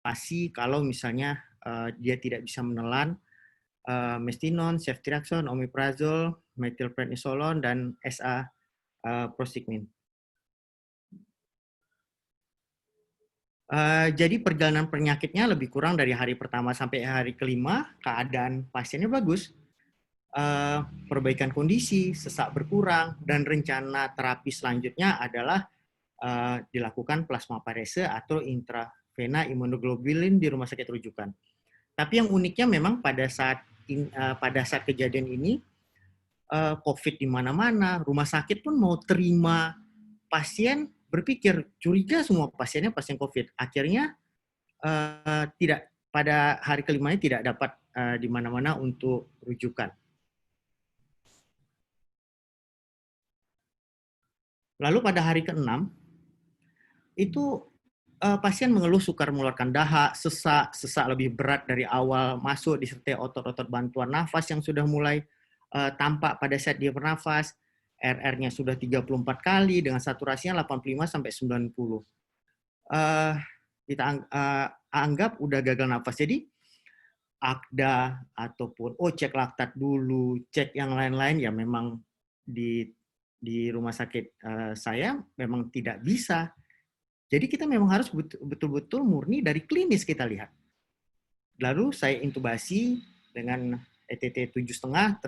pasti kalau misalnya dia tidak bisa menelan mestinon, ceftriaxone, omeprazole, methylprednisolone, dan SA prosigmin. Jadi perjalanan penyakitnya lebih kurang dari hari pertama sampai hari kelima, keadaan pasiennya bagus. Perbaikan kondisi, sesak berkurang, dan rencana terapi selanjutnya adalah dilakukan plasmaparese atau intravena imunoglobulin di rumah sakit rujukan. Tapi yang uniknya memang pada saat kejadian ini, COVID di mana-mana, rumah sakit pun mau terima pasien, berpikir curiga semua pasiennya pasien COVID. Akhirnya tidak, pada hari kelimanya tidak dapat di mana-mana untuk rujukan. Lalu pada hari ke-6 itu pasien mengeluh sukar mengeluarkan dahak, sesak lebih berat dari awal masuk, disertai otot-otot bantuan nafas yang sudah mulai tampak pada saat dia bernafas. RR-nya sudah 34 kali dengan saturasinya 85 sampai 90. Kita anggap udah gagal nafas. Jadi AKDA ataupun cek laktat dulu, cek yang lain-lain ya memang di rumah sakit saya memang tidak bisa. Jadi kita memang harus betul-betul murni dari klinis kita lihat. Lalu saya intubasi dengan ETT 7,5,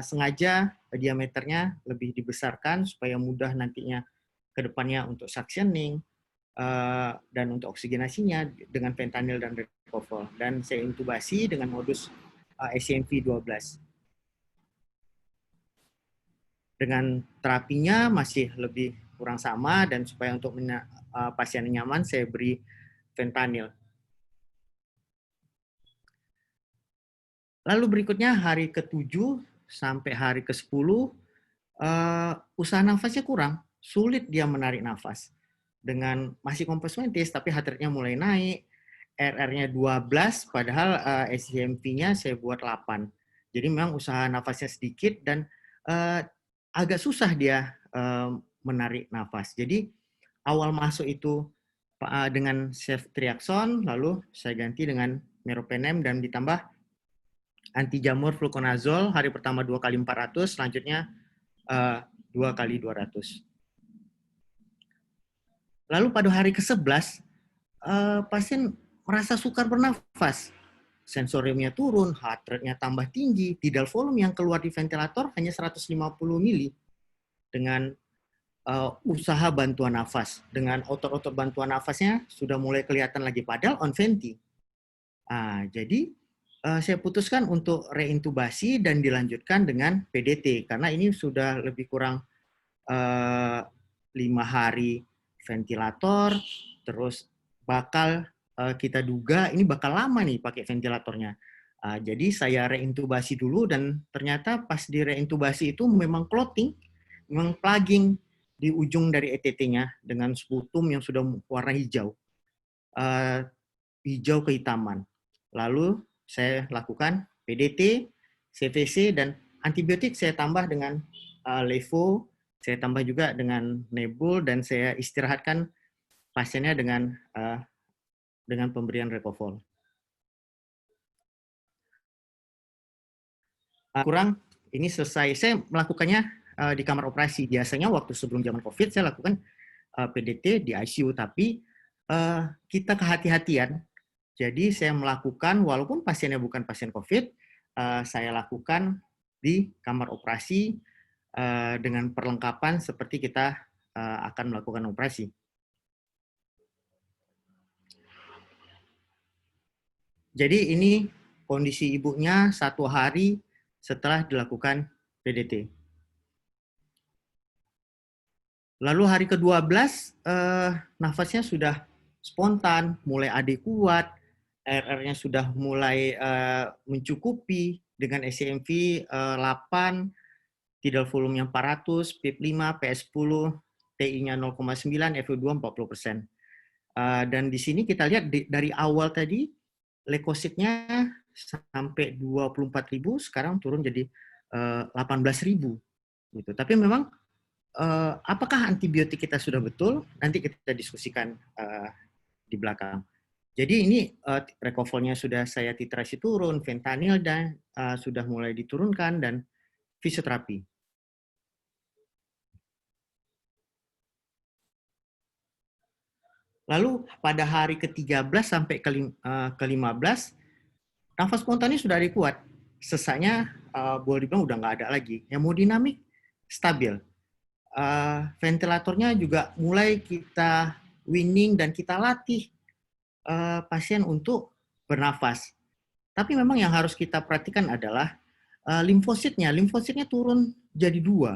sengaja diameternya lebih dibesarkan supaya mudah nantinya ke depannya untuk suctioning dan untuk oksigenasinya dengan fentanyl dan Recovol. Dan saya intubasi dengan modus SCMV 12. Dengan terapinya masih lebih kurang sama, dan supaya untuk pasien nyaman saya beri fentanyl. Lalu berikutnya hari ke-7 sampai hari ke-10 usaha nafasnya kurang, sulit dia menarik nafas. Dengan masih kompres mentis tapi heart rate-nya mulai naik, RR-nya 12 padahal SCMV-nya saya buat 8. Jadi memang usaha nafasnya sedikit dan agak susah dia menarik nafas. Jadi awal masuk itu dengan ceftriaxone, lalu saya ganti dengan meropenem dan ditambah anti jamur fluconazole, hari pertama 2 kali 400, selanjutnya 2 kali 200. Lalu pada hari ke-11 pasien merasa sukar bernafas, sensoriumnya turun, heart rate-nya tambah tinggi, tidal volume yang keluar di ventilator hanya 150 mili dengan usaha bantuan nafas. Dengan otot-otot bantuan nafasnya sudah mulai kelihatan lagi, padahal on venti. Jadi saya putuskan untuk reintubasi dan dilanjutkan dengan PDT karena ini sudah lebih kurang 5 hari ventilator, terus bakal kita duga ini bakal lama nih pakai ventilatornya. Jadi saya reintubasi dulu dan ternyata pas di reintubasi itu memang clotting, memang plugging di ujung dari ETT-nya dengan sputum yang sudah warna hijau, hijau kehitaman. Lalu saya lakukan PDT, CVC, dan antibiotik saya tambah dengan levo, saya tambah juga dengan nebul, dan saya istirahatkan pasiennya dengan pemberian Recovol. Kurang ini selesai. Saya melakukannya di kamar operasi. Biasanya waktu sebelum zaman COVID saya lakukan PDT di ICU, tapi kita kehati-hatian. Jadi saya melakukan walaupun pasiennya bukan pasien COVID, saya lakukan di kamar operasi dengan perlengkapan seperti kita akan melakukan operasi. Jadi ini kondisi ibunya 1 hari setelah dilakukan PDT. Lalu hari ke-12 nafasnya sudah spontan, mulai adekuat, RR-nya sudah mulai mencukupi dengan SCMV 8, tidal volumenya 400, PIP 5, PS 10, TI-nya 0,9, FO2 40%. Dan di sini kita lihat dari awal tadi leukositnya sampai 24.000, sekarang turun jadi 18.000 gitu. Tapi memang apakah antibiotik kita sudah betul? Nanti kita diskusikan di belakang. Jadi ini recovernya sudah saya titrasi turun, fentanyl dan sudah mulai diturunkan dan fisioterapi. Lalu pada hari ke-13 sampai ke-15, nafas spontannya sudah ada kuat. Sesaknya boleh dibilang udah nggak ada lagi. Hemodinamik stabil. Ventilatornya juga mulai kita winning dan kita latih pasien untuk bernafas. Tapi memang yang harus kita perhatikan adalah limfositnya. Limfositnya turun jadi 2.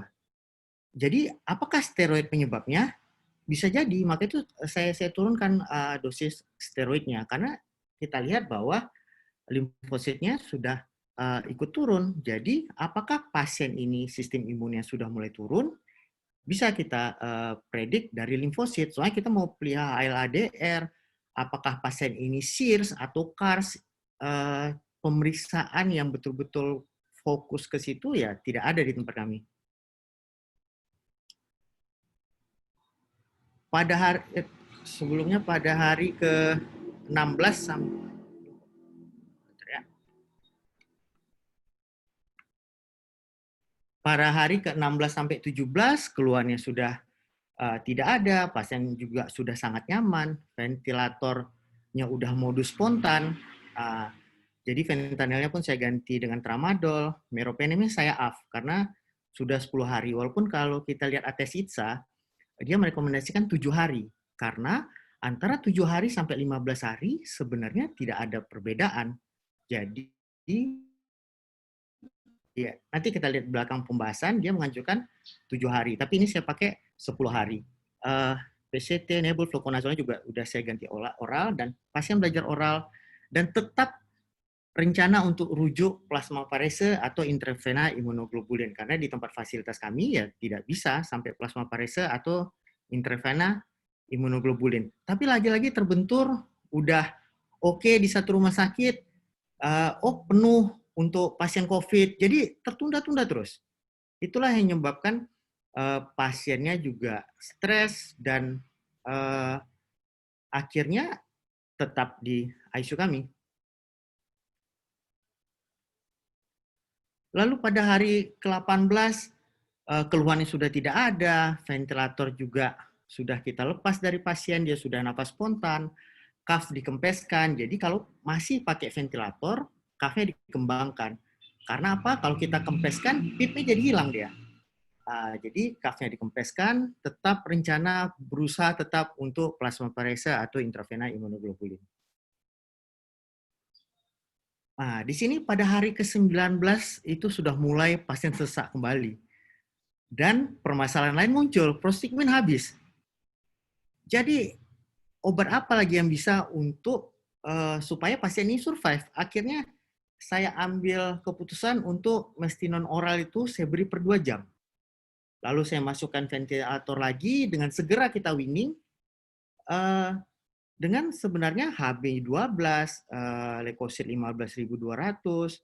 Jadi apakah steroid penyebabnya? Bisa jadi, maka itu saya turunkan dosis steroidnya. Karena kita lihat bahwa limfositnya sudah ikut turun. Jadi apakah pasien ini sistem imunnya sudah mulai turun? Bisa kita predik dari limfosit. Soalnya kita mau pelihara ALADR, apakah pasien ini SIRS atau CARS, pemeriksaan yang betul-betul fokus ke situ ya tidak ada di tempat kami. Pada hari sebelumnya pada hari ke-16 sampai pada hari ke-16 sampai 17 keluarnya sudah tidak ada, pasien juga sudah sangat nyaman, ventilatornya udah modus spontan. Jadi fentanylnya pun saya ganti dengan tramadol, meropenemnya saya off karena sudah 10 hari. Walaupun kalau kita lihat ATS ITSA, dia merekomendasikan 7 hari. Karena antara 7 hari sampai 15 hari sebenarnya tidak ada perbedaan. Jadi ya, nanti kita lihat belakang pembahasan, dia mengajukan 7 hari. Tapi ini saya pakai 10 hari. PCT, enable, fluconazolnya juga udah saya ganti oral, dan pasien belajar oral, dan tetap rencana untuk rujuk plasmaferese atau intravena imunoglobulin. Karena di tempat fasilitas kami ya tidak bisa sampai plasmaferese atau intravena imunoglobulin. Tapi lagi-lagi terbentur, udah oke di satu rumah sakit, penuh untuk pasien COVID, jadi tertunda-tunda terus. Itulah yang menyebabkan pasiennya juga stres dan akhirnya tetap di ICU kami. Lalu pada hari ke-18 keluhannya sudah tidak ada, ventilator juga sudah kita lepas dari pasien, dia sudah nafas spontan, cuff dikempeskan. Jadi kalau masih pakai ventilator, cuff-nya dikembangkan. Karena apa? Kalau kita kempeskan, PIP-nya jadi hilang dia. Jadi cuff-nya dikempeskan, tetap rencana berusaha tetap untuk plasmaferese atau intravena imunoglobulin. Nah, di sini pada hari ke-19 itu sudah mulai pasien sesak kembali. Dan permasalahan lain muncul, prostaglandin habis. Jadi obat apa lagi yang bisa untuk supaya pasien ini survive? Akhirnya saya ambil keputusan untuk mestinon oral itu saya beri per 2 jam. Lalu saya masukkan ventilator lagi, dengan segera kita winning, dengan sebenarnya HB12, leukosit 15.200,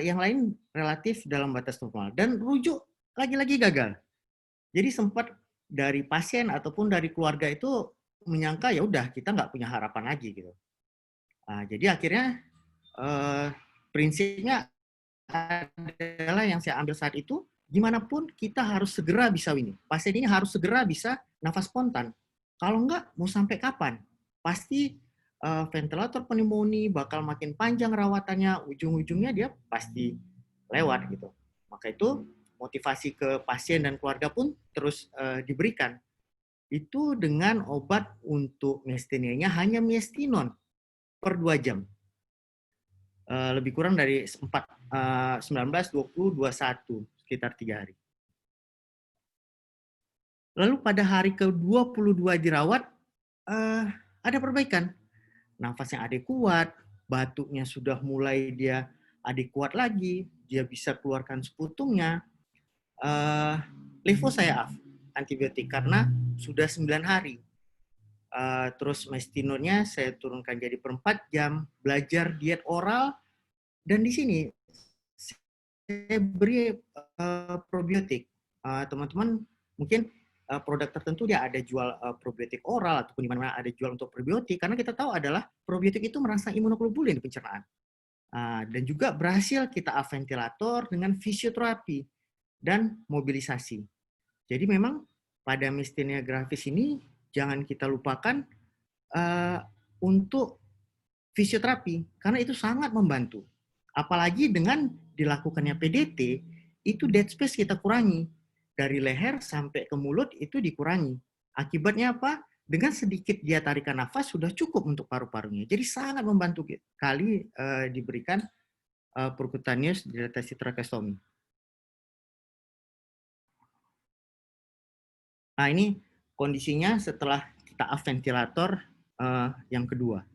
yang lain relatif dalam batas normal. Dan rujuk lagi-lagi gagal. Jadi sempat dari pasien ataupun dari keluarga itu menyangka ya udah kita nggak punya harapan lagi gitu. Jadi akhirnya prinsipnya adalah yang saya ambil saat itu, gimana pun kita harus segera bisa winning. Pasien ini harus segera bisa nafas spontan. Kalau enggak, mau sampai kapan? Pasti ventilator pneumonia bakal makin panjang rawatannya, ujung-ujungnya dia pasti lewat gitu. Maka itu motivasi ke pasien dan keluarga pun terus diberikan. Itu dengan obat untuk miastenianya hanya miastinon per 2 jam. Lebih kurang dari 19, 20, 21, sekitar 3 hari. Lalu pada hari ke-22 dirawat, ada perbaikan. Nafasnya adekuat, batuknya sudah mulai dia adekuat lagi, dia bisa keluarkan seputungnya. Levo saya antibiotik karena sudah 9 hari. Terus mestinonnya saya turunkan jadi per 4 jam, belajar diet oral, dan di sini saya beri probiotik. Teman-teman mungkin produk tertentu dia ada jual probiotik oral ataupun di mana ada jual untuk probiotik, karena kita tahu adalah probiotik itu merangsang imunoglobulin di pencernaan. Dan juga berhasil kita up ventilator dengan fisioterapi dan mobilisasi. Jadi memang pada miastenia gravis ini jangan kita lupakan untuk fisioterapi, karena itu sangat membantu. Apalagi dengan dilakukannya PDT, itu dead space kita kurangi. Dari leher sampai ke mulut itu dikurangi. Akibatnya apa? Dengan sedikit dia tarikan nafas sudah cukup untuk paru-parunya. Jadi sangat membantu kali diberikan percutaneous dilatasi tracheostomy. Nah ini kondisinya setelah kita up ventilator yang kedua.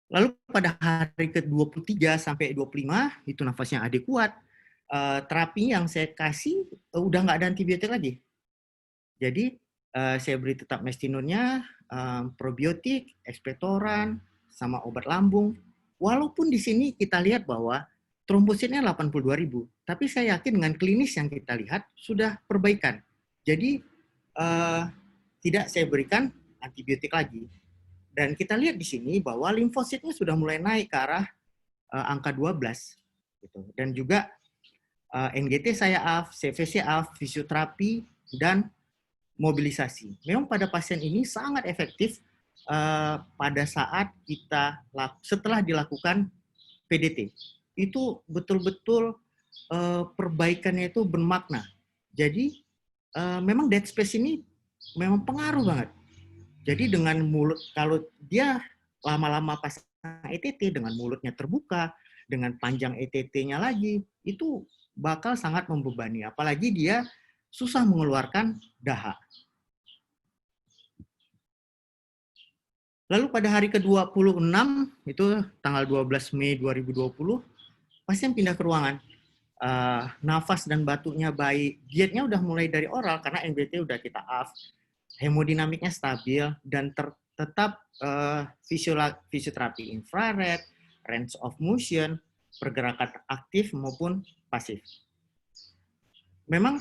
Lalu pada hari ke-23 sampai 25 itu nafasnya adekuat. Terapi yang saya kasih udah nggak ada antibiotik lagi. Jadi saya beri tetap mestinurnya, probiotik, ekspektoran, sama obat lambung. Walaupun di sini kita lihat bahwa trombositnya 82.000, tapi saya yakin dengan klinis yang kita lihat sudah perbaikan. Jadi tidak saya berikan antibiotik lagi. Dan kita lihat di sini bahwa limfositnya sudah mulai naik ke arah angka 12. Gitu. Dan juga NGT saya up, CVC up, fisioterapi, dan mobilisasi. Memang pada pasien ini sangat efektif pada saat kita setelah dilakukan PDT. Itu betul-betul perbaikannya itu bermakna. Jadi memang dead space ini memang pengaruh banget. Jadi dengan mulut, kalau dia lama-lama pasang ETT dengan mulutnya terbuka, dengan panjang ETT-nya lagi, itu bakal sangat membebani. Apalagi dia susah mengeluarkan dahak. Lalu pada hari ke-26, itu tanggal 12 Mei 2020, pasien pindah ke ruangan. Nafas dan batuknya baik, dietnya udah mulai dari oral karena NBT udah kita up, hemodinamiknya stabil, dan tetap fisioterapi infrared, range of motion, pergerakan aktif maupun pasif. Memang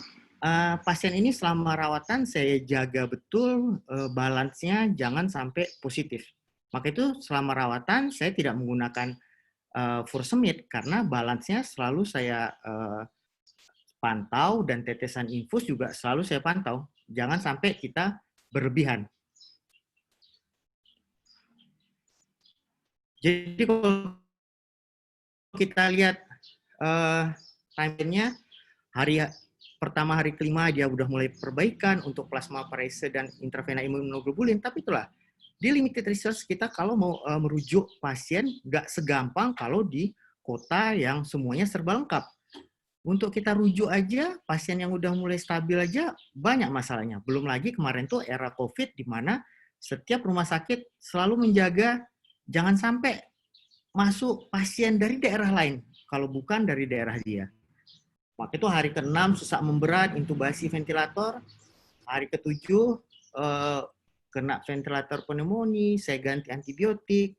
pasien ini selama rawatan saya jaga betul balance-nya jangan sampai positif. Maka itu selama rawatan saya tidak menggunakan furosemid karena balance-nya selalu saya pantau, dan tetesan infus juga selalu saya pantau. Jangan sampai kita berlebihan. Jadi kalau kita lihat timeline-nya, hari pertama, hari kelima dia udah mulai perbaikan untuk plasma parese dan intravena imunoglobulin, tapi itulah di limited resource kita kalau mau merujuk pasien nggak segampang kalau di kota yang semuanya serba lengkap. Untuk kita rujuk aja, pasien yang udah mulai stabil aja banyak masalahnya. Belum lagi kemarin tuh era COVID di mana setiap rumah sakit selalu menjaga jangan sampai masuk pasien dari daerah lain kalau bukan dari daerah dia. Maka itu hari ke-6 sesak memberat, intubasi ventilator. Hari ke-7 kena ventilator pneumonia, saya ganti antibiotik,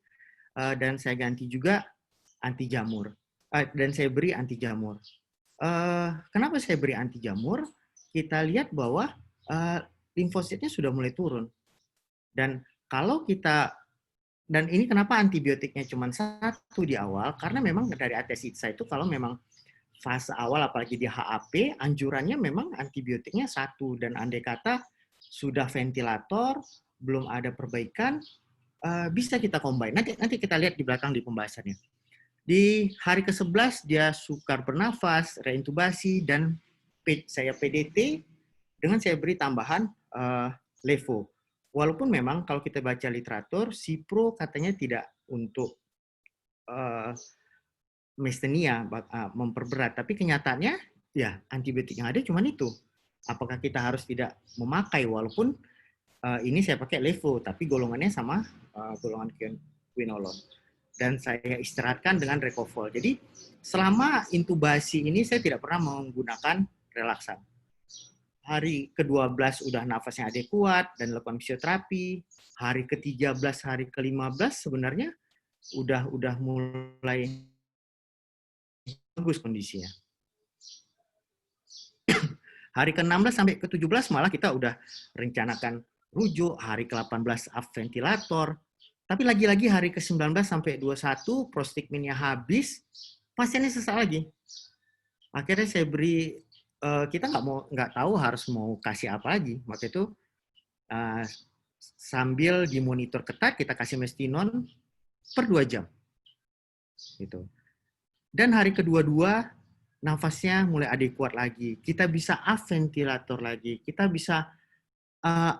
dan saya ganti juga anti jamur. Dan saya beri anti jamur. Kenapa saya beri anti jamur? Kita lihat bahwa limfositnya sudah mulai turun. Dan kalau kita, dan ini kenapa antibiotiknya cuma satu di awal, karena memang dari ATSITSA itu kalau memang fase awal apalagi di HAP, anjurannya memang antibiotiknya satu, dan andai kata sudah ventilator, belum ada perbaikan, bisa kita combine. Nanti kita lihat di belakang di pembahasannya. Di hari ke-11 dia sukar bernafas, reintubasi, dan saya PDT dengan saya beri tambahan levo. Walaupun memang kalau kita baca literatur, Cipro katanya tidak untuk miastenia memperberat, tapi kenyataannya ya antibiotik yang ada cuma itu. Apakah kita harus tidak memakai, walaupun ini saya pakai levo, tapi golongannya sama golongan quinolone. Dan saya istirahatkan dengan Recovol. Jadi selama intubasi ini saya tidak pernah menggunakan relaksan. Hari ke-12 udah nafasnya adekuat dan lakukan fisioterapi. Hari ke-13, hari ke-15 sebenarnya udah mulai bagus kondisinya. Hari ke-16 sampai ke-17 malah kita udah rencanakan rujuk, hari ke-18 up ventilator. Tapi lagi-lagi hari ke-19 sampai 21 prostigminnya habis, pasiennya sesak lagi. Akhirnya saya beri, kita nggak tahu harus mau kasih apa lagi. Maka itu sambil dimonitor ketat, kita kasih mestinon per 2 jam. Gitu. Dan hari kedua-dua nafasnya mulai adekuat lagi. Kita bisa off ventilator lagi. Kita bisa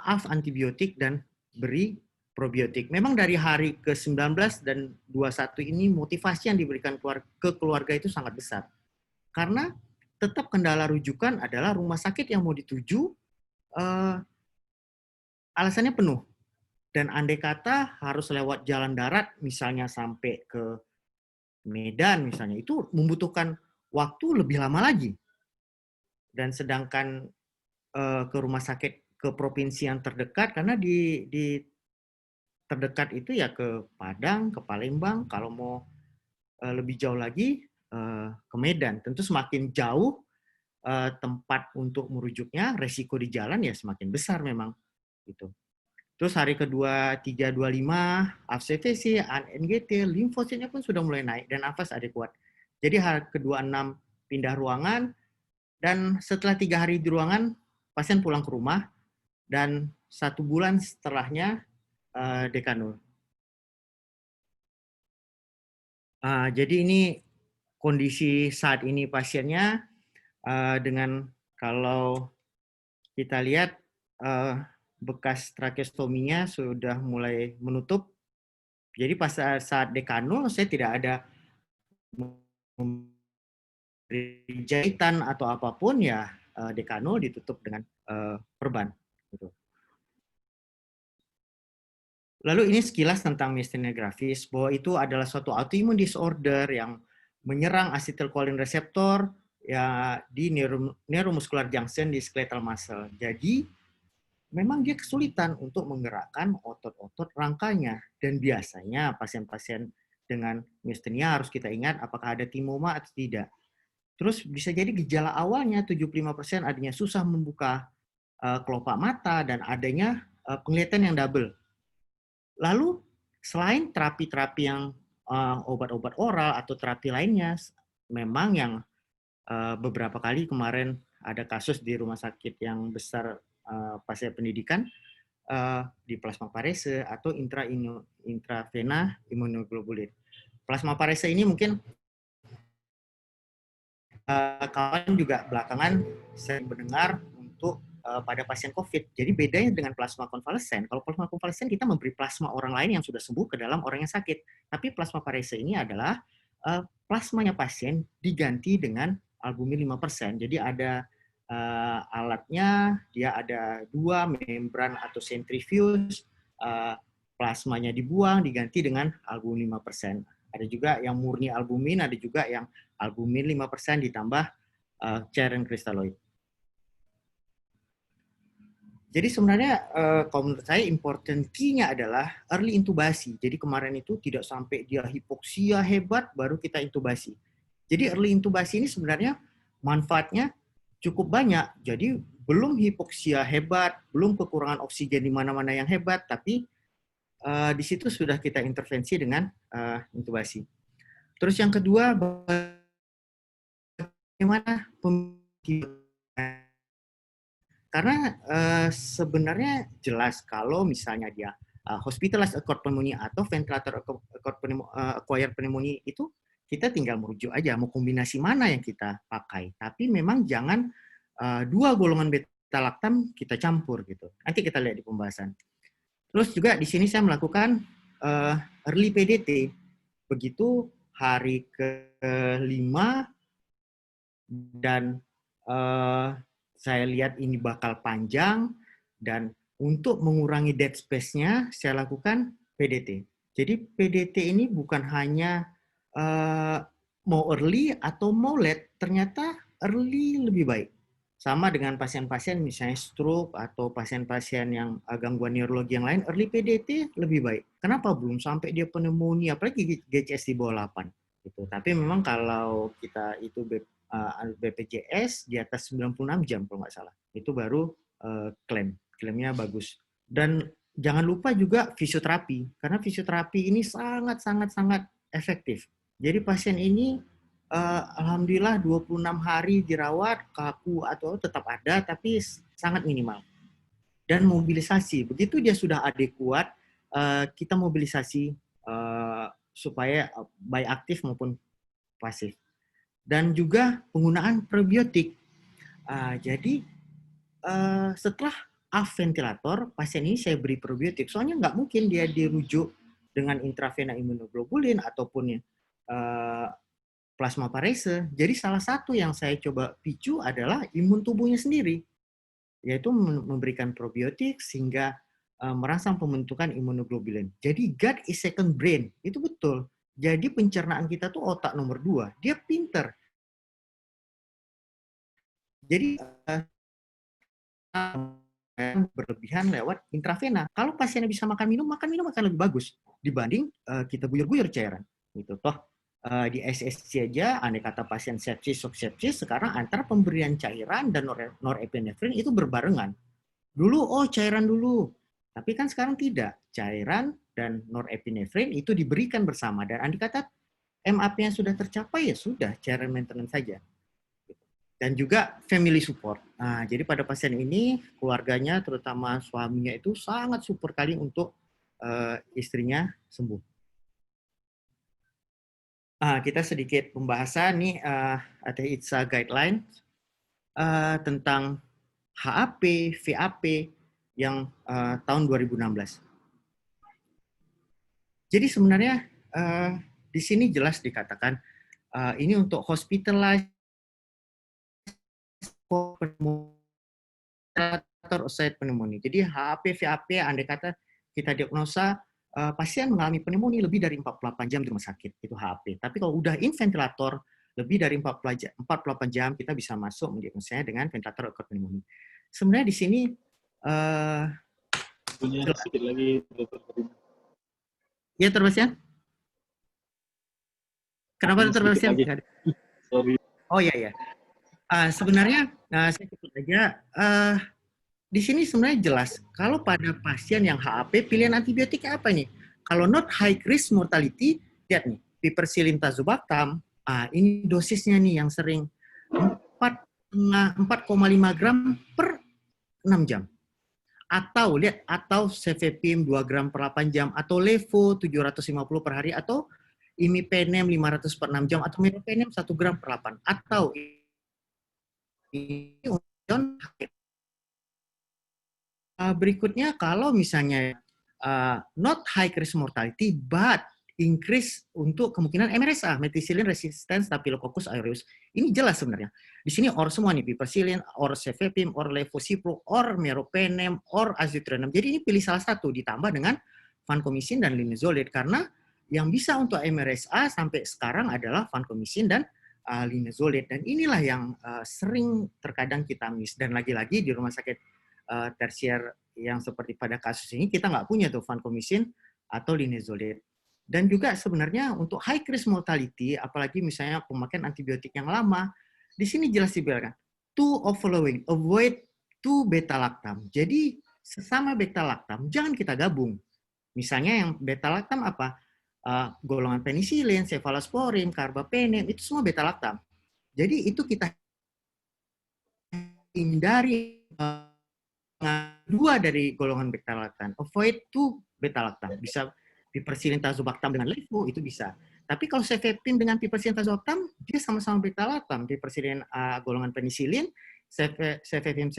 off antibiotik dan beri probiotik. Memang dari hari ke-19 dan 21 ini motivasi yang diberikan ke keluarga itu sangat besar. Karena tetap kendala rujukan adalah rumah sakit yang mau dituju alasannya penuh. Dan andai kata harus lewat jalan darat, misalnya sampai ke Medan misalnya, itu membutuhkan waktu lebih lama lagi. Dan sedangkan ke rumah sakit ke provinsi yang terdekat, karena di terdekat itu ya ke Padang, ke Palembang, kalau mau lebih jauh lagi ke Medan. Tentu semakin jauh tempat untuk merujuknya, resiko di jalan ya semakin besar memang. Gitu. Terus hari kedua 325 AFCVC, NGT, limfositnya pun sudah mulai naik dan nafas adekuat. Jadi hari kedua 6 pindah ruangan dan setelah 3 hari di ruangan pasien pulang ke rumah dan 1 bulan setelahnya dekanul. Jadi ini kondisi saat ini pasiennya dengan kalau kita lihat bekas trakeostominya sudah mulai menutup. Jadi pas saat dekanul saya tidak ada jahitan atau apapun ya dekanul ditutup dengan perban. Gitu. Lalu ini sekilas tentang myasthenia gravis bahwa itu adalah suatu autoimmune disorder yang menyerang acetylcholine receptor ya di neuromuscular junction di skeletal muscle. Jadi memang dia kesulitan untuk menggerakkan otot-otot rangkanya. Dan biasanya pasien-pasien dengan myasthenia harus kita ingat apakah ada timoma atau tidak. Terus bisa jadi gejala awalnya 75% adanya susah membuka kelopak mata dan adanya penglihatan yang double. Lalu selain terapi-terapi yang obat-obat oral atau terapi lainnya, memang yang beberapa kali kemarin ada kasus di rumah sakit yang besar pasien pendidikan di plasmaparese atau intravena imunoglobulin. Plasmaparese ini mungkin kawan juga belakangan sering mendengar untuk pada pasien COVID. Jadi bedanya dengan plasma konvalesen, kalau plasma konvalesen kita memberi plasma orang lain yang sudah sembuh ke dalam orang yang sakit. Tapi plasmaparese ini adalah plasmanya pasien diganti dengan albumin 5%. Jadi ada alatnya, dia ada 2 membran atau centrifuge, plasmanya dibuang, diganti dengan albumin 5%. Ada juga yang murni albumin, ada juga yang albumin 5% ditambah cairan kristaloid. Jadi sebenarnya kalau menurut saya important key-nya adalah early intubasi. Jadi kemarin itu tidak sampai dia hipoksia hebat baru kita intubasi. Jadi early intubasi ini sebenarnya manfaatnya cukup banyak. Jadi belum hipoksia hebat, belum kekurangan oksigen di mana-mana yang hebat, tapi di situ sudah kita intervensi dengan intubasi. Terus yang kedua, bagaimana karena sebenarnya jelas kalau misalnya dia hospitalized acquired pneumonia atau ventilator acquired pneumonia itu kita tinggal merujuk aja mau kombinasi mana yang kita pakai. Tapi memang jangan 2 golongan beta laktam kita campur gitu. Nanti kita lihat di pembahasan. Terus juga di sini saya melakukan early PDT. Begitu hari ke-5 dan saya lihat ini bakal panjang dan untuk mengurangi dead space-nya saya lakukan PDT. Jadi PDT ini bukan hanya mau early atau mau late, ternyata early lebih baik. Sama dengan pasien-pasien misalnya stroke atau pasien-pasien yang gangguan neurologi yang lain, early PDT lebih baik. Kenapa belum sampai dia pneumonia, apalagi GCS di bawah 8. Gitu. Tapi memang kalau kita itu BPJS di atas 96 jam kalau nggak salah. Itu baru klaimnya bagus. Dan jangan lupa juga fisioterapi, karena fisioterapi ini sangat efektif. Jadi pasien ini alhamdulillah 26 hari dirawat, kaku atau tetap ada, tapi sangat minimal. Dan mobilisasi, begitu dia sudah adekuat, kita mobilisasi supaya baik aktif maupun pasif. Dan juga penggunaan probiotik. Jadi setelah ventilator, pasien ini saya beri probiotik. Soalnya nggak mungkin dia dirujuk dengan intravena imunoglobulin ataupun plasmaparese. Jadi salah satu yang saya coba picu adalah imun tubuhnya sendiri, yaitu memberikan probiotik sehingga merangsang pembentukan imunoglobulin. Jadi gut is second brain, itu betul. Jadi pencernaan kita tuh otak nomor 2, dia pinter. Jadi berlebihan lewat intravena. Kalau pasiennya bisa makan minum akan lebih bagus dibanding kita guyur-guyur cairan. Gitu. Toh di SSC aja, andai kata pasien sepsis, subsepsis, sekarang antara pemberian cairan dan norepinefrin itu berbarengan. Dulu, cairan dulu. Tapi kan sekarang tidak. Cairan dan norepinefrin itu diberikan bersama. Dan andai kata MAP-nya sudah tercapai, ya sudah, cairan maintenance saja. Dan juga family support. Nah, jadi pada pasien ini, keluarganya, terutama suaminya itu sangat support kali untuk istrinya sembuh. Kita sedikit pembahasan nih, ada ITSA guideline tentang HAP, VAP yang tahun 2016. Jadi sebenarnya di sini jelas dikatakan ini untuk hospitalized pneumonia. Jadi HAP, VAP, andai kata kita diagnosa pasien mengalami pneumonia lebih dari 48 jam di rumah sakit, itu HAP. Tapi kalau udah in ventilator, lebih dari 48 jam, kita bisa masuk mendiagnosanya dengan ventilator acute pneumonia. Sebenarnya di sini sedikit lagi, ya terbatasnya. Kenapa terbatasnya? Sorry. Oh iya. Sebenarnya saya ikut aja. Di sini sebenarnya jelas, kalau pada pasien yang HAP, pilihan antibiotiknya apa nih? Kalau not high risk mortality, lihat nih, piperacillin tazobactam, ini dosisnya nih yang sering 4,5 gram per 6 jam. Atau cefepime 2 gram per 8 jam, atau levo 750 per hari, atau imipenem 500 per 6 jam, atau meropenem 1 gram per 8, atau berikutnya, kalau misalnya not high risk mortality but increase untuk kemungkinan MRSA, methicillin resistant Staphylococcus aureus. Ini jelas sebenarnya. Di sini or semua nih, piperacillin, or cefepime, or levocipro, or meropenem, or azithromycin. Jadi ini pilih salah satu ditambah dengan vancomycin dan linezolid, karena yang bisa untuk MRSA sampai sekarang adalah vancomycin dan linezolid. Dan inilah yang sering terkadang kita miss. Dan lagi-lagi di rumah sakit tersier yang seperti pada kasus ini, kita nggak punya tuh vancomycin atau linezolid. Dan juga sebenarnya untuk high risk mortality, apalagi misalnya pemakaian antibiotik yang lama, di sini jelas dibilang, two of following, avoid two beta-lactam. Jadi sesama beta-lactam jangan kita gabung. Misalnya yang beta-lactam apa? Golongan penisilin, cephalosporin, carbapenem, itu semua beta-lactam. Jadi itu kita hindari dua dari golongan beta-lactam. Avoid two beta-lactam. Bisa piperacillin tazobactam dengan levo, itu bisa. Tapi kalau cefepime dengan piperacillin tazobactam, dia sama-sama beta-lactam. Piperacillin golongan penisilin, cefepime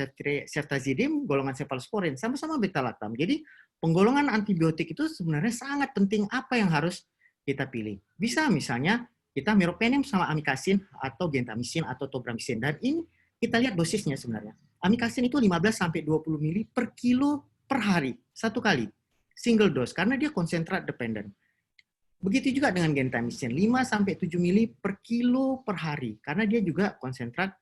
ceftazidime golongan cephalosporin, sama-sama beta-lactam. Jadi penggolongan antibiotik itu sebenarnya sangat penting, apa yang harus kita pilih. Bisa misalnya kita meropenem sama amikacin atau gentamicin atau tobramycin. Dan ini kita lihat dosisnya sebenarnya. Amikacin itu 15-20 mili per kilo per hari, satu kali. Single dose, karena dia konsentrat dependent. Begitu juga dengan gentamicin, 5-7 mili per kilo per hari, karena dia juga konsentrat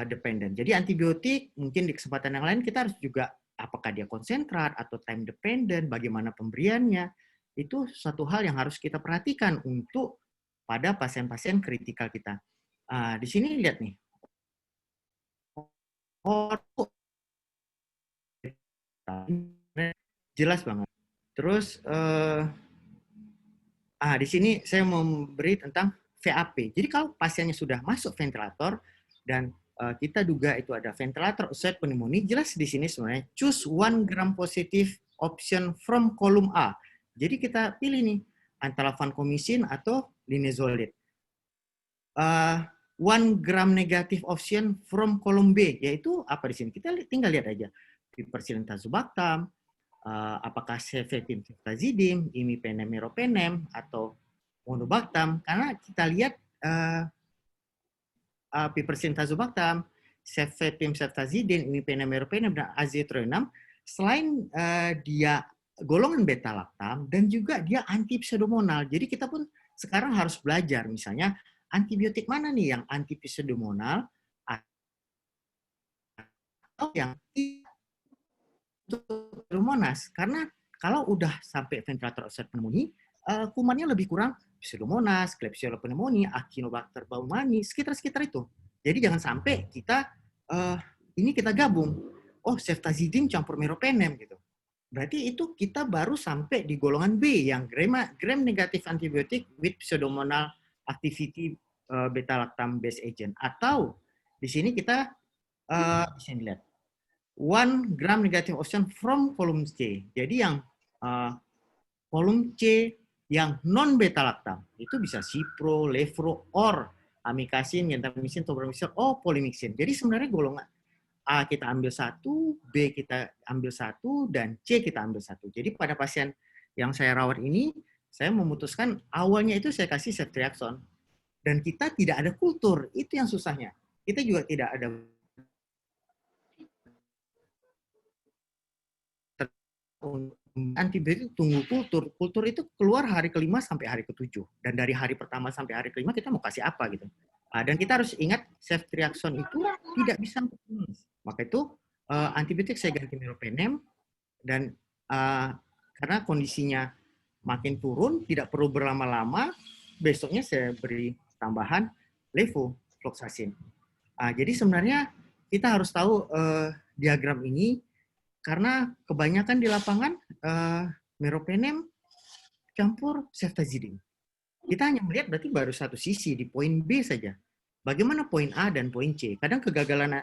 dependent. Jadi antibiotik, mungkin di kesempatan yang lain kita harus juga, apakah dia konsentrat atau time dependent, bagaimana pemberiannya, itu suatu hal yang harus kita perhatikan untuk pada pasien-pasien kritikal kita. Di sini lihat nih. Oh, jelas banget. Terus di sini saya memberi tentang VAP. Jadi kalau pasiennya sudah masuk ventilator dan kita duga itu ada ventilator associated pneumonia, jelas di sini sebenarnya choose 1 gram positive option from kolom A. Jadi kita pilih nih antara vancomycin atau linezolid. 1 gram negatif option from kolom B, yaitu apa di sini? Kita tinggal lihat aja. Piperacillin tazobactam, apakah cefepime ceftazidime, imipenem meropenem, atau monobactam. Karena kita lihat piperacillin tazobactam, cefepime ceftazidime, imipenem meropenem, dan azithromycin, selain dia golongan beta lactam dan juga dia anti pseudomonal. Jadi kita pun sekarang harus belajar, misalnya antibiotik mana nih yang anti pseudomonal atau yang pseudomonas. Karena kalau udah sampai ventilator associated pneumonia, kumannya lebih kurang pseudomonas, klebsiella pneumonia, acinetobacter baumannii, sekitar-sekitar itu. Jadi jangan sampai kita ini kita gabung. Oh, ceftazidime campur meropenem gitu. Berarti itu kita baru sampai di golongan B yang gram negatif antibiotik with pseudomonal activity beta lactam based agent. Atau di sini kita bisa lihat 1 gram negative option from kolom C. Jadi yang kolom C yang non beta lactam itu bisa cipro, levro, or amikacin, gentamicin, tobramycin, or polymyxin. Jadi sebenarnya golongan A kita ambil 1, B kita ambil 1, dan C kita ambil 1. Jadi pada pasien yang saya rawat ini, saya memutuskan awalnya itu saya kasih ceftriaxone. Dan kita tidak ada kultur, itu yang susahnya. Kita juga tidak ada antibiotik tunggu kultur. Kultur itu keluar hari ke-5 sampai hari ke-7. Dan dari hari pertama sampai hari ke-5 kita mau kasih apa gitu. Dan kita harus ingat ceftriaxone itu tidak bisa menulis. Maka itu antibiotik saya ganti meropenem dan karena kondisinya makin turun, tidak perlu berlama-lama, besoknya saya beri tambahan levofloxacin. Jadi sebenarnya kita harus tahu diagram ini karena kebanyakan di lapangan meropenem campur ceftazidime. Kita hanya melihat berarti baru satu sisi di poin B saja. Bagaimana poin A dan poin C? Kadang kegagalan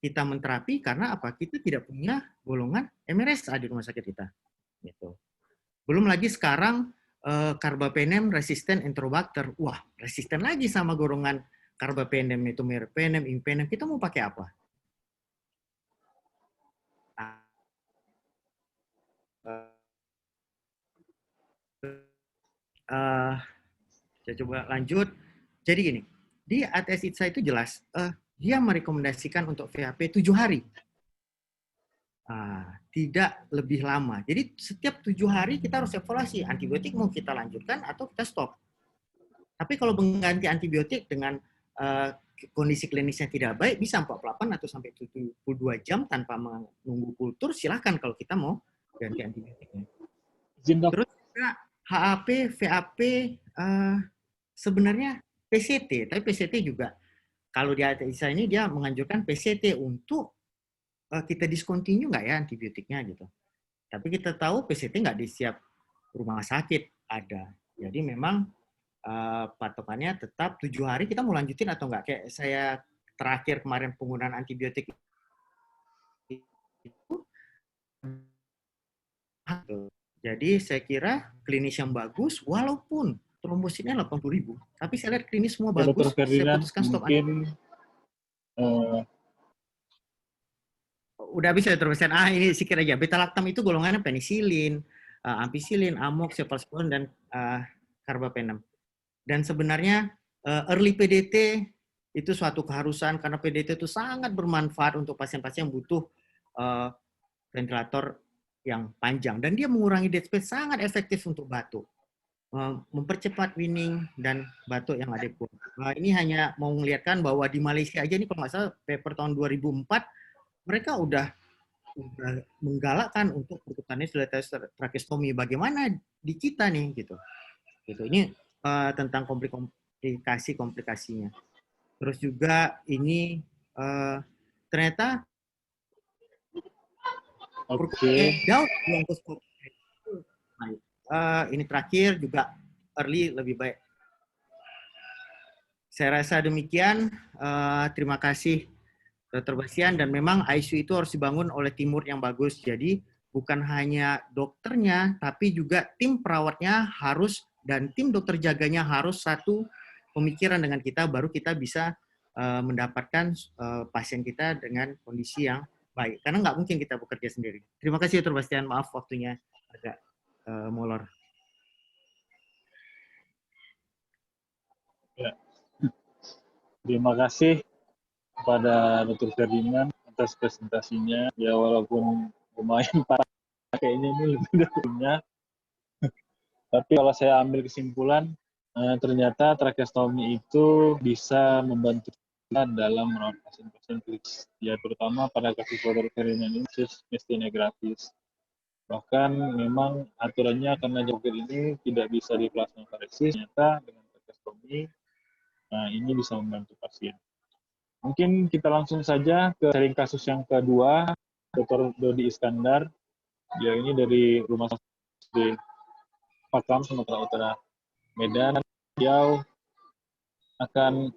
kita menterapi karena apa? Kita tidak punya golongan MRSA di rumah sakit kita. Gitu. Belum lagi sekarang carbapenem resisten enterobacter. Wah, resisten lagi sama golongan carbapenem, itu meropenem, imipenem. Kita mau pakai apa? Saya coba lanjut. Jadi gini, di ATS ITSA itu jelas, dia merekomendasikan untuk VHP 7 hari. Tidak lebih lama. Jadi setiap 7 hari kita harus evaluasi, antibiotik mau kita lanjutkan atau kita stop. Tapi kalau mengganti antibiotik dengan kondisi klinisnya tidak baik, bisa 48 atau sampai 72 jam tanpa menunggu kultur, silahkan kalau kita mau ganti antibiotiknya. Terus HAP, VAP, sebenarnya PCT, tapi PCT juga kalau di ATISA ini dia menganjurkan PCT untuk kita discontinue nggak ya antibiotiknya gitu. Tapi kita tahu PCT nggak di setiap rumah sakit ada. Jadi memang patokannya tetap 7 hari kita mau lanjutin atau nggak. Kayak saya terakhir kemarin penggunaan antibiotik itu. Jadi saya kira klinis yang bagus walaupun trombositnya 80.000, tapi saya lihat klinis semua bagus. Dr. Ferdinand, saya putuskan stop. Mungkin udah bisa terusin. Ini sikit aja. Beta lactam itu golongannya penisilin, ampicillin, amok, cephalosporin, dan carbapenem. Dan sebenarnya early PDT itu suatu keharusan karena PDT itu sangat bermanfaat untuk pasien-pasien yang butuh ventilator yang panjang. Dan dia mengurangi dead space, sangat efektif untuk batuk. Mempercepat weaning dan batuk yang ada. Ini hanya mau melihatkan bahwa di Malaysia aja, ini kalau nggak salah paper tahun 2004, mereka udah menggalakkan untuk percutaneous tracheostomy. Bagaimana di kita nih gitu. Ini tentang komplikasinya. Terus juga ini ternyata Oke. jauh bronkoskopi. Ini terakhir juga early lebih baik. Saya rasa demikian. Terima kasih Dr. Basian, dan memang ICU itu harus dibangun oleh teamwork yang bagus. Jadi bukan hanya dokternya, tapi juga tim perawatnya harus, dan tim dokter jaganya harus satu pemikiran dengan kita, baru kita bisa mendapatkan pasien kita dengan kondisi yang baik. Karena nggak mungkin kita bekerja sendiri. Terima kasih Dr. Bastian, maaf waktunya agak molor. Ya. Terima kasih kepada Dr. Ferdinand atas presentasinya. Ya walaupun lumayan parah kayaknya ini lebih dari umumnya. Tapi kalau saya ambil kesimpulan, ternyata tracheostomi itu bisa membantu kita dalam merawat pasien-pasien kritis. Ya terutama pada kasus Dr. Ferdinand ini myasthenia gravis. Bahkan memang aturannya karena jokir ini tidak bisa di plasmafaresis, ternyata dengan tracheostomi, nah ini bisa membantu pasien. Mungkin kita langsung saja ke sharing kasus yang kedua, Dr. Dodi Iskandar. Dia ini dari Rumah Sakit di Pakam, Sumatera Utara, Medan. Dia akan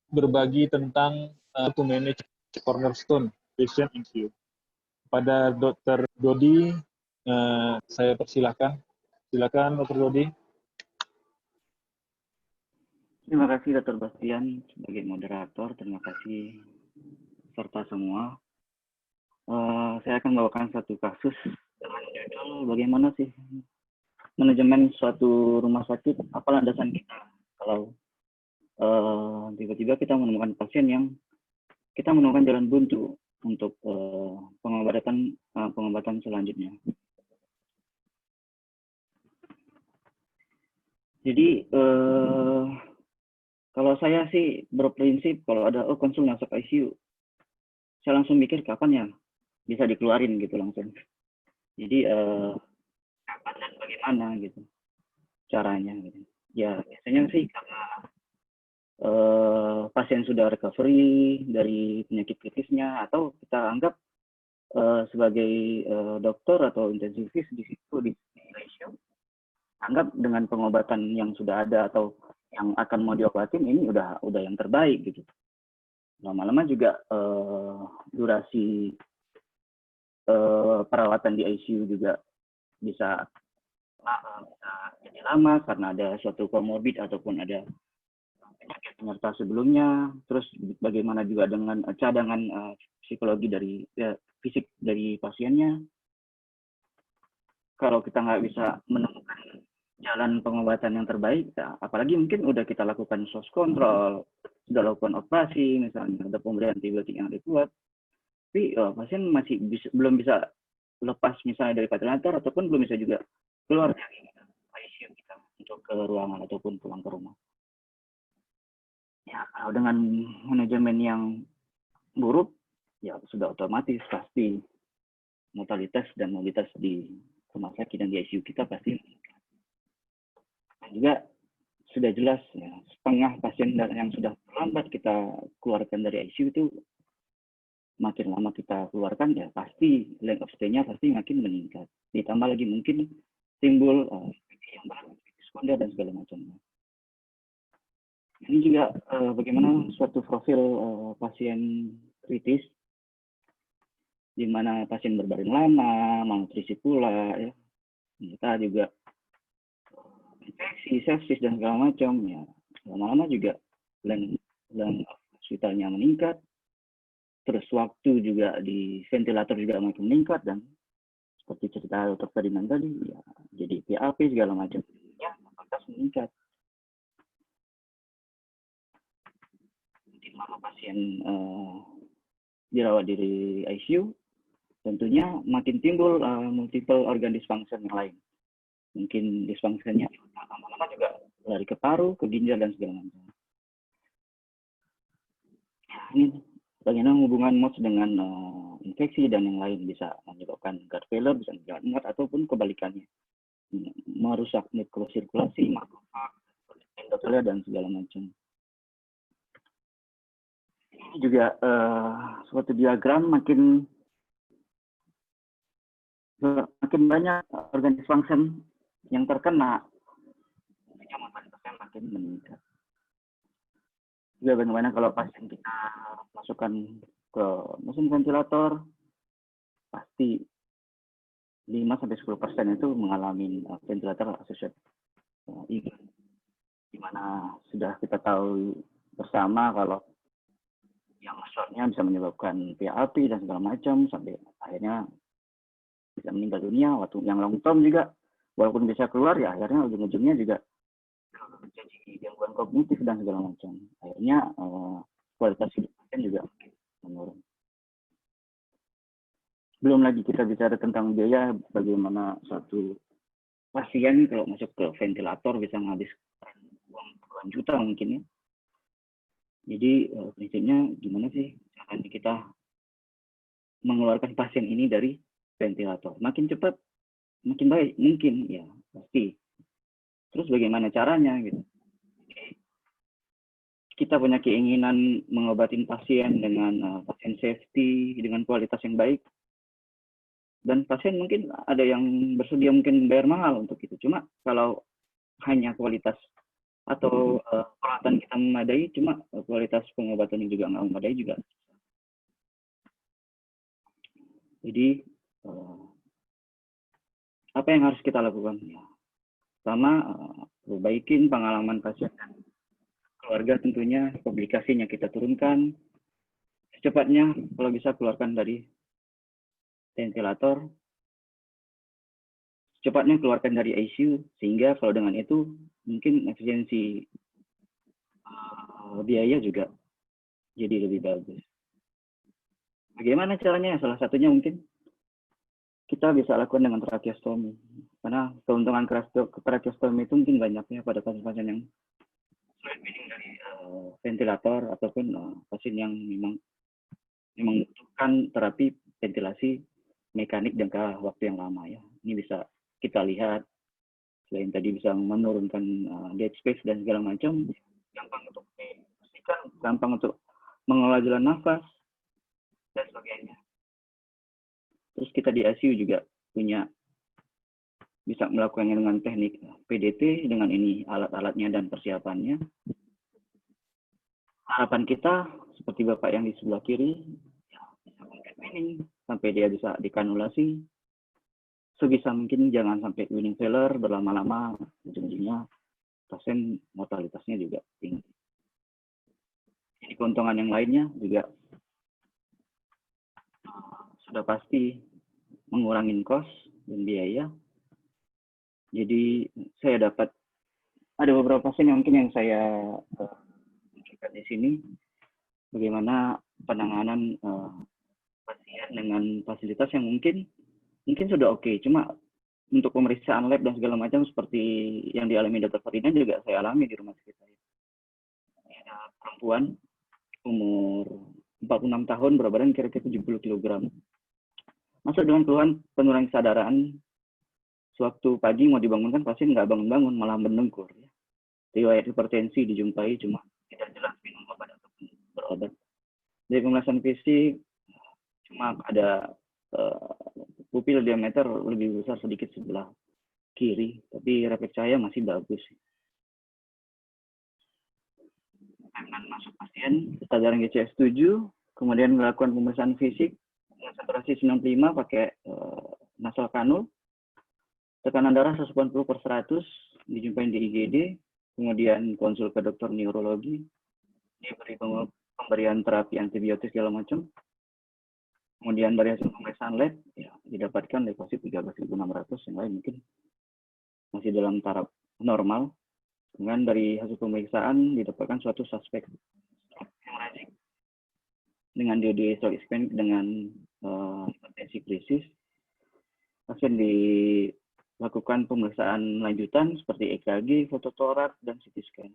berbagi tentang to manage cornerstone patient issue. Pada Dr. Dodi, saya persilahkan. Silakan Dr. Dodi. Terima kasih Dr. Bastian sebagai moderator. Terima kasih serta semua. Saya akan membawakan satu kasus dengan judul bagaimana sih manajemen suatu rumah sakit, apa landasan kita kalau tiba-tiba kita menemukan pasien yang kita menemukan jalan buntu untuk pengobatan selanjutnya. Jadi kalau saya sih berprinsip kalau ada konsul masuk ICU, saya langsung mikir kapan ya bisa dikeluarin gitu langsung. Jadi kapan dan bagaimana gitu caranya gitu. Ya biasanya sih karena pasien sudah recovery dari penyakit kritisnya, atau kita anggap sebagai dokter atau intensivis di situ di ICU, anggap dengan pengobatan yang sudah ada atau yang akan mau diobatin ini udah yang terbaik gitu. Lama-lama juga durasi perawatan di ICU juga bisa jadi lama karena ada suatu komorbid ataupun ada penyakit penyerta sebelumnya. Terus bagaimana juga dengan cadangan psikologi dari fisik dari pasiennya. Kalau kita nggak bisa menemukan jalan pengobatan yang terbaik, ya, apalagi mungkin udah kita lakukan source control, sudah lakukan operasi, misalnya ada pemberian antibiotik yang adekuat, tapi pasien masih belum bisa lepas misalnya dari ventilator, ataupun belum bisa juga keluar dari ICU kita untuk ke ruangan ataupun pulang ke rumah. Ya, kalau dengan manajemen yang buruk, ya sudah otomatis pasti mortalitas dan mobilitas di rumah sakit dan di ICU kita pasti meningkat. Dan juga sudah jelas ya, setengah pasien yang sudah terlambat kita keluarkan dari ICU itu makin lama kita keluarkan ya pasti length of stay-nya pasti makin meningkat. Ditambah lagi mungkin timbul yang berat, sekunder dan segala macamnya. Ini juga bagaimana suatu profil pasien kritis, di mana pasien berbaring lama, malnutrisi pula, ya. Kita juga infeksi, sepsis dan segala macam, ya. Lama-lama juga length hospitalnya meningkat, terus waktu juga di ventilator juga makin meningkat, dan seperti cerita Dr. Ferdinand tadi, ya, jadi PAP segala macam, ya, kualitas meningkat. Lama pasien dirawat di ICU, tentunya makin timbul multiple organ dysfunction yang lain. Mungkin dysfunctionnya lama-lama juga lari ke paru, ke ginjal dan segala macam. Ini bagaimana hubungan MODS dengan infeksi dan yang lain, bisa menyebabkan gut failure, bisa menyebabkan ataupun kebalikannya, merusak mikrosirkulasi, makrofag, endotelia dan segala macam. Ini juga suatu diagram makin banyak organisasi function yang terkena, mortalitasnya makin meningkat. Juga bagaimana kalau pasien kita masukkan ke mesin ventilator, pasti 5-10% itu mengalami ventilator associated event, di mana sudah kita tahu bersama kalau yang shortnya bisa menyebabkan PAP dan segala macam sampai akhirnya bisa meninggal dunia. Waktu yang long term juga walaupun bisa keluar ya akhirnya ujung-ujungnya juga jadi gangguan kognitif dan segala macam. Akhirnya kualitas hidup pasien juga menurun. Belum lagi kita bicara tentang biaya, bagaimana satu pasien kalau masuk ke ventilator bisa menghabiskan uang puluhan juta mungkin ya. Jadi prinsipnya gimana sih caranya kita mengeluarkan pasien ini dari ventilator? Makin cepat, makin baik, mungkin ya pasti. Terus bagaimana caranya gitu? Kita punya keinginan mengobatin pasien dengan pasien safety, dengan kualitas yang baik. Dan pasien mungkin ada yang bersedia mungkin bayar mahal untuk itu. Cuma kalau hanya kualitas atau peralatan kita memadai, cuma kualitas pengobatan juga nggak memadai juga. Jadi apa yang harus kita lakukan? Ya, pertama, perbaikin pengalaman pasien dan keluarga tentunya, publikasinya kita turunkan. Secepatnya kalau bisa keluarkan dari ventilator, secepatnya keluarkan dari ICU, sehingga kalau dengan itu mungkin efisiensi biaya juga jadi lebih bagus. Bagaimana caranya? Salah satunya mungkin kita bisa lakukan dengan tracheostomy. Karena keuntungan tracheostomy itu mungkin banyaknya pada pasien-pasien yang fluid feeding dari ventilator ataupun pasien yang memang membutuhkan terapi ventilasi mekanik jangka waktu yang lama ya. Ini bisa kita lihat selain tadi bisa menurunkan dead space dan segala macam, gampang untuk dipastikan, gampang untuk mengelola jalan nafas dan sebagainya. Terus kita di ICU juga punya bisa melakukannya dengan teknik PDT dengan ini alat-alatnya dan persiapannya. Harapan kita seperti Bapak yang di sebelah kiri ya, bisa winning sampai dia bisa dikanulasi. Sebisa mungkin jangan sampai winning failure berlama-lama, ujung-ujungnya pasien mortalitasnya juga tinggi. Ini keuntungan yang lainnya juga sudah pasti mengurangi kos dan biaya. Jadi saya dapat ada beberapa pasien yang mungkin yang saya tunjukkan di sini bagaimana penanganan pasien dengan fasilitas yang mungkin sudah oke, cuma untuk pemeriksaan lab dan segala macam seperti yang dialami Dr. Ferdinand juga saya alami di rumah sakit saya. Ada perempuan umur 46 tahun berat badan kira-kira 70 kg. Masuk dengan keluhan penurunan kesadaran. Sewaktu pagi mau dibangunkan pasien nggak bangun-bangun, malah mendengkur. Ya. Riwayat hipertensi dijumpai, cuma tidak jelas minum obat ataupun berobat. Dari pemeriksaan fisik cuma ada pupil diameter lebih besar sedikit sebelah kiri, tapi refleks cahaya masih bagus. Dengan masuk pasien, kesadaran GCS 7, kemudian melakukan pemeriksaan fisik, saturasi 95 pakai nasal kanul, tekanan darah 180/100, dijumpai di IGD, kemudian konsul ke dokter neurologi, diberi pemberian terapi antibiotik segala macam. Kemudian dari hasil pemeriksaan lab, ya, didapatkan leukosit 13.600, yang lain mungkin masih dalam taraf normal. Kemudian dari hasil pemeriksaan didapatkan suatu suspek hemorrhagic dengan DOD stroke ischemic dengan hipertensi krisis. Pasien dilakukan pemeriksaan lanjutan seperti EKG, fototoraks, dan CT scan.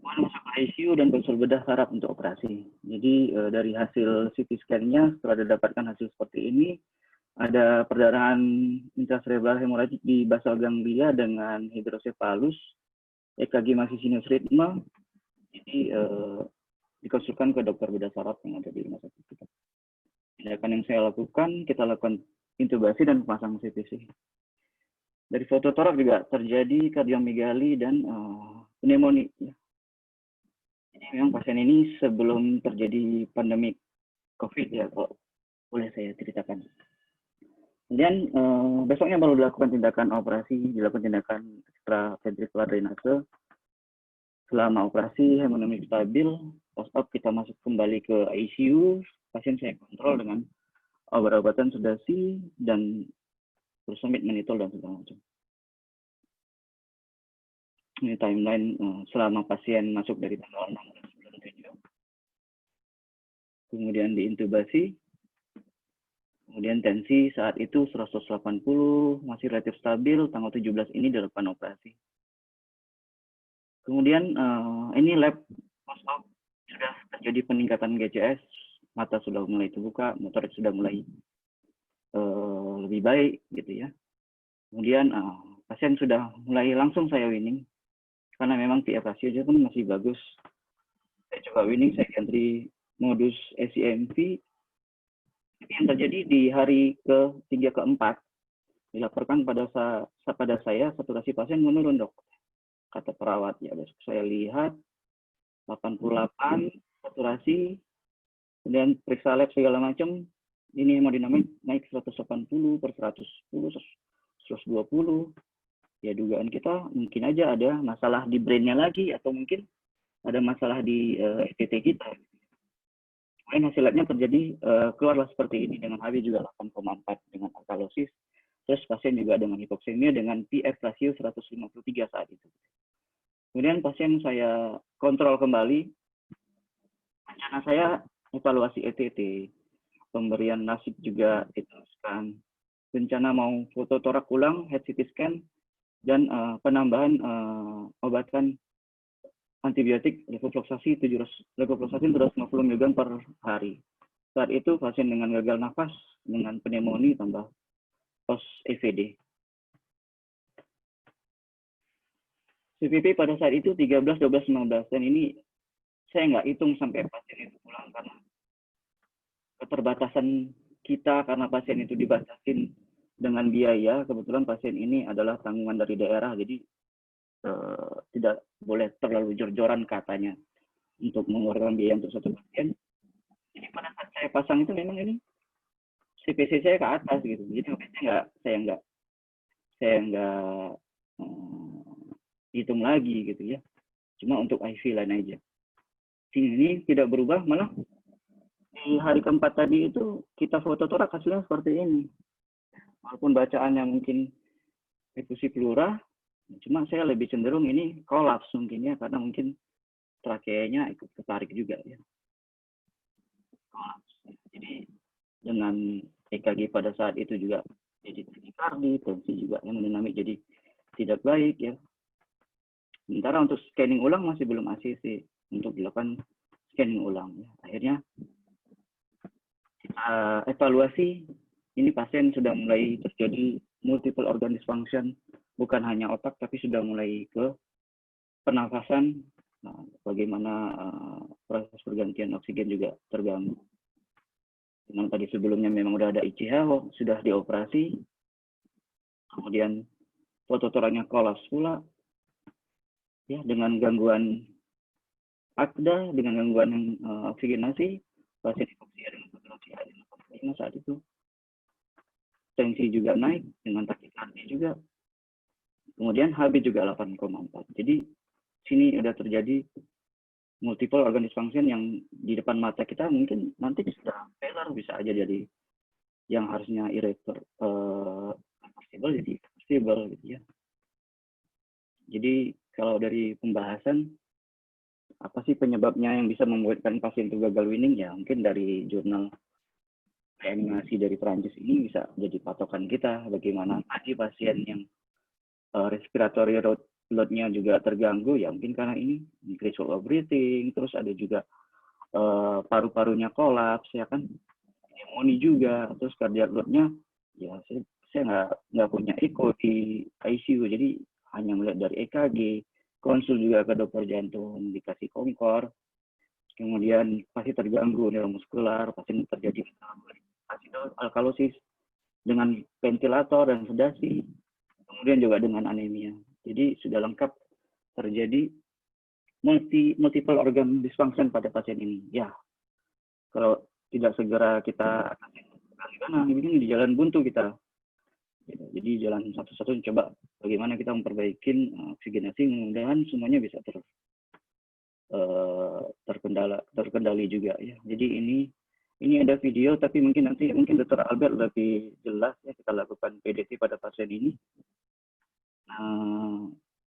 Masuk ke ICU dan konsul bedah saraf untuk operasi. Jadi dari hasil CT scan-nya setelah didapatkan hasil seperti ini, ada perdarahan intracerebral hemorragik di basal ganglia dengan hidrosefalus, EKG masih sinus ritme, Jadi dikonsulkan ke dokter bedah saraf yang ada di rumah sakit kita. Tindakan yang saya lakukan, kita lakukan intubasi dan pasang CPC. Dari foto toraks juga terjadi kardiomegali dan pneumonia. Jadi memang pasien ini sebelum terjadi pandemi COVID ya, kalau boleh saya ceritakan. Kemudian besoknya baru dilakukan tindakan operasi, dilakukan tindakan extraventricular drainase. Selama operasi hemodinamik stabil, post-op kita masuk kembali ke ICU, pasien saya kontrol dengan obat-obatan sedasi dan furosemid, manitol dan segala macam. Ini timeline selama pasien masuk dari tanggal 6 bulan 7. Kemudian diintubasi. Kemudian tensi saat itu 180, masih relatif stabil, tanggal 17 ini dilakukan operasi. Kemudian ini lab post-op sudah terjadi peningkatan GCS, mata sudah mulai terbuka, motorik sudah mulai lebih baik gitu ya. Kemudian pasien sudah mulai langsung saya winning, karena memang PF rasio pun masih bagus. Saya coba winning, saya ganti modus SCMV. Yang terjadi di hari ke-3 ke-4 dilaporkan pada saya saturasi pasien menurun, dok, kata perawat. Ya, besok saya lihat 88 saturasi, kemudian periksa lab segala macam, ini hemodinamik naik 180 per 110, 120. Ya, dugaan kita mungkin aja ada masalah di brain-nya lagi, atau mungkin ada masalah di ETT kita. Kemudian hasil labnya terjadi keluarlah seperti ini, dengan HB juga 8,4 dengan alkalosis. Terus pasien juga dengan hipoksemia dengan PF rasio 153 saat itu. Kemudian pasien saya kontrol kembali. Rencana saya evaluasi ETT, pemberian nasib juga diteruskan. Rencana mau foto torak ulang, head CT scan, dan penambahan obatan antibiotik levofloxacin 750 mg per hari. Saat itu pasien dengan gagal nafas, dengan pneumonia tambah post EVD. CPP pada saat itu 13, 12, 15, dan ini saya nggak hitung sampai pasien itu pulang karena keterbatasan kita, karena pasien itu dibatasin dengan biaya. Kebetulan pasien ini adalah tanggungan dari daerah, jadi tidak boleh terlalu jor-joran katanya untuk mengeluarkan biaya untuk satu pasien. Jadi pada saat saya pasang itu memang ini CPC saya ke atas gitu, jadi saya nggak hitung lagi gitu ya, cuma untuk IV line aja. Ini tidak berubah, malah di hari keempat tadi itu kita foto torak hasilnya seperti ini. Walaupun bacaannya mungkin efusi pleura, cuma saya lebih cenderung ini kolaps mungkin ya, karena mungkin trakeanya ikut ketarik juga ya. Kolaps. Jadi dengan EKG pada saat itu juga jadi takikardi, tensi juga yang dinamik jadi tidak baik ya. Sementara untuk scanning ulang masih belum ACC untuk dilakukan scanning ulang ya. Akhirnya kita evaluasi, ini pasien sudah mulai terjadi multiple organ dysfunction, bukan hanya otak tapi sudah mulai ke pernafasan. Nah, bagaimana proses pergantian oksigen juga terganggu. Memang tadi sebelumnya memang sudah ada ICH, sudah dioperasi, kemudian foto toraknya kolaps pula, ya, dengan gangguan AKDA, dengan gangguan oksigenasi, pasien hipoksia dengan saturasi air saat itu. Tensi juga naik dengan takikardi juga. Kemudian HB juga 8,4. Jadi sini sudah terjadi multiple organ dysfunction yang di depan mata kita mungkin nanti bisa failure, bisa aja jadi yang harusnya irreversible jadi irreversible gitu ya. Jadi kalau dari pembahasan apa sih penyebabnya yang bisa membuatkan pasien itu gagal winning, ya mungkin dari jurnal reanimasi dari Prancis ini bisa jadi patokan kita bagaimana tadi pasien yang respiratory load-nya juga terganggu, ya mungkin karena ini increased of breathing, terus ada juga paru-parunya kolaps ya kan, pneumonia juga, terus cardiac load-nya ya saya nggak punya echo di ICU, jadi hanya melihat dari EKG, konsul juga ke dokter jantung, dikasih kompor, kemudian pasti terganggu neuromuskular, pasti terjadi alkalosis dengan ventilator dan sedasi, kemudian juga dengan anemia. Jadi sudah lengkap terjadi multiple organ dysfunction pada pasien ini. Ya, kalau tidak segera kita bagaimana ini di jalan buntu kita. Jadi jalan satu-satu coba bagaimana kita memperbaiki oksigenasi, mudah-mudahan semuanya bisa terkendali juga ya. Jadi ini ada video, tapi mungkin nanti Dr. Albert lebih jelas ya kita lakukan PDT pada pasien ini.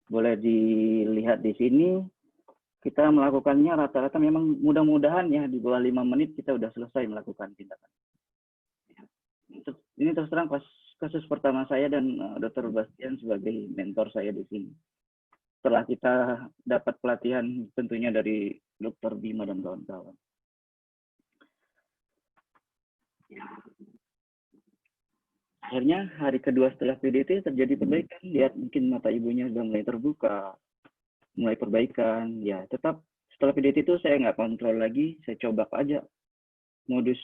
Boleh dilihat di sini. Kita melakukannya rata-rata memang mudah-mudahan ya di bawah 5 menit kita udah selesai melakukan tindakan. Ini terus terang kasus pertama saya dan Dr. Bastian sebagai mentor saya di sini. Setelah kita dapat pelatihan tentunya dari Dr. Bima dan kawan-kawan. Ya. Akhirnya hari kedua setelah PDT terjadi perbaikan. Lihat mungkin mata ibunya sudah mulai terbuka, mulai perbaikan. Ya, tetap setelah PDT itu saya nggak kontrol lagi, saya coba aja modus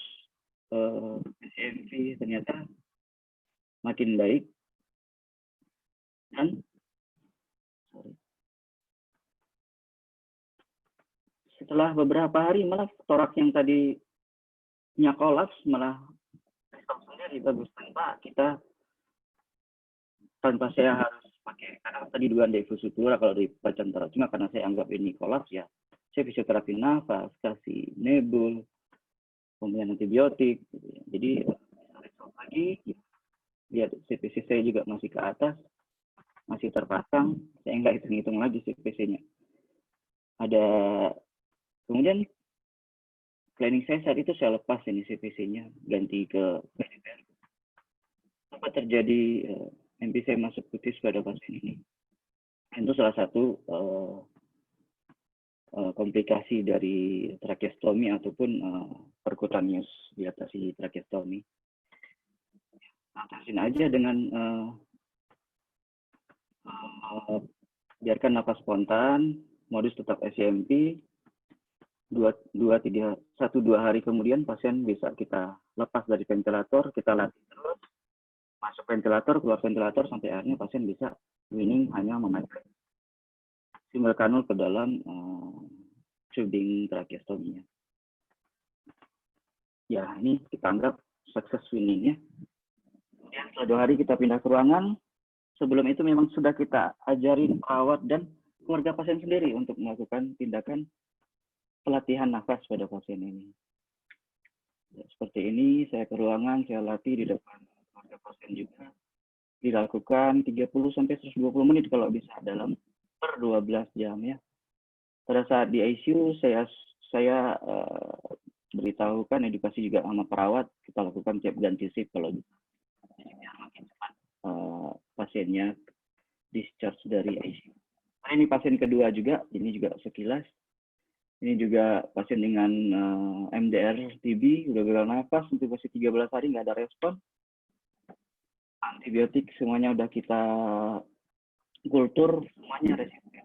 SMP, ternyata makin baik. Dan setelah beberapa hari malah toraks yang tadinya kolaps malah stop sendiri, bagus tanpa saya harus pakai, karena tadi dugaan defusutura kalau di Pacantara, cuma karena saya anggap ini kolaps ya, saya fisioterapi nafas, kasih nebul, kemudian antibiotik, gitu ya. Jadi lagi lihat CPC saya juga masih ke atas, masih terpasang, saya nggak hitung-hitung lagi CPC-nya. Kemudian planning saya saat itu saya lepas ini CPC-nya, ganti ke PDPR. Apa terjadi MP saya masuk putus pada pasien ini. Itu salah satu komplikasi dari tracheostomi ataupun percutaneous dilatasi tracheostomi. Atasin aja dengan biarkan nafas spontan, modus tetap SMP. 1-2 hari kemudian pasien bisa kita lepas dari ventilator, kita latih terus, masuk ventilator, keluar ventilator, sampai akhirnya pasien bisa winning hanya memakai simulkanul ke dalam tubing tracheostominya. Ya, ini kita anggap sukses winningnya. Kemudian setelah 2 hari kita pindah ke ruangan. Sebelum itu memang sudah kita ajarin perawat dan keluarga pasien sendiri untuk melakukan tindakan pelatihan nafas pada pasien ini. Ya, seperti ini, saya ke ruangan, saya latih di depan keluarga pasien juga. Dilakukan 30-120 menit kalau bisa dalam per 12 jam ya. Pada saat di ICU, saya beritahukan edukasi juga sama perawat, kita lakukan tiap ganti shift kalau bisa. Biar makin cepat pasiennya discharge dari ICU. Nah, ini pasien kedua juga, ini juga sekilas. Ini juga pasien dengan MDR TB, udah gagal nafas, intubasi 13 hari, nggak ada respon. Antibiotik semuanya udah kita kultur, semuanya resisten.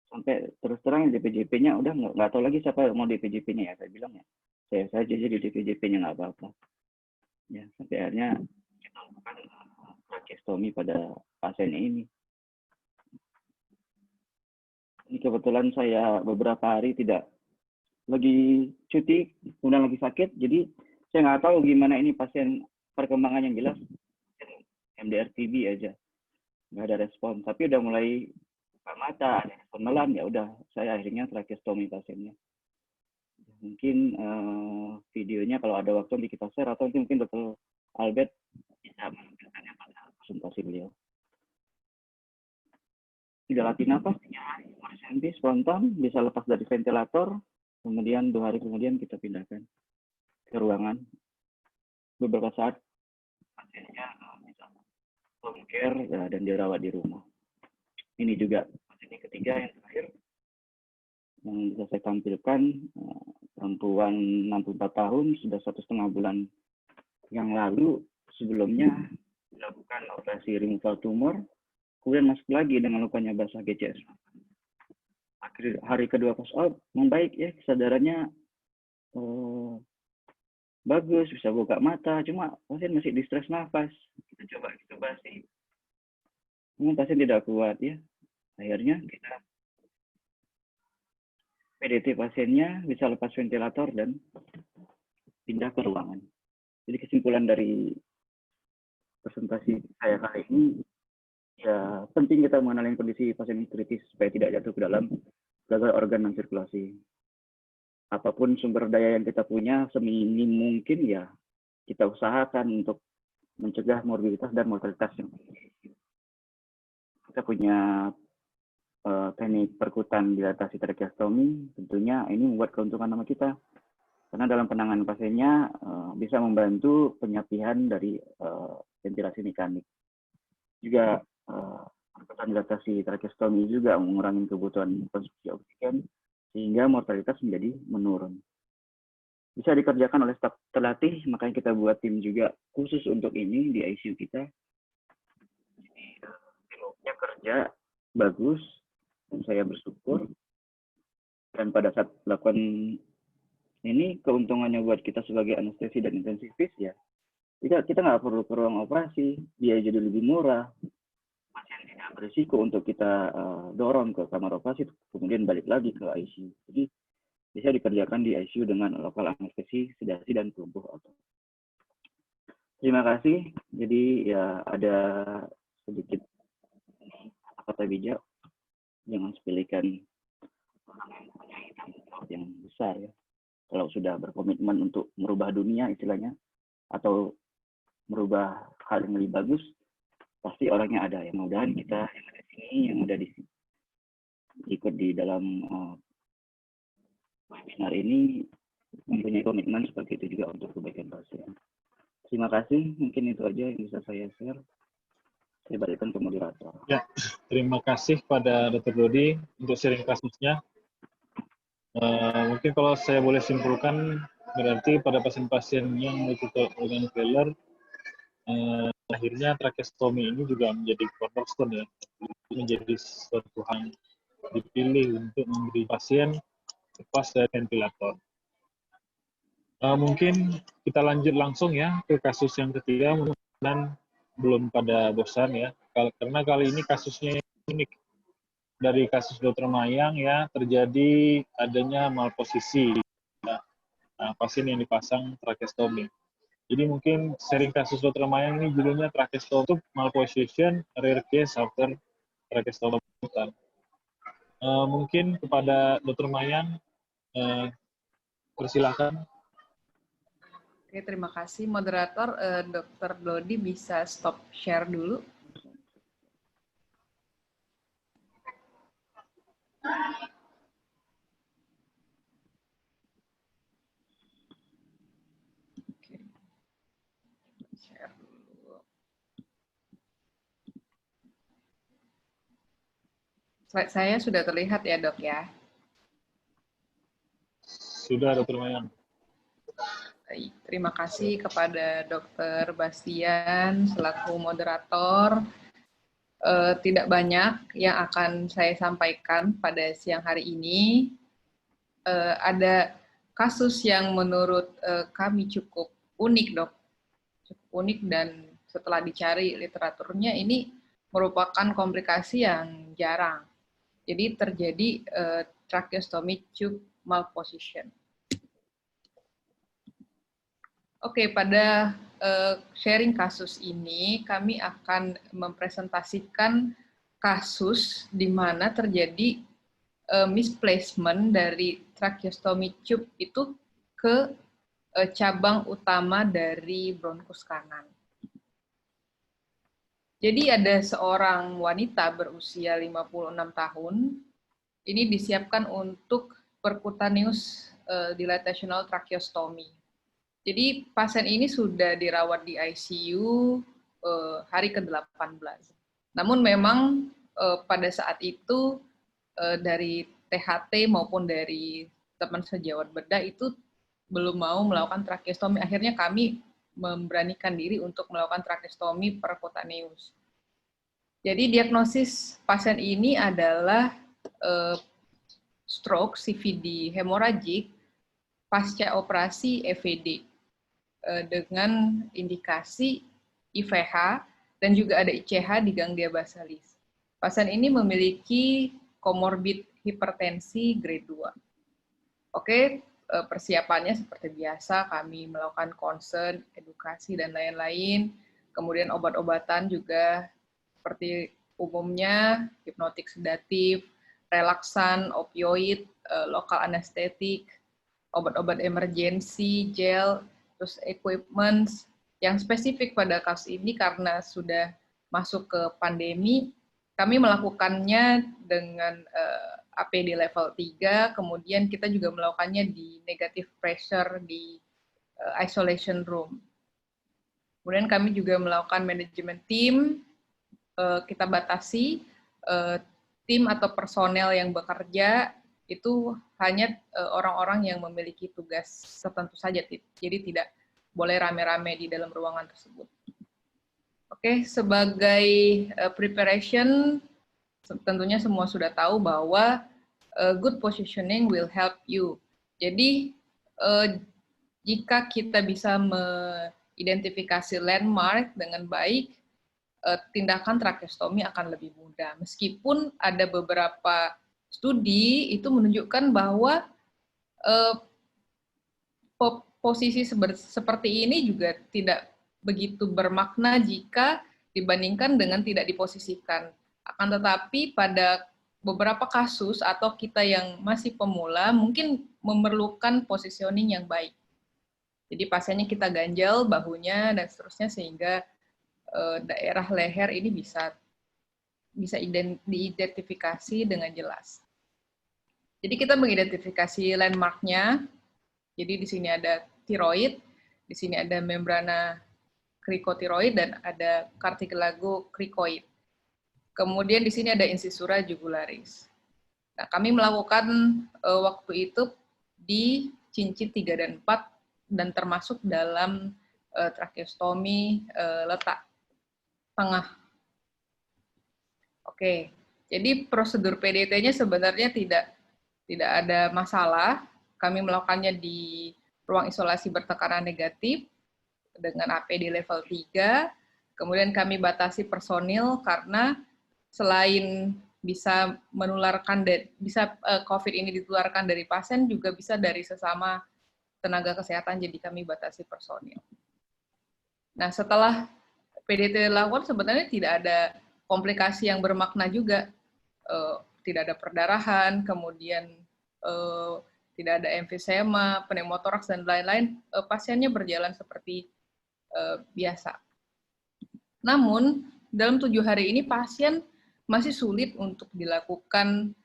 Sampai terus terang DPJP-nya udah nggak tahu lagi siapa mau DPJP-nya ya, saya bilang ya. Saya saja jadi DPJP-nya nggak apa-apa. Ya, sampai akhirnya kita lakukan tracheostomi pada pasien ini. Ini kebetulan saya beberapa hari tidak lagi cuti, kemudian lagi sakit, jadi saya nggak tahu gimana ini pasien perkembangan yang jelas. MDR TB aja, nggak ada respon. Tapi udah mulai buka mata, ada respon melam, ya udah saya akhirnya tracheostomi pasiennya. Mungkin videonya kalau ada waktu nanti kita share, atau mungkin Dr. Albert bisa menampilkannya pada presentasi beliau. Tidak latih nafas 3 hari, SMP spontan, bisa lepas dari ventilator, kemudian 2 hari kemudian kita pindahkan ke ruangan. Beberapa saat pasiennya bisa home care dan dirawat di rumah. Ini juga pasien yang ketiga yang terakhir yang bisa saya tampilkan, perempuan 64 tahun, sudah 1,5 bulan yang lalu sebelumnya dilakukan operasi removal tumor, kemudian masuk lagi dengan lukanya basah GCS. hari kedua post-op membaik ya, kesadarannya bagus, bisa buka mata, cuma pasien masih distres nafas. Kita coba intubasi, pasien tidak kuat ya. Akhirnya kita PDT pasiennya, bisa lepas ventilator dan pindah ke ruangan. Jadi kesimpulan dari presentasi saya kali ini, ya penting kita mengenali kondisi pasien kritis supaya tidak jatuh ke dalam gagal organ dan sirkulasi. Apapun sumber daya yang kita punya, seminim mungkin ya kita usahakan untuk mencegah morbiditas dan mortalitas yang tinggi. Kita punya teknik perkutan dilatasi tracheostomi, tentunya ini membuat keuntungan sama kita. Karena dalam penanganan pasiennya bisa membantu penyapihan dari ventilasi mekanik. Juga perkutan dilatasi tracheostomi juga mengurangi kebutuhan konsumsi oksigen, sehingga mortalitas menjadi menurun. Bisa dikerjakan oleh staf terlatih, makanya kita buat tim juga khusus untuk ini di ICU kita. Timnya kerja bagus, dan saya bersyukur. Dan pada saat melakukan ini, keuntungannya buat kita sebagai anestesi dan intensivis ya, kita nggak perlu ke ruang operasi, biaya jadi lebih murah, pasien tidak berisiko untuk kita dorong ke kamar operasi, kemudian balik lagi ke ICU. Jadi bisa dikerjakan di ICU dengan lokal anestesi, sedasi, dan pelumpuh otot. Terima kasih. Jadi ya ada sedikit kata bijak, jangan sepelekan orang yang punya tanggung jawab yang besar ya. Kalau sudah berkomitmen untuk merubah dunia istilahnya, atau merubah hal yang lebih bagus, pasti orangnya ada. Yang mudah-mudahan kita yang ada di sini, yang ada di sini, ikut di dalam webinar ini mempunyai komitmen seperti itu juga untuk kebaikan pasien. Terima kasih, mungkin itu aja yang bisa saya share. Saya balikkan ke moderator. Ya, terima kasih pada Dr. Dodi untuk sharing kasusnya. Mungkin kalau saya boleh simpulkan, berarti pada pasien-pasien yang multiple organ failure, akhirnya tracheostomi ini juga menjadi cornerstone ya, menjadi suatu hal dipilih untuk memberi pasien lepas dari ventilator. Mungkin kita lanjut langsung ya ke kasus yang ketiga, mudah-mudahan belum pada bosan ya, karena kali ini kasusnya unik. Dari kasus Dr. Mayang ya, terjadi adanya malposisi pasien yang dipasang tracheostomi. Jadi mungkin sharing kasus Dr. Mayang ini judulnya tracheostomy malposition rare case after tracheostomy. Mungkin kepada Dr. Mayang, persilakan. Oke, terima kasih moderator. Dr. Dodi bisa stop share dulu. Oke. Share dulu. Slide saya sudah terlihat ya, Dok ya? Sudah, Dr. Mayang. Baik, terima kasih kepada Dr. Bastian selaku moderator. Tidak banyak yang akan saya sampaikan pada siang hari ini. Ada kasus yang menurut kami cukup unik, Dok. Cukup unik, dan setelah dicari literaturnya ini merupakan komplikasi yang jarang. Jadi terjadi tracheostomy tube malposition. Oke, pada sharing kasus ini kami akan mempresentasikan kasus di mana terjadi misplacement dari tracheostomy tube itu ke cabang utama dari bronkus kanan. Jadi ada seorang wanita berusia 56 tahun, ini disiapkan untuk percutaneous dilatational tracheostomy. Jadi pasien ini sudah dirawat di ICU hari ke-18. Namun memang pada saat itu dari THT maupun dari teman sejawat bedah itu belum mau melakukan tracheostomi. Akhirnya kami memberanikan diri untuk melakukan tracheostomi percutaneous. Jadi diagnosis pasien ini adalah stroke, CVD hemoragik, pasca operasi EVD dengan indikasi IVH dan juga ada ICH di ganglia basalis. Pasien ini memiliki komorbid hipertensi grade 2. Oke, persiapannya seperti biasa, kami melakukan concern, edukasi, dan lain-lain. Kemudian obat-obatan juga seperti umumnya, hipnotik sedatif, relaksan, opioid, lokal anestetik, obat-obat emergensi, gel, terus equipment yang spesifik pada kasus ini karena sudah masuk ke pandemi, kami melakukannya dengan APD level 3, kemudian kita juga melakukannya di negative pressure di isolation room. Kemudian kami juga melakukan manajemen tim, kita batasi tim atau personel yang bekerja itu hanya orang-orang yang memiliki tugas tertentu saja, jadi tidak boleh rame-rame di dalam ruangan tersebut. Oke, sebagai preparation, tentunya semua sudah tahu bahwa good positioning will help you. Jadi, jika kita bisa mengidentifikasi landmark dengan baik, tindakan tracheostomi akan lebih mudah. Meskipun ada beberapa studi itu menunjukkan bahwa posisi seperti ini juga tidak begitu bermakna jika dibandingkan dengan tidak diposisikan. Akan tetapi pada beberapa kasus atau kita yang masih pemula mungkin memerlukan positioning yang baik. Jadi pasiennya kita ganjal bahunya dan seterusnya sehingga daerah leher ini bisa diidentifikasi dengan jelas. Jadi kita mengidentifikasi landmarknya. Jadi di sini ada tiroid, di sini ada membrana krikotiroid dan ada cartilago krikoid. Kemudian di sini ada incisura jugularis. Nah, kami melakukan waktu itu di cincin 3 dan 4 dan termasuk dalam tracheostomi letak tengah. Oke, jadi prosedur PDT-nya sebenarnya tidak ada masalah. Kami melakukannya di ruang isolasi bertekanan negatif dengan APD level 3. Kemudian kami batasi personil karena selain bisa menularkan, COVID ini ditularkan dari pasien, juga bisa dari sesama tenaga kesehatan, jadi kami batasi personil. Nah, setelah PDT dilakukan sebenarnya tidak ada komplikasi yang bermakna juga. Tidak ada perdarahan, kemudian tidak ada emfisema, pneumotoraks, dan lain-lain. Pasiennya berjalan seperti biasa. Namun, dalam 7 hari ini pasien masih sulit untuk dilakukan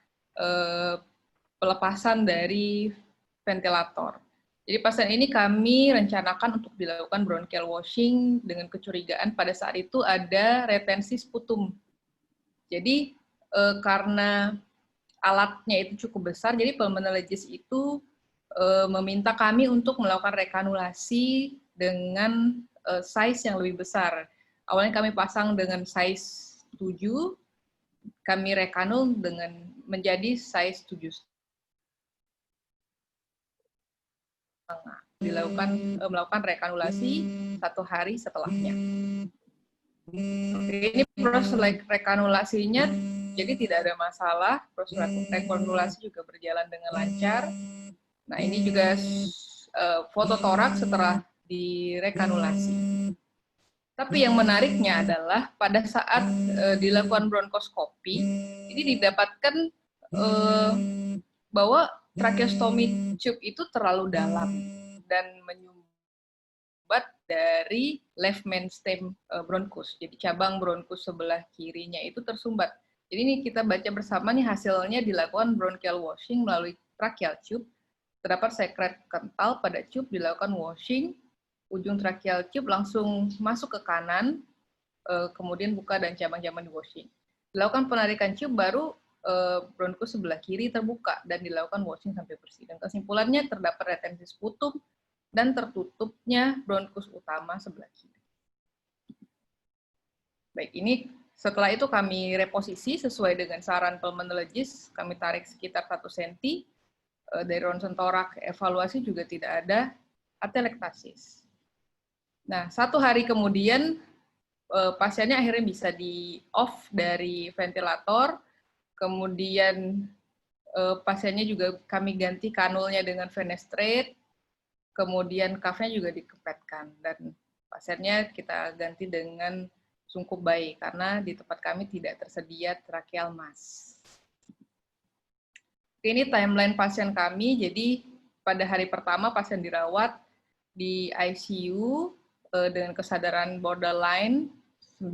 pelepasan dari ventilator. Jadi pasien ini kami rencanakan untuk dilakukan bronchial washing dengan kecurigaan pada saat itu ada retensi sputum. Jadi karena alatnya itu cukup besar, jadi pulmonologis itu meminta kami untuk melakukan rekanulasi dengan size yang lebih besar. Awalnya kami pasang dengan size 7, kami rekanul dengan menjadi size 7,5. Melakukan rekanulasi 1 hari setelahnya. Oke, ini proses rekanulasinya jadi tidak ada masalah, proses rekanulasi juga berjalan dengan lancar. Nah, ini juga foto toraks setelah direkanulasi. Tapi yang menariknya adalah pada saat dilakukan bronkoskopi, ini didapatkan bahwa tracheostomy tube itu terlalu dalam dan menyumbat dari left main stem bronchus. Jadi cabang bronchus sebelah kirinya itu tersumbat. Jadi ini kita baca bersama nih hasilnya dilakukan bronchial washing melalui tracheal tube. Terdapat sekret kental pada tube, dilakukan washing, ujung tracheal tube langsung masuk ke kanan, kemudian buka dan cabang-cabang di washing. Dilakukan penarikan tube baru bronchus sebelah kiri terbuka dan dilakukan washing sampai bersih. Dan kesimpulannya terdapat retensi sputum dan tertutupnya bronchus utama sebelah kiri. Baik, ini setelah itu kami reposisi sesuai dengan saran pulmonologis, kami tarik sekitar 1 cm dari ronsen torak, evaluasi juga tidak ada atelektasis. Nah, 1 hari kemudian pasiennya akhirnya bisa di off dari ventilator, kemudian pasiennya juga kami ganti kanulnya dengan fenestrate, kemudian cuff-nya juga dikepetkan, dan pasiennya kita ganti dengan sungkup bayi karena di tempat kami tidak tersedia tracheal mask. Ini timeline pasien kami. Jadi pada hari pertama pasien dirawat di ICU dengan kesadaran borderline 9.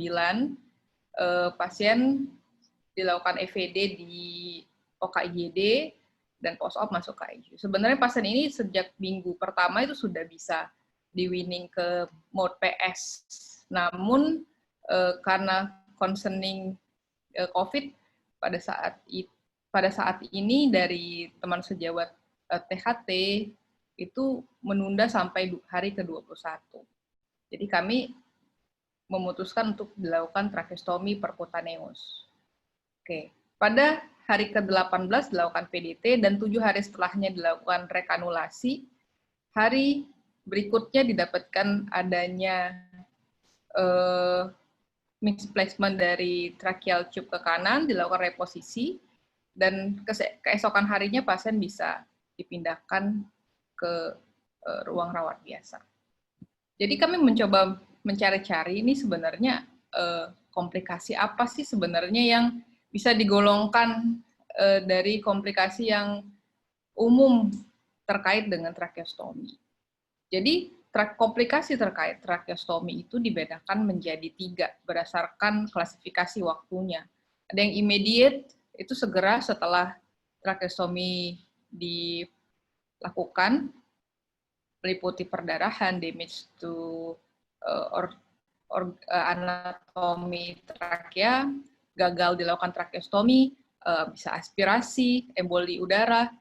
Pasien dilakukan EVD di OKIGD dan post-op masuk ke ICU. Sebenarnya pasien ini sejak minggu pertama itu sudah bisa di-weaning ke mode PS. Namun karena concerning COVID pada saat ini dari teman sejawat THT itu menunda sampai hari ke-21. Jadi kami memutuskan untuk dilakukan tracheostomi percutaneous. Oke, pada hari ke-18 dilakukan PDT dan 7 hari setelahnya dilakukan rekanulasi. Hari berikutnya didapatkan adanya misplacement dari tracheal tube ke kanan, dilakukan reposisi, dan keesokan harinya pasien bisa dipindahkan ke ruang rawat biasa. Jadi kami mencoba mencari-cari ini sebenarnya komplikasi apa sih sebenarnya yang bisa digolongkan dari komplikasi yang umum terkait dengan tracheostomi. Jadi komplikasi terkait tracheostomi itu dibedakan menjadi 3 berdasarkan klasifikasi waktunya. Ada yang immediate, itu segera setelah tracheostomi dilakukan, meliputi perdarahan, damage to anatomi trakea, gagal dilakukan tracheostomi, bisa aspirasi, emboli udara,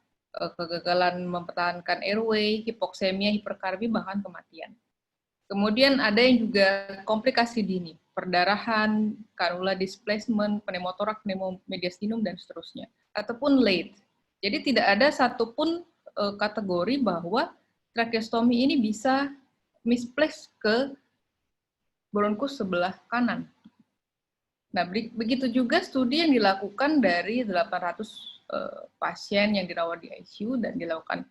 kegagalan mempertahankan airway, hipoksemia, hiperkarbi, bahkan kematian. Kemudian ada yang juga komplikasi dini, perdarahan, kanula displacement, pneumotorak, pneumomediastinum, dan seterusnya. Ataupun late. Jadi tidak ada satupun kategori bahwa tracheostomi ini bisa misplace ke bronkus sebelah kanan. Nah, begitu juga studi yang dilakukan dari 800 pasien yang dirawat di ICU dan dilakukan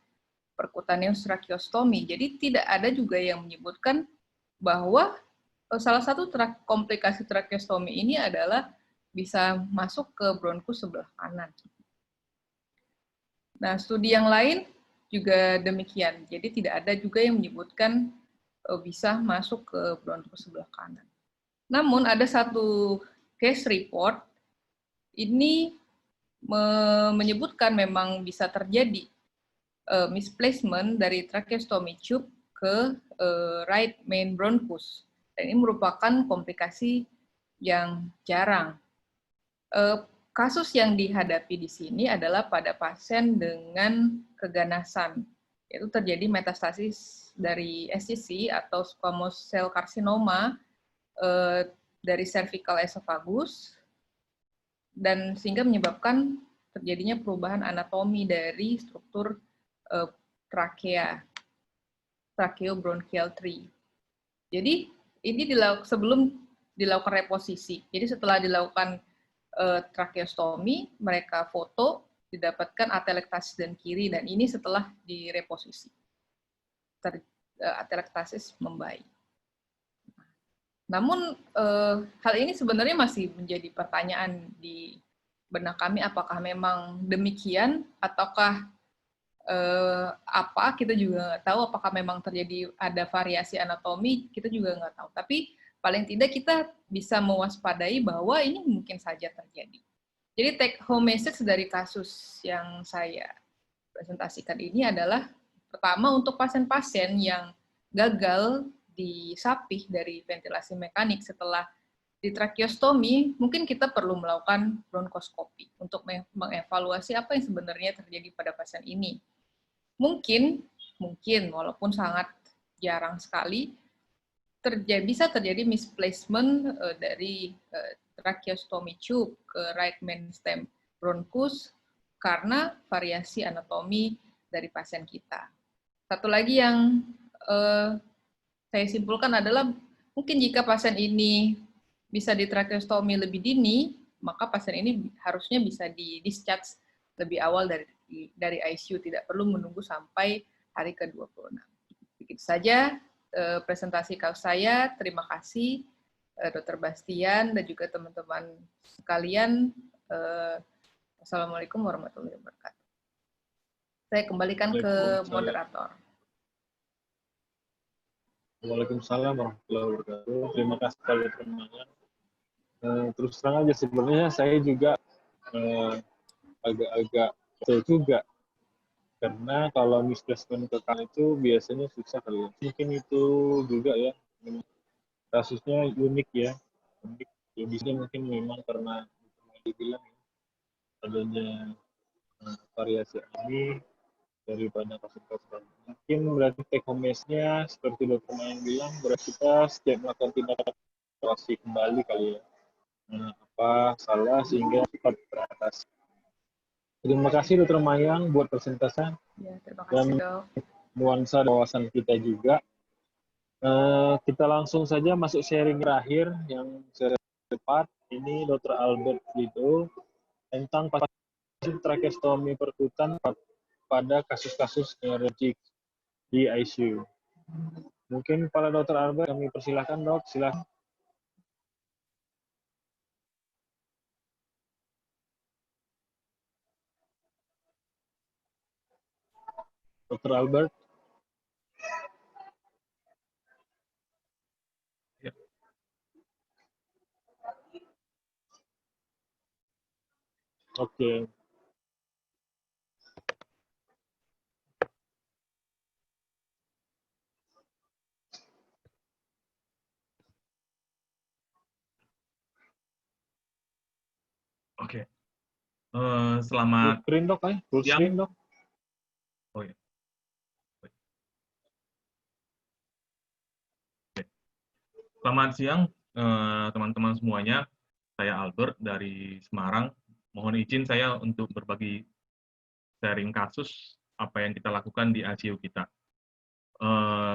percutaneous tracheostomy. Jadi tidak ada juga yang menyebutkan bahwa salah satu komplikasi tracheostomy ini adalah bisa masuk ke bronkus sebelah kanan. Nah, studi yang lain juga demikian. Jadi tidak ada juga yang menyebutkan bisa masuk ke bronkus sebelah kanan. Namun ada satu case report ini menyebutkan memang bisa terjadi misplacement dari tracheostomy tube ke right main bronchus. Dan ini merupakan komplikasi yang jarang. Kasus yang dihadapi di sini adalah pada pasien dengan keganasan, yaitu terjadi metastasis dari SCC atau squamous cell carcinoma dari cervical esophagus, dan sehingga menyebabkan terjadinya perubahan anatomi dari struktur trakea, tracheobronchial tree. Jadi ini sebelum dilakukan reposisi. Jadi setelah dilakukan tracheostomi, mereka foto, didapatkan atelektasis dan kiri, dan ini setelah direposisi. Atelektasis membaik. Namun hal ini sebenarnya masih menjadi pertanyaan di benak kami, apakah memang demikian ataukah kita juga nggak tahu, apakah memang terjadi ada variasi anatomi, kita juga nggak tahu. Tapi paling tidak kita bisa mewaspadai bahwa ini mungkin saja terjadi. Jadi take home message dari kasus yang saya presentasikan ini adalah pertama untuk pasien-pasien yang gagal disapih dari ventilasi mekanik setelah di tracheostomi, mungkin kita perlu melakukan bronkoskopi untuk mengevaluasi apa yang sebenarnya terjadi pada pasien ini. Mungkin walaupun sangat jarang sekali bisa terjadi misplacement dari tracheostomy tube ke right main stem bronchus karena variasi anatomi dari pasien kita. Satu lagi yang saya simpulkan adalah mungkin jika pasien ini bisa di tracheostomy lebih dini, maka pasien ini harusnya bisa di discharge lebih awal dari ICU, tidak perlu menunggu sampai hari ke-26. Begitu saja presentasi kasus saya. Terima kasih Dr. Bastian dan juga teman-teman sekalian. Assalamualaikum warahmatullahi wabarakatuh. Saya kembalikan ke moderator. Waalaikumsalam warahmatullahi wabarakatuh. Terima kasih Pak Dr. Mangan. Terus terang aja sebenarnya saya juga agak-agak betul juga, karena kalau misplacement ke kanan itu biasanya susah kali ya. Mungkin itu juga ya, kasusnya unik ya. Unik. Lebihnya mungkin memang karena dibilang ya, adanya variasi ini daripada kasus-kasus. Mungkin berarti take home message-nya seperti Dr. Mayang bilang, berarti kita setiap melakukan tindakan evaluasi kembali kali ya. Apa salah sehingga cepat teratasi. Terima kasih Dr. Mayang buat presentasinya. Ya, terima kasih, dan Dok. nuansa wawasan kita juga. Kita langsung saja masuk sharing terakhir yang cepat. Ini Dr. Albert Lido tentang pasien tracheostomi perkutan pada kasus-kasus neurologik di ICU. Mungkin pada Dr. Albert kami persilahkan, Dok. Silakan. Dr. Albert. Ya. Oke. Oke. Selamat Full screen, Dok, ya? Full siang. screen, Dok. Oh ya. Oke. Selamat siang teman-teman semuanya. Saya Albert dari Semarang. Mohon izin saya untuk berbagi sharing kasus apa yang kita lakukan di ICU kita.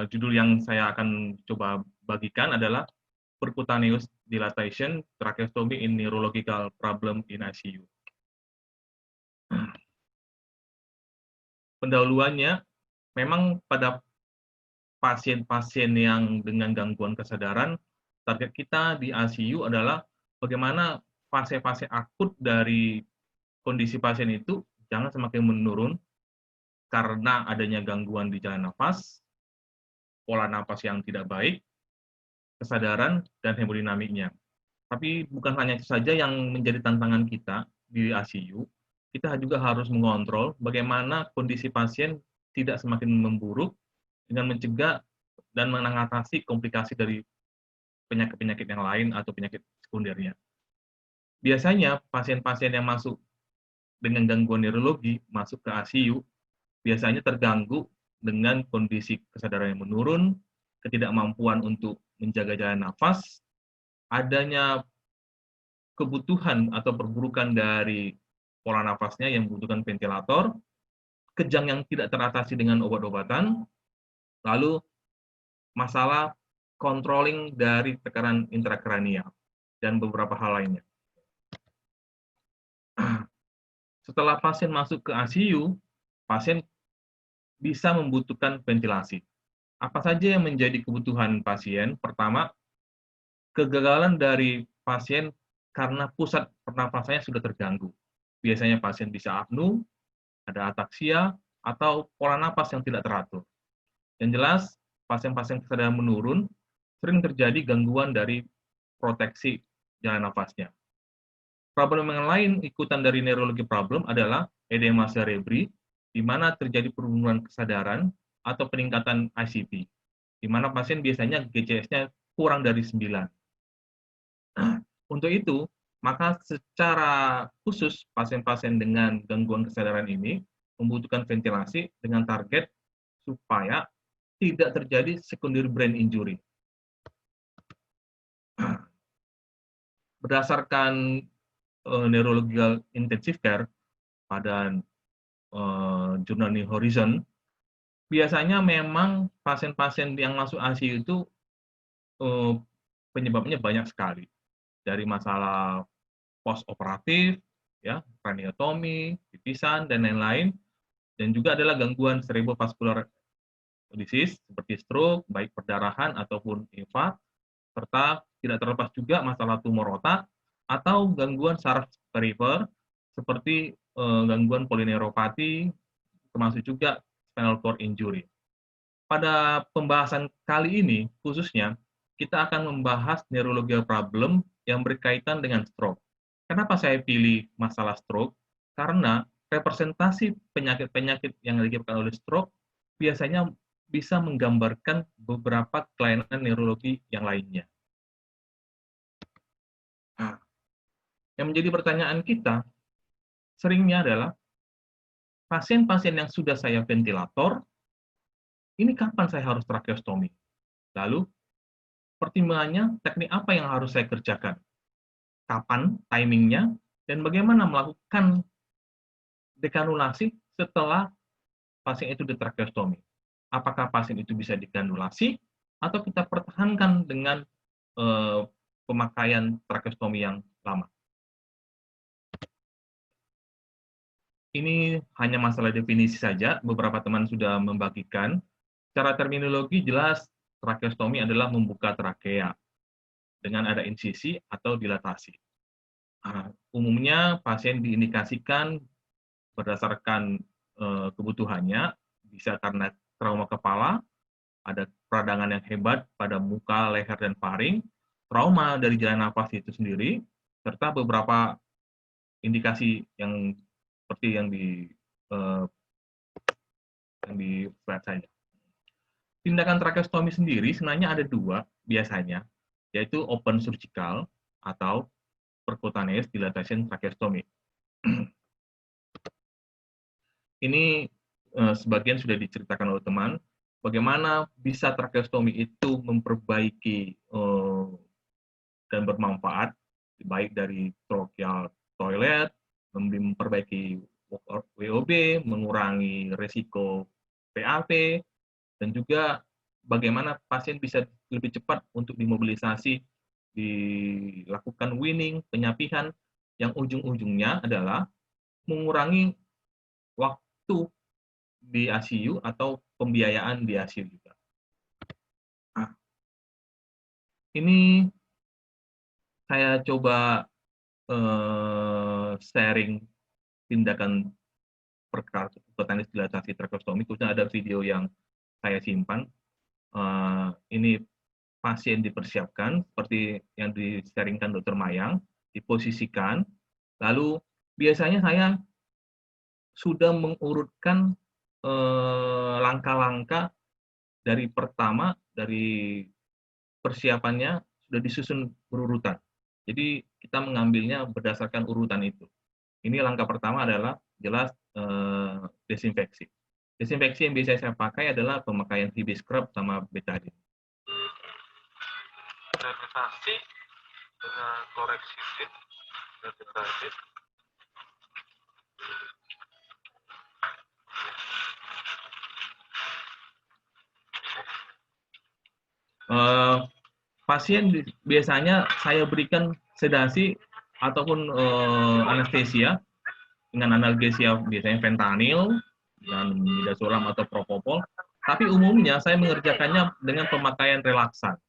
Judul yang saya akan coba bagikan adalah Percutaneous Dilatation Tracheostomy in Neurological Problem in ICU. Pendahuluannya, memang pada pasien-pasien yang dengan gangguan kesadaran, target kita di ICU adalah bagaimana fase-fase akut dari kondisi pasien itu jangan semakin menurun karena adanya gangguan di jalan nafas, pola nafas yang tidak baik, kesadaran, dan hemodinamiknya. Tapi bukan hanya itu saja yang menjadi tantangan kita di ICU, kita juga harus mengontrol bagaimana kondisi pasien tidak semakin memburuk dengan mencegah dan mengatasi komplikasi dari penyakit-penyakit yang lain atau penyakit sekundernya. Biasanya pasien-pasien yang masuk dengan gangguan neurologi masuk ke ICU biasanya terganggu dengan kondisi kesadaran yang menurun, ketidakmampuan untuk menjaga jalan nafas, adanya kebutuhan atau perburukan dari pola nafasnya yang membutuhkan ventilator, kejang yang tidak teratasi dengan obat-obatan, lalu masalah controlling dari tekanan intrakranial, dan beberapa hal lainnya. Setelah pasien masuk ke ICU, pasien bisa membutuhkan ventilasi. Apa saja yang menjadi kebutuhan pasien? Pertama, kegagalan dari pasien karena pusat pernafasannya sudah terganggu. Biasanya pasien bisa apnu, ada ataksia, atau pola napas yang tidak teratur. Yang jelas, pasien-pasien kesadaran menurun, sering terjadi gangguan dari proteksi jalan nafasnya. Problem yang lain ikutan dari neurologi problem adalah edema cerebri, di mana terjadi penurunan kesadaran atau peningkatan ICP, di mana pasien biasanya GCS-nya kurang dari 9. Untuk itu, maka secara khusus pasien-pasien dengan gangguan kesadaran ini membutuhkan ventilasi dengan target supaya tidak terjadi secondary brain injury. berdasarkan neurological intensive care pada jurnal New Horizon, biasanya memang pasien-pasien yang masuk ICU itu penyebabnya banyak sekali, dari masalah post-operatif, ya, craniotomy, pipisan, dan lain-lain, dan juga adalah gangguan cerebrovascular disease seperti stroke, baik perdarahan ataupun infark, serta tidak terlepas juga masalah tumor otak atau gangguan saraf perifer seperti gangguan polineuropati, termasuk juga spinal cord injury. Pada pembahasan kali ini, khususnya, kita akan membahas neurological problem yang berkaitan dengan stroke. Kenapa saya pilih masalah stroke? Karena representasi penyakit-penyakit yang disebabkan oleh stroke biasanya bisa menggambarkan beberapa kelainan neurologi yang lainnya. Nah, yang menjadi pertanyaan kita seringnya adalah pasien-pasien yang sudah saya ventilator, ini kapan saya harus tracheostomi? Lalu, pertimbangannya teknik apa yang harus saya kerjakan? Kapan timingnya? Dan bagaimana melakukan dekanulasi setelah pasien itu ditracheostomi? Apakah pasien itu bisa dikanulasi atau kita pertahankan dengan pemakaian tracheostomi yang lama? Ini hanya masalah definisi saja, beberapa teman sudah membagikan. Secara terminologi jelas, tracheostomi adalah membuka trakea dengan ada insisi atau dilatasi. Umumnya pasien diindikasikan berdasarkan kebutuhannya, bisa karena trauma kepala, ada peradangan yang hebat pada muka, leher, dan faring, trauma dari jalan nafas itu sendiri, serta beberapa indikasi yang seperti yang di slide saja. Tindakan tracheostomi sendiri sebenarnya ada dua biasanya, yaitu open surgical atau percutaneous dilatation tracheostomy. Ini sebagian sudah diceritakan oleh teman, bagaimana bisa tracheostomi itu memperbaiki dan bermanfaat, baik dari tracheal toilet, memperbaiki WOB, mengurangi risiko PAP, dan juga bagaimana pasien bisa lebih cepat untuk dimobilisasi, dilakukan weaning, penyapihan, yang ujung-ujungnya adalah mengurangi waktu di ICU atau pembiayaan di ICU juga. Nah, ini saya coba sharing tindakan percutaneous dilatasi tracheostomi, khususnya ada video yang saya simpan. Ini pasien dipersiapkan seperti yang di-sharingkan Dr. Mayang, diposisikan, lalu biasanya saya sudah mengurutkan langkah-langkah dari pertama, dari persiapannya sudah disusun berurutan. Jadi kita mengambilnya berdasarkan urutan itu. Ini langkah pertama adalah jelas desinfeksi. Desinfeksi yang biasa saya pakai adalah pemakaian VB scrub sama betadine. Sanitasi dengan chlorhexidine dan betadine. Pasien biasanya saya berikan sedasi ataupun anestesia dengan analgesia, biasanya fentanyl dan midazolam atau propofol. Tapi umumnya saya mengerjakannya dengan pemakaian relaksan.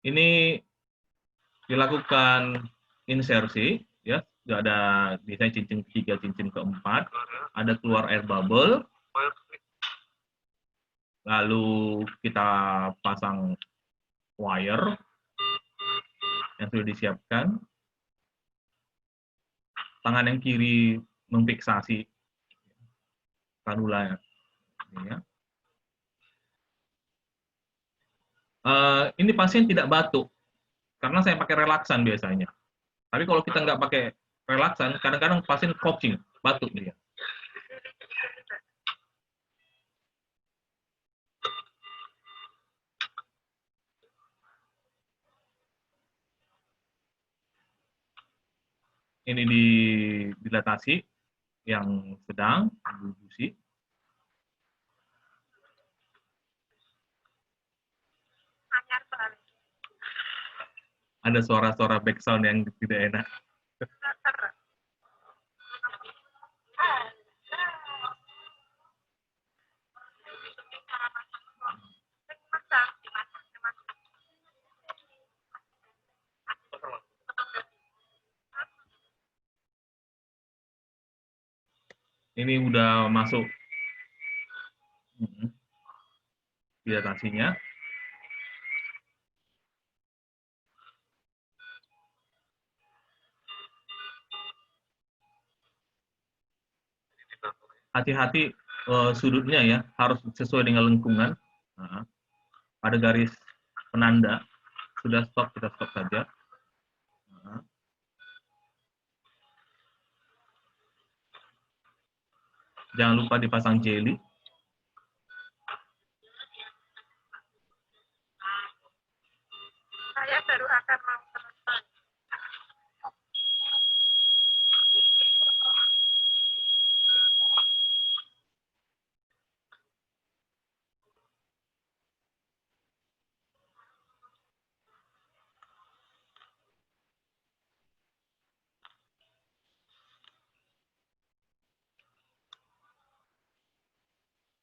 Ini dilakukan insersi, ya, sudah ada biasanya cincin ketiga, cincin keempat, ada keluar air bubble, lalu kita pasang wire yang sudah disiapkan, tangan yang kiri memfiksasi kanula. Ya. Ini pasien tidak batuk, karena saya pakai relaksan biasanya. Tapi kalau kita nggak pakai relaksan, kadang-kadang pasien coughing. batuk dia. Ini dilatasi yang sedang dibusi. Ada suara-suara background yang tidak enak. Ini udah masuk dilatasinya. Hati-hati sudutnya ya, harus sesuai dengan lengkungan. Nah, ada garis penanda. Sudah stop, kita stop saja. Nah. Jangan lupa dipasang jeli. Saya baru akan mau selesai.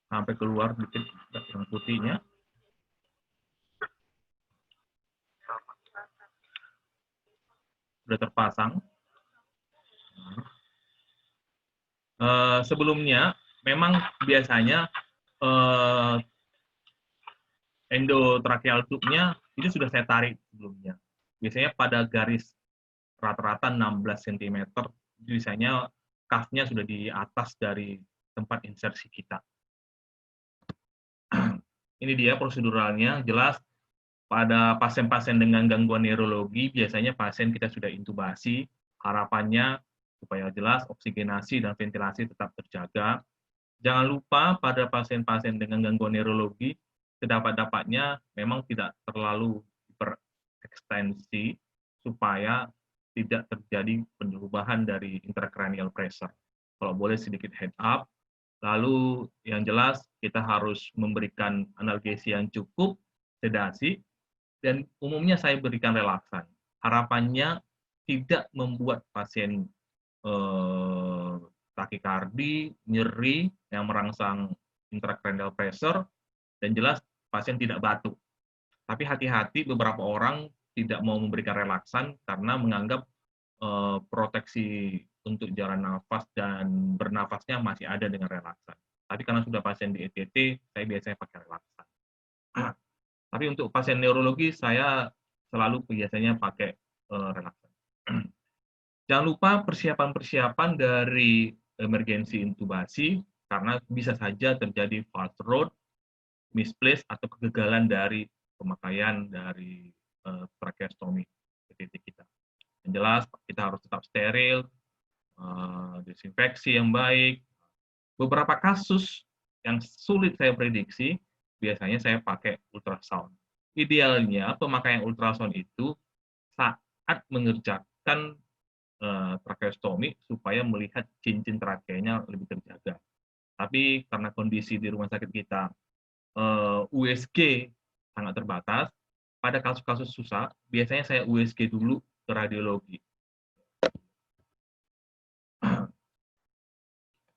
Sampai keluar dikit yang putihnya. Sudah terpasang. Sebelumnya, memang biasanya endotracheal tube-nya itu sudah saya tarik sebelumnya. Biasanya pada garis rata-rata 16 cm, biasanya cuff-nya sudah di atas dari tempat insersi kita. Ini dia proseduralnya, jelas pada pasien-pasien dengan gangguan neurologi, biasanya pasien kita sudah intubasi, harapannya supaya jelas oksigenasi dan ventilasi tetap terjaga. Jangan lupa pada pasien-pasien dengan gangguan neurologi, sedapat-dapatnya memang tidak terlalu berekstensi supaya tidak terjadi perubahan dari intracranial pressure. Kalau boleh sedikit head up. Lalu yang jelas kita harus memberikan analgesi yang cukup, sedasi, dan umumnya saya berikan relaksan. Harapannya tidak membuat pasien takikardi, nyeri yang merangsang intracranial pressure, dan jelas pasien tidak batuk. Tapi hati-hati, beberapa orang tidak mau memberikan relaksan karena menganggap proteksi untuk jalan nafas dan bernafasnya masih ada dengan relaksan. Tapi karena sudah pasien di ETT, saya biasanya pakai relaksan. Tapi untuk pasien neurologi, saya selalu biasanya pakai relaksan. Jangan lupa persiapan-persiapan dari emergensi intubasi, karena bisa saja terjadi false road, misplace, atau kegagalan dari pemakaian dari tracheostomy ETT kita. Yang jelas, kita harus tetap steril, desinfeksi yang baik. Beberapa kasus yang sulit saya prediksi, biasanya saya pakai ultrasound. Idealnya, pemakaian ultrasound itu saat mengerjakan tracheostomy supaya melihat cincin trakeanya lebih terjaga. Tapi karena kondisi di rumah sakit kita USG sangat terbatas, pada kasus-kasus susah, biasanya saya USG dulu ke radiologi.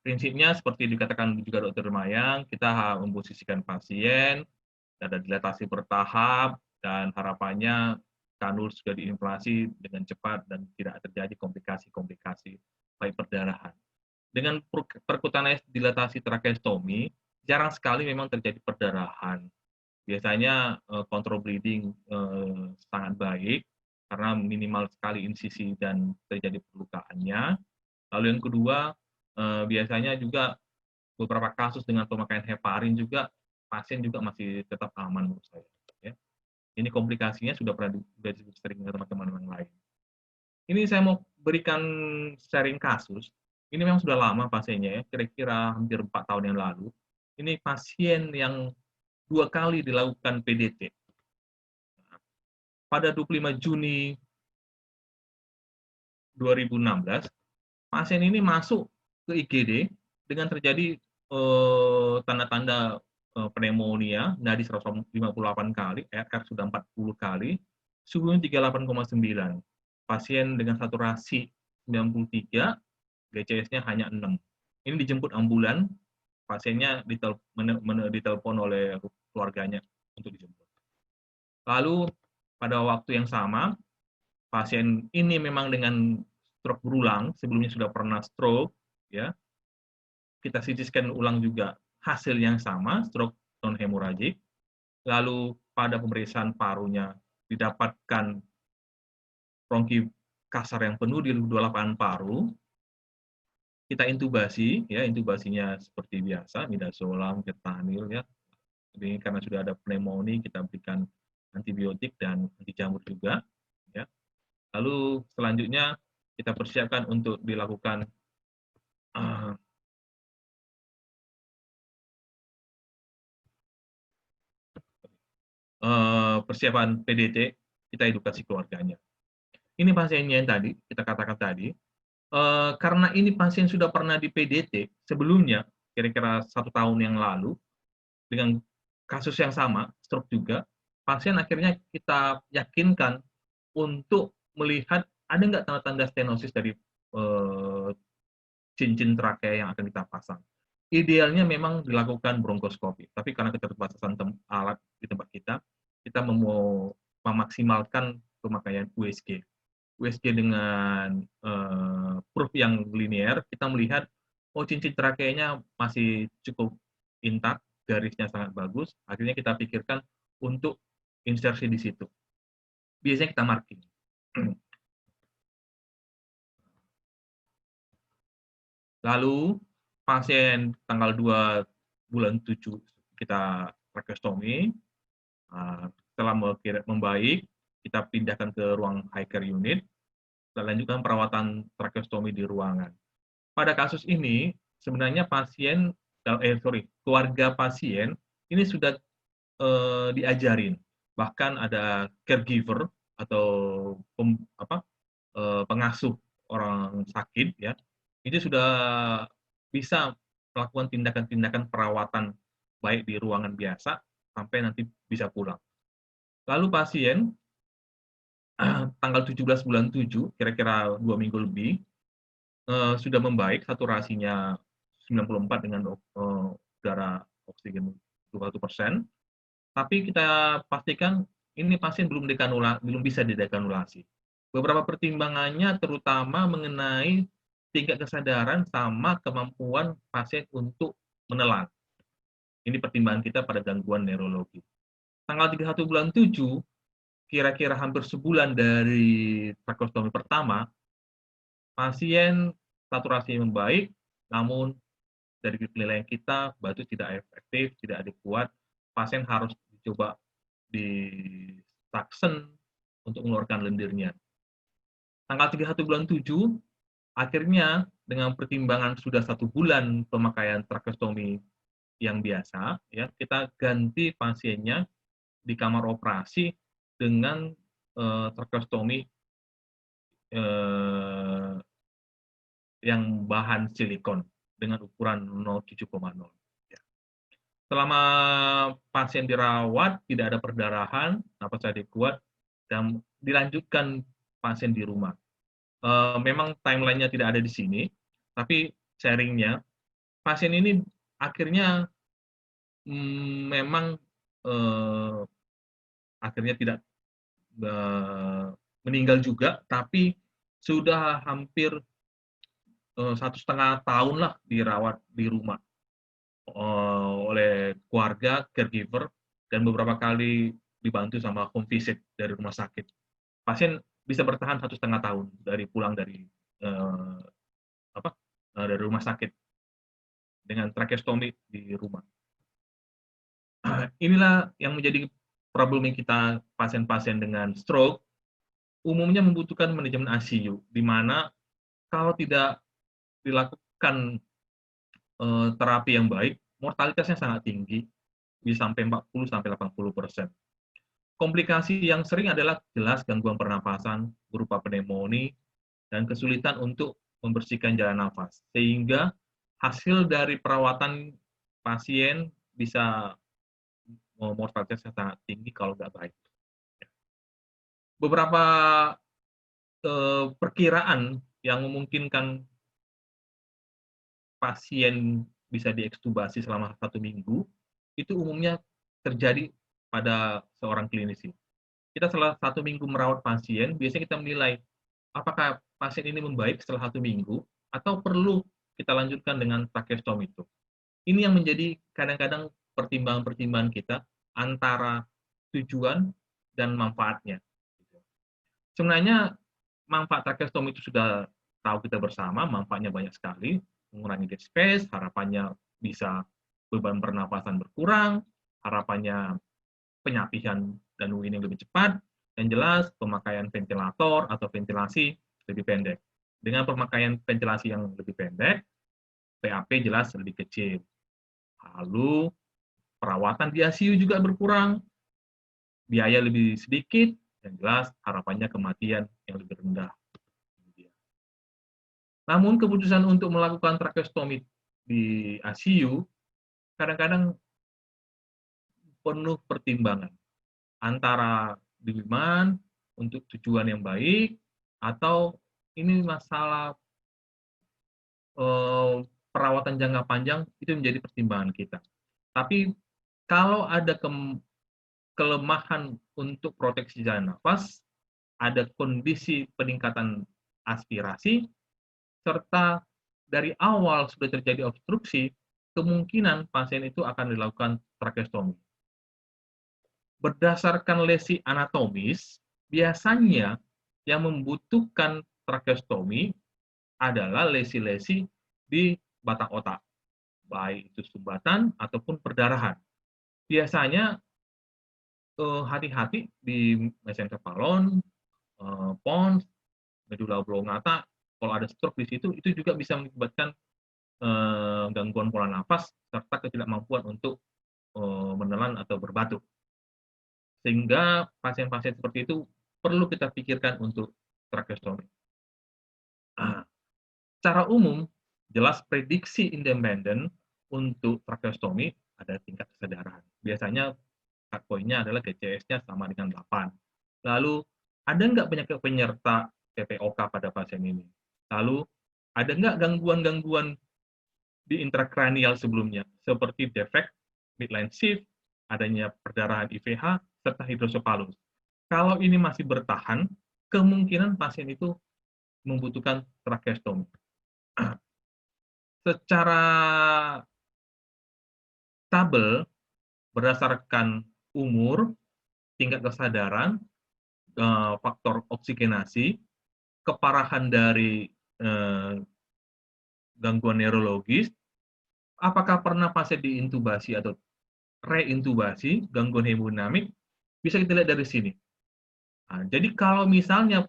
Prinsipnya seperti dikatakan juga Dr. Mayang, kita memposisikan pasien, ada dilatasi bertahap, dan harapannya kanul sudah diinflasi dengan cepat dan tidak terjadi komplikasi-komplikasi baik perdarahan. Dengan perkutaneous dilatasi tracheostomy, jarang sekali memang terjadi perdarahan. Biasanya control bleeding sangat baik, karena minimal sekali insisi dan terjadi perlukaannya. Lalu yang kedua, biasanya juga beberapa kasus dengan pemakaian heparin juga, pasien juga masih tetap aman menurut saya. Ya. Ini komplikasinya sudah pernah disebut sering dengan teman-teman yang lain. Ini saya mau berikan sharing kasus. ini memang sudah lama pasiennya ya, kira-kira hampir 4 tahun yang lalu. Ini pasien yang 2 kali dilakukan PDT. Pada 25 Juni 2016, pasien ini masuk ke IGD dengan terjadi tanda-tanda pneumonia, nadi 158 kali, RR sudah 40 kali, suhunya 38,9. Pasien dengan saturasi 93, GCS-nya hanya 6. Ini dijemput ambulan, pasiennya ditelepon oleh keluarganya untuk dijemput. Lalu pada waktu yang sama, pasien ini memang dengan stroke berulang, sebelumnya sudah pernah stroke, ya. Kita CT scan ulang juga hasil yang sama, stroke non hemoragik. Lalu pada pemeriksaan parunya didapatkan bronki kasar yang penuh di 28 paru. Kita intubasi, ya, intubasinya seperti biasa, midazolam, ketanil, ya. Jadi karena sudah ada pneumonia, kita berikan antibiotik dan anti jamur juga, ya. Lalu selanjutnya kita persiapkan untuk dilakukan persiapan PDT, kita edukasi keluarganya. Ini pasiennya yang tadi, kita katakan tadi, karena ini pasien sudah pernah di PDT sebelumnya, kira-kira 1 tahun yang lalu, dengan kasus yang sama, stroke juga, pasien akhirnya kita yakinkan untuk melihat ada nggak tanda-tanda stenosis dari cincin trakea yang akan kita pasang. Idealnya memang dilakukan bronkoskopi, tapi karena keterbatasan alat di tempat kita mau memaksimalkan pemakaian USG. USG dengan proof yang linear, kita melihat, oh cincin trakeanya masih cukup intak, garisnya sangat bagus, akhirnya kita pikirkan untuk insersi di situ. Biasanya kita marking. Lalu pasien tanggal 2 bulan 7 kita tracheostomy, setelah membaik, kita pindahkan ke ruang high care unit, dan lanjutkan perawatan tracheostomy di ruangan. Pada kasus ini, sebenarnya keluarga pasien ini sudah diajarin, bahkan ada caregiver atau pengasuh orang sakit, ya, itu sudah bisa melakukan tindakan-tindakan perawatan baik di ruangan biasa sampai nanti bisa pulang. Lalu pasien tanggal 17 bulan 7, kira-kira 2 minggu lebih, sudah membaik, saturasinya 94 dengan udara oksigen 21%, tapi kita pastikan ini pasien belum bisa didekanulasi. Beberapa pertimbangannya terutama mengenai tingkat kesadaran sama kemampuan pasien untuk menelan. Ini pertimbangan kita pada gangguan neurologi. Tanggal 31 bulan 7, kira-kira hampir sebulan dari tracheostomi pertama, pasien saturasi membaik, namun dari penilaian kita, batu tidak efektif, tidak adekuat, pasien harus dicoba di suction untuk mengeluarkan lendirnya. Tanggal 31 bulan 7, akhirnya dengan pertimbangan sudah 1 bulan pemakaian tracheostomi yang biasa, ya, kita ganti pasiennya di kamar operasi dengan tracheostomi yang bahan silikon dengan ukuran 7,0. Ya. Selama pasien dirawat, tidak ada perdarahan, napas adekuat, dan dilanjutkan pasien di rumah. Memang timeline-nya tidak ada di sini, tapi sharing-nya, pasien ini akhirnya memang akhirnya tidak meninggal juga, tapi sudah hampir 1,5 tahun lah dirawat di rumah oleh keluarga, caregiver, dan beberapa kali dibantu sama home visit dari rumah sakit. Pasien bisa bertahan 1,5 tahun dari pulang dari rumah sakit dengan tracheostomi di rumah. Inilah yang menjadi problem kita, pasien-pasien dengan stroke umumnya membutuhkan manajemen ICU, di mana kalau tidak dilakukan terapi yang baik, mortalitasnya sangat tinggi, bisa sampai 40-80%. Komplikasi yang sering adalah jelas gangguan pernapasan berupa pneumonia dan kesulitan untuk membersihkan jalan nafas, sehingga hasil dari perawatan pasien bisa mortalitasnya sangat tinggi kalau nggak baik. Beberapa perkiraan yang memungkinkan pasien bisa diekstubasi selama 1 minggu, itu umumnya terjadi pada seorang klinisi. Kita setelah 1 minggu merawat pasien, biasanya kita menilai apakah pasien ini membaik setelah 1 minggu atau perlu kita lanjutkan dengan tracheostomy itu. Ini yang menjadi kadang-kadang pertimbangan-pertimbangan kita antara tujuan dan manfaatnya. Sebenarnya manfaat tracheostomy itu sudah tahu kita bersama, manfaatnya banyak sekali, mengurangi dead space, harapannya bisa beban pernapasan berkurang, harapannya penyapihan dan UIN yang lebih cepat, yang jelas pemakaian ventilator atau ventilasi lebih pendek. Dengan pemakaian ventilasi yang lebih pendek, PAP jelas lebih kecil. Lalu perawatan di ICU juga berkurang, biaya lebih sedikit, yang jelas harapannya kematian yang lebih rendah. Namun keputusan untuk melakukan tracheostomy di ICU kadang-kadang penuh pertimbangan antara demand untuk tujuan yang baik atau ini masalah perawatan jangka panjang itu menjadi pertimbangan kita. Tapi kalau ada kelemahan untuk proteksi jalan nafas, ada kondisi peningkatan aspirasi, serta dari awal sudah terjadi obstruksi, kemungkinan pasien itu akan dilakukan tracheostomy. Berdasarkan lesi anatomis, biasanya yang membutuhkan tracheostomy adalah lesi-lesi di batang otak, baik itu sumbatan ataupun perdarahan. Biasanya hati-hati di mesencephalon, pons, medula oblongata, kalau ada stroke di situ, itu juga bisa mengakibatkan gangguan pola nafas serta ketidakmampuan untuk menelan atau berbatuk. Sehingga pasien-pasien seperti itu perlu kita pikirkan untuk tracheostomy. Secara umum, jelas prediksi independen untuk tracheostomy ada tingkat kesadaran. Biasanya cut point-nya adalah GCS-nya sama dengan 8. Lalu, ada nggak penyakit penyerta PPOK pada pasien ini? Lalu, ada nggak gangguan-gangguan di intrakranial sebelumnya, seperti defek, midline shift, adanya perdarahan IVH, serta hidrosepalus. Kalau ini masih bertahan, kemungkinan pasien itu membutuhkan tracheostomy. Secara tabel, berdasarkan umur, tingkat kesadaran, faktor oksigenasi, keparahan dari gangguan neurologis, apakah pernah pasien diintubasi atau reintubasi, gangguan hemodinamik, bisa kita lihat dari sini. Nah, jadi kalau misalnya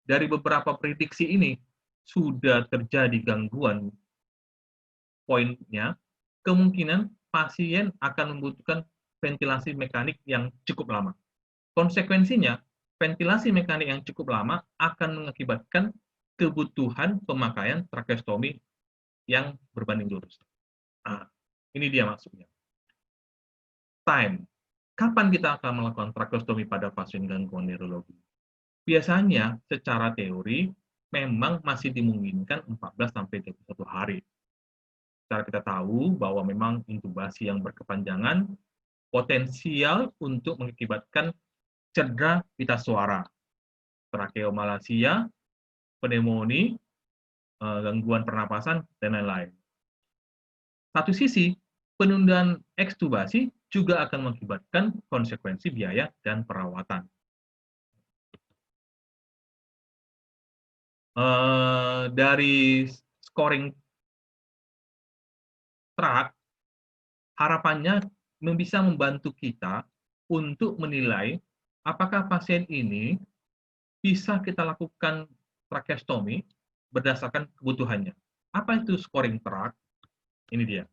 dari beberapa prediksi ini sudah terjadi gangguan poinnya, kemungkinan pasien akan membutuhkan ventilasi mekanik yang cukup lama. Konsekuensinya, ventilasi mekanik yang cukup lama akan mengakibatkan kebutuhan pemakaian tracheostomy yang berbanding lurus. Nah, ini dia maksudnya. Time. Kapan kita akan melakukan tracheostomy pada pasien gangguan neurologi? Biasanya secara teori memang masih dimungkinkan 14-21 hari. Secara kita tahu bahwa memang intubasi yang berkepanjangan potensial untuk mengakibatkan cedera pita suara, trakeomalasia, pneumonia, gangguan pernapasan, dan lain-lain. Satu sisi, penundaan ekstubasi juga akan mengakibatkan konsekuensi biaya dan perawatan. Dari scoring track, harapannya bisa membantu kita untuk menilai apakah pasien ini bisa kita lakukan tracheostomy berdasarkan kebutuhannya. Apa itu scoring track? Ini dia.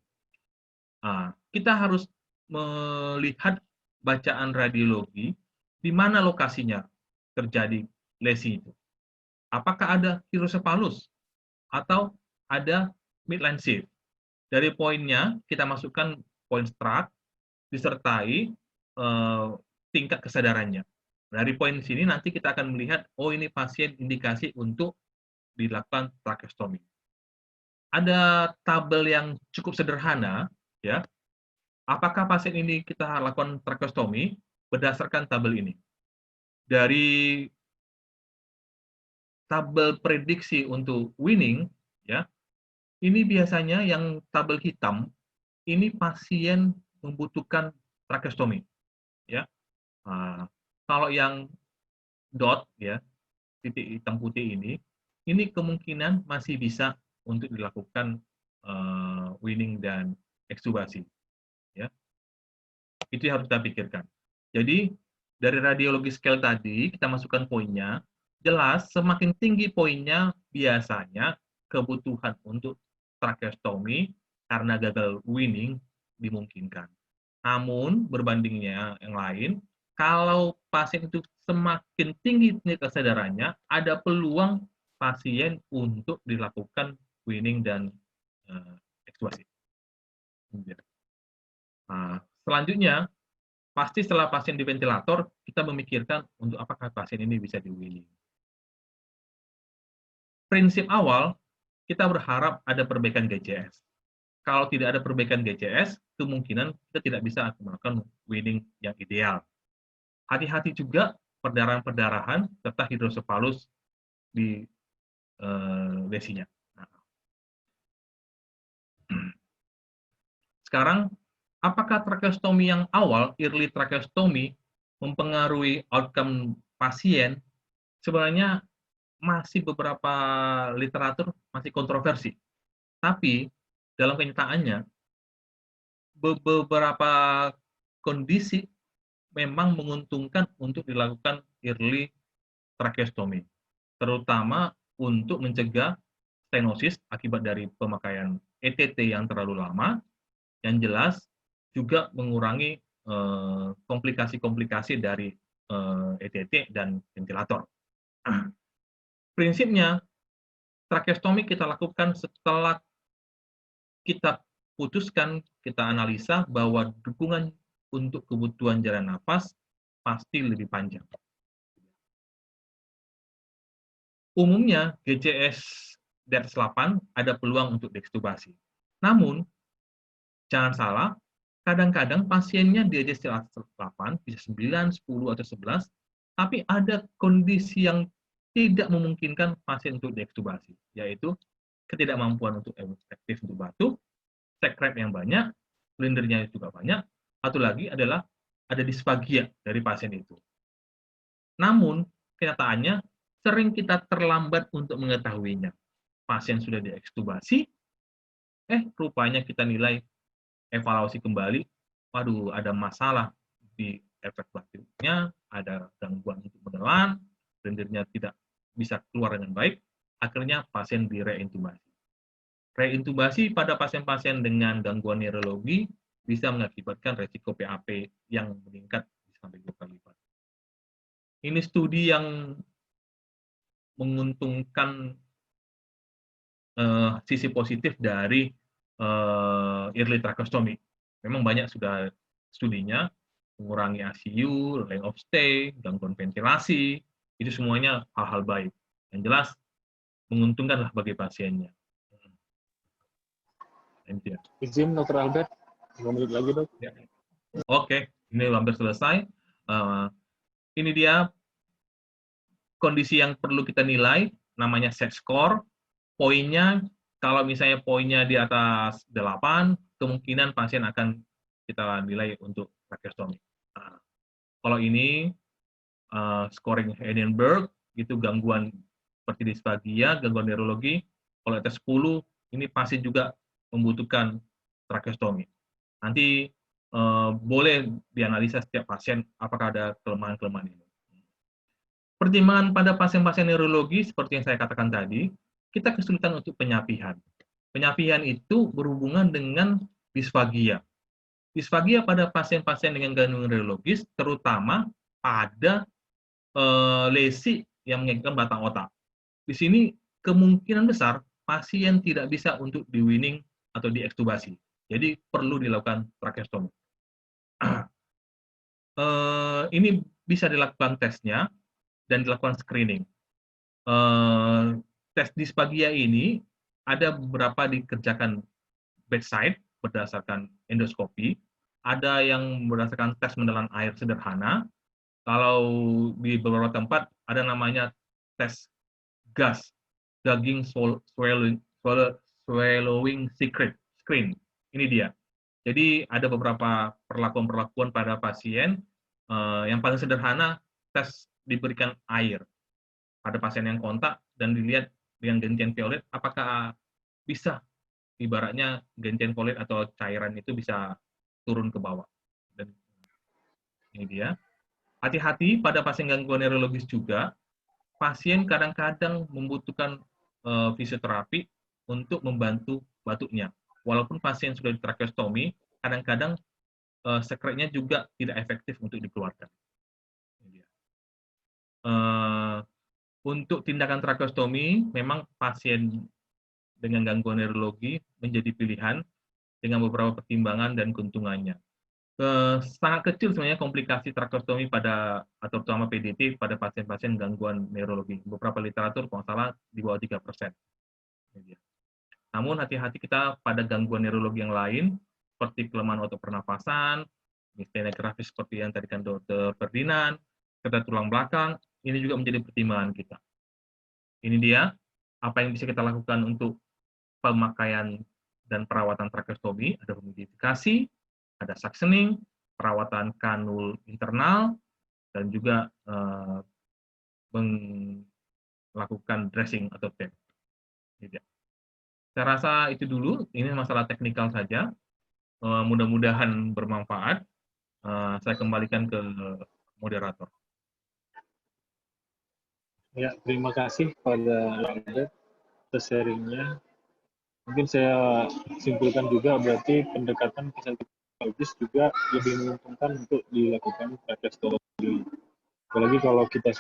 Kita harus melihat bacaan radiologi di mana lokasinya terjadi lesi itu. Apakah ada hidrosepalus atau ada midline shift? Dari poinnya kita masukkan poin strat disertai tingkat kesadarannya. Dari poin sini nanti kita akan melihat, oh ini pasien indikasi untuk dilakukan tracheostomy. Ada tabel yang cukup sederhana, ya. Apakah pasien ini kita lakukan tracheostomy berdasarkan tabel ini? Dari tabel prediksi untuk winning, ya, ini biasanya yang tabel hitam, ini pasien membutuhkan tracheostomy, ya. Kalau yang dot, ya, titik hitam putih ini kemungkinan masih bisa untuk dilakukan winning dan ekstubasi, ya. Itu yang harus kita pikirkan. Jadi dari radiologi scale tadi kita masukkan poinnya, jelas semakin tinggi poinnya biasanya kebutuhan untuk tracheostomy karena gagal winning dimungkinkan. Namun berbandingnya yang lain, kalau pasien itu semakin tinggi kesadarannya, ada peluang pasien untuk dilakukan winning dan ekstubasi. Selanjutnya, pasti setelah pasien di ventilator, kita memikirkan untuk apakah pasien ini bisa di-winning. Prinsip awal, kita berharap ada perbaikan GCS. Kalau tidak ada perbaikan GCS, kemungkinan kita tidak bisa melakukan winning yang ideal. Hati-hati juga perdarahan-perdarahan serta hidrosepalus di lesinya. Sekarang, apakah tracheostomy yang awal, early tracheostomy, mempengaruhi outcome pasien? Sebenarnya masih beberapa literatur masih kontroversi. Tapi dalam kenyataannya, beberapa kondisi memang menguntungkan untuk dilakukan early tracheostomy, terutama untuk mencegah stenosis akibat dari pemakaian ETT yang terlalu lama, yang jelas juga mengurangi komplikasi-komplikasi dari ETT dan ventilator. Prinsipnya, tracheostomy kita lakukan setelah kita putuskan, kita analisa bahwa dukungan untuk kebutuhan jalan nafas pasti lebih panjang. Umumnya, GCS di atas 8 ada peluang untuk deekstubasi. Namun, jangan salah, kadang-kadang pasiennya di atas 8, bisa 9, 10, atau 11, tapi ada kondisi yang tidak memungkinkan pasien untuk deekstubasi, yaitu ketidakmampuan untuk efektif untuk batuk, secret yang banyak, blendernya juga banyak, atau lagi adalah ada disfagia dari pasien itu. Namun, kenyataannya, sering kita terlambat untuk mengetahuinya. Pasien sudah diekstubasi, rupanya kita nilai evaluasi kembali, waduh, ada masalah di efek batuknya, ada gangguan untuk menelan, blendernya tidak bisa keluar dengan baik, akhirnya pasien direinstubasi. Reintubasi pada pasien-pasien dengan gangguan neurologi bisa mengakibatkan resiko PAP yang meningkat sampai 2 kali lipat. Ini studi yang menguntungkan sisi positif dari early tracheostomy. Memang banyak sudah studinya, mengurangi ICU, length of stay, gangguan ventilasi, itu semuanya hal-hal baik. Yang jelas, menguntungkanlah bagi pasiennya. Izin, Dr. Albert. 2 menit lagi, Dok. Ya. Oke, ini hampir selesai. Ini dia kondisi yang perlu kita nilai, namanya set score. Poinnya, kalau misalnya poinnya di atas 8, kemungkinan pasien akan kita nilai untuk tracheostomy. Kalau ini, scoring Heidenberg, itu gangguan seperti disfagia, gangguan neurologi. Kalau atas 10, ini pasien juga membutuhkan tracheostomy. Nanti boleh dianalisa setiap pasien apakah ada kelemahan-kelemahan ini. Pertimbangan pada pasien-pasien neurologi seperti yang saya katakan tadi, kita kesulitan untuk penyapihan. Penyapian itu berhubungan dengan disfagia. Disfagia pada pasien-pasien dengan gangguan neurologis, terutama pada lesi yang mengakibatkan batang otak. Di sini kemungkinan besar pasien tidak bisa untuk di-weaning atau diekstubasi. Jadi perlu dilakukan tracheostomi. Ini bisa dilakukan tesnya dan dilakukan screening. Tes disfagia ini ada beberapa dikerjakan bedside berdasarkan endoskopi, ada yang berdasarkan tes menelan air sederhana. Kalau di beberapa tempat ada namanya tes gas, daging swallowing screen. Ini dia. Jadi ada beberapa perlakuan-perlakuan pada pasien. Yang paling sederhana, tes diberikan air pada pasien yang kontak dan dilihat dengan gentian violet apakah bisa, ibaratnya gentian violet atau cairan itu bisa turun ke bawah. Dan ini dia. Hati-hati pada pasien gangguan neurologis juga, pasien kadang-kadang membutuhkan fisioterapi untuk membantu batuknya. Walaupun pasien sudah tracheostomi, kadang-kadang sekretnya juga tidak efektif untuk dikeluarkan. Untuk tindakan tracheostomi, memang pasien dengan gangguan neurologi menjadi pilihan dengan beberapa pertimbangan dan keuntungannya. Sangat kecil sebenarnya komplikasi tracheostomi pada, atau terutama PDT pada pasien-pasien gangguan neurologi. Beberapa literatur kalau salah di bawah 3%. Namun hati-hati kita pada gangguan neurologi yang lain, seperti kelemahan otot pernafasan, miastenia gravis seperti yang tadi kan Dr. Ferdinand, kedar tulang belakang, ini juga menjadi pertimbangan kita. Ini dia, apa yang bisa kita lakukan untuk pemakaian dan perawatan tracheostomi, ada humidifikasi, ada suctioning, perawatan kanul internal, dan juga melakukan dressing atau tape. Saya rasa itu dulu, ini masalah teknikal saja. Mudah-mudahan bermanfaat. Saya kembalikan ke moderator. Ya, terima kasih pada Albert atas sharingnya. Mungkin saya simpulkan juga berarti pendekatan psikologis juga lebih menguntungkan untuk dilakukan tracheostomi. Apalagi kalau kita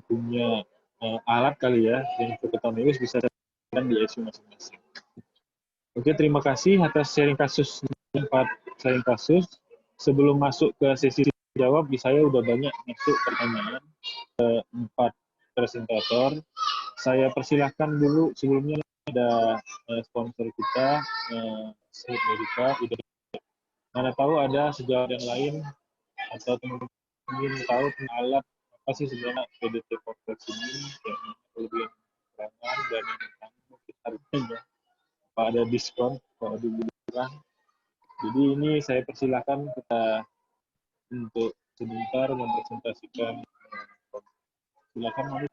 punya alat kali ya yang percutaneous bisa di ICU masing-masing. Oke, terima kasih atas sharing kasus 4 sharing kasus. Sebelum masuk ke sesi jawab, di saya udah banyak masuk pertanyaan ke 4 presentator. Saya persilahkan dulu, sebelumnya ada sponsor kita, Sleep Medica. Mana tahu ada sejawat yang lain atau teman-teman ingin tahu tentang alat apa sih sebenarnya PDT Complex ini, yang lebih keterangan dan mungkin harganya, apa ada diskon kalau dibutuhkan. Jadi ini saya persilahkan kita untuk sebentar mempresentasikan. Silakan Mari.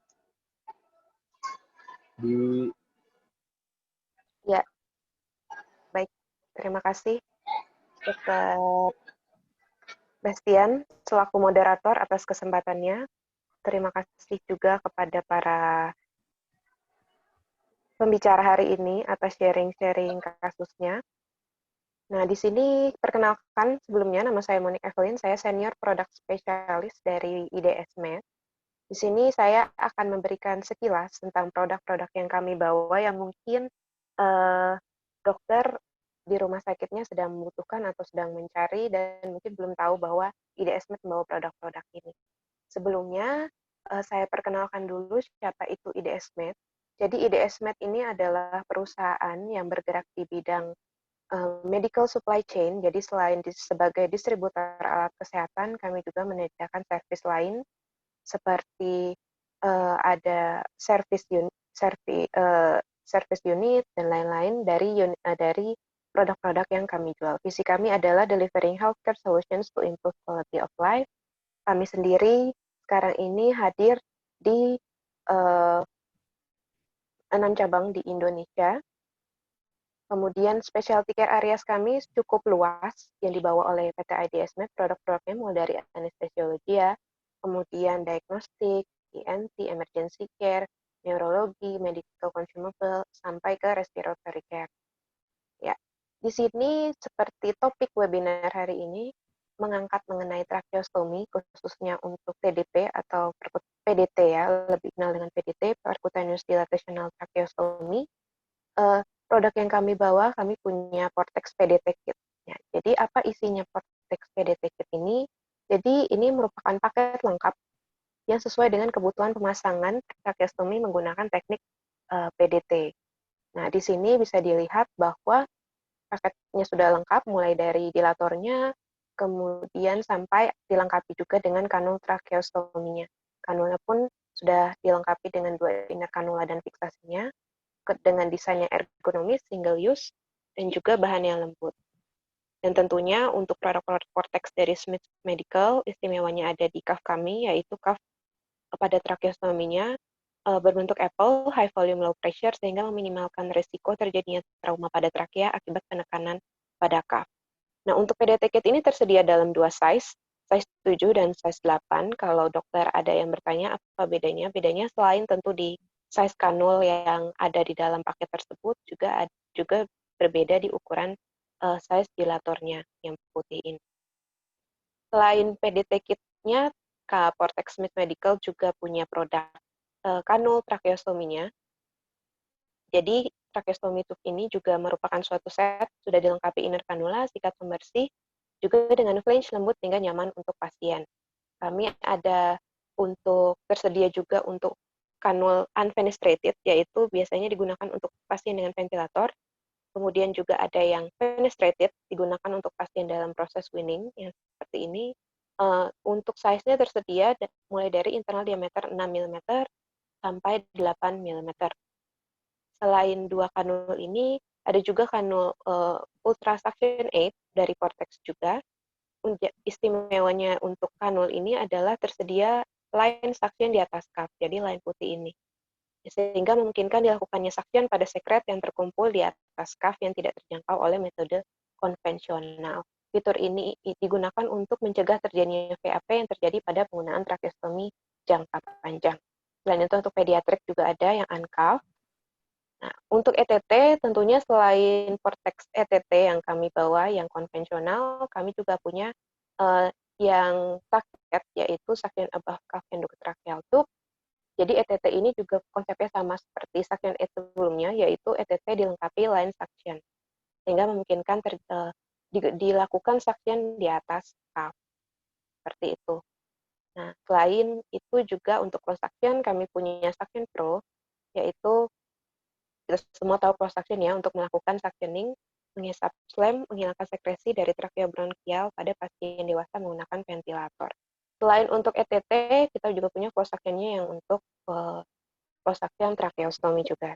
Ya, baik. Terima kasih Dr. Bastian selaku moderator atas kesempatannya. Terima kasih juga kepada para pembicara hari ini atas sharing-sharing kasusnya. Nah, di sini perkenalkan sebelumnya, nama saya Monique Evelyn, saya Senior Product Specialist dari IDS Med. Di sini saya akan memberikan sekilas tentang produk-produk yang kami bawa yang mungkin dokter di rumah sakitnya sedang membutuhkan atau sedang mencari dan mungkin belum tahu bahwa IDS Med membawa produk-produk ini. Sebelumnya, saya perkenalkan dulu siapa itu IDS Med. Jadi IDS Med ini adalah perusahaan yang bergerak di bidang medical supply chain. Jadi selain sebagai distributor alat kesehatan, kami juga menyediakan servis lain seperti ada service unit dan lain-lain dari produk-produk yang kami jual. Visi kami adalah delivering healthcare solutions to improve quality of life. Kami sendiri sekarang ini hadir di 6 cabang di Indonesia. Kemudian specialty care areas kami cukup luas yang dibawa oleh PT IDS Med. Produk-produknya mulai dari anestesiologi, kemudian diagnostik, ENT, emergency care, neurologi, medical consumable, sampai ke respiratory care. Ya, di sini seperti topik webinar hari ini mengangkat mengenai tracheostomy khususnya untuk PDP atau PDT ya, lebih dikenal dengan PDT, percutaneous dilatational tracheostomy. Produk yang kami bawa, kami punya Portex PDT Kit. Ya, jadi apa isinya Portex PDT Kit ini? Jadi ini merupakan paket lengkap yang sesuai dengan kebutuhan pemasangan tracheostomy menggunakan teknik PDT. Nah, di sini bisa dilihat bahwa paketnya sudah lengkap, mulai dari dilatornya, kemudian sampai dilengkapi juga dengan kanul tracheostominya. Kanulnya pun sudah dilengkapi dengan 2 inner kanula dan fiksasinya, dengan desainnya ergonomis, single use, dan juga bahan yang lembut. Dan tentunya untuk produk-produk Portex dari Smith Medical, istimewanya ada di cuff kami, yaitu cuff pada tracheostominya berbentuk apple, high volume, low pressure, sehingga meminimalkan risiko terjadinya trauma pada trakea akibat penekanan pada cuff. Nah, untuk PDT Kit ini tersedia dalam 2 size 7 dan size 8. Kalau dokter ada yang bertanya apa bedanya? Bedanya selain tentu di size kanul yang ada di dalam paket tersebut, juga berbeda di ukuran size dilatornya yang putih ini. Selain PDT Kit-nya, Portex Smith Medical juga punya produk kanul tracheostominya. Jadi tracheostomy tube ini juga merupakan suatu set, sudah dilengkapi inner kanula, sikat pembersih, juga dengan flange lembut hingga nyaman untuk pasien. Kami ada tersedia juga untuk kanul unfenestrated, yaitu biasanya digunakan untuk pasien dengan ventilator. Kemudian juga ada yang fenestrated, digunakan untuk pasien dalam proses weaning, yang seperti ini. Untuk size-nya tersedia mulai dari internal diameter 6 mm sampai 8 mm. Selain 2 kanul ini, ada juga kanul Ultra Suction 8 dari Portex juga. Istimewanya untuk kanul ini adalah tersedia line suction di atas cuff, jadi line putih ini. Sehingga memungkinkan dilakukannya suction pada sekret yang terkumpul di atas cuff yang tidak terjangkau oleh metode konvensional. Fitur ini digunakan untuk mencegah terjadinya VAP yang terjadi pada penggunaan tracheostomy jangka panjang. Selain itu untuk pediatrik juga ada yang uncuff. Nah, untuk ETT tentunya selain Portex ETT yang kami bawa yang konvensional, kami juga punya yang paket, yaitu suction above cuff endotracheal tube. Jadi ETT ini juga konsepnya sama seperti suction aid sebelumnya, yaitu ETT dilengkapi line suction, sehingga memungkinkan dilakukan suction di atas cuff, seperti itu. Nah, selain itu juga untuk closed suction, kami punya Suction Pro, yaitu kita semua tahu closed suction ya, untuk melakukan suctioning, menghisap phlegm, menghilangkan sekresi dari trakea bronkial pada pasien dewasa menggunakan ventilator. Selain untuk ETT, kita juga punya closed suction-nya yang untuk closed suction tracheostomy juga.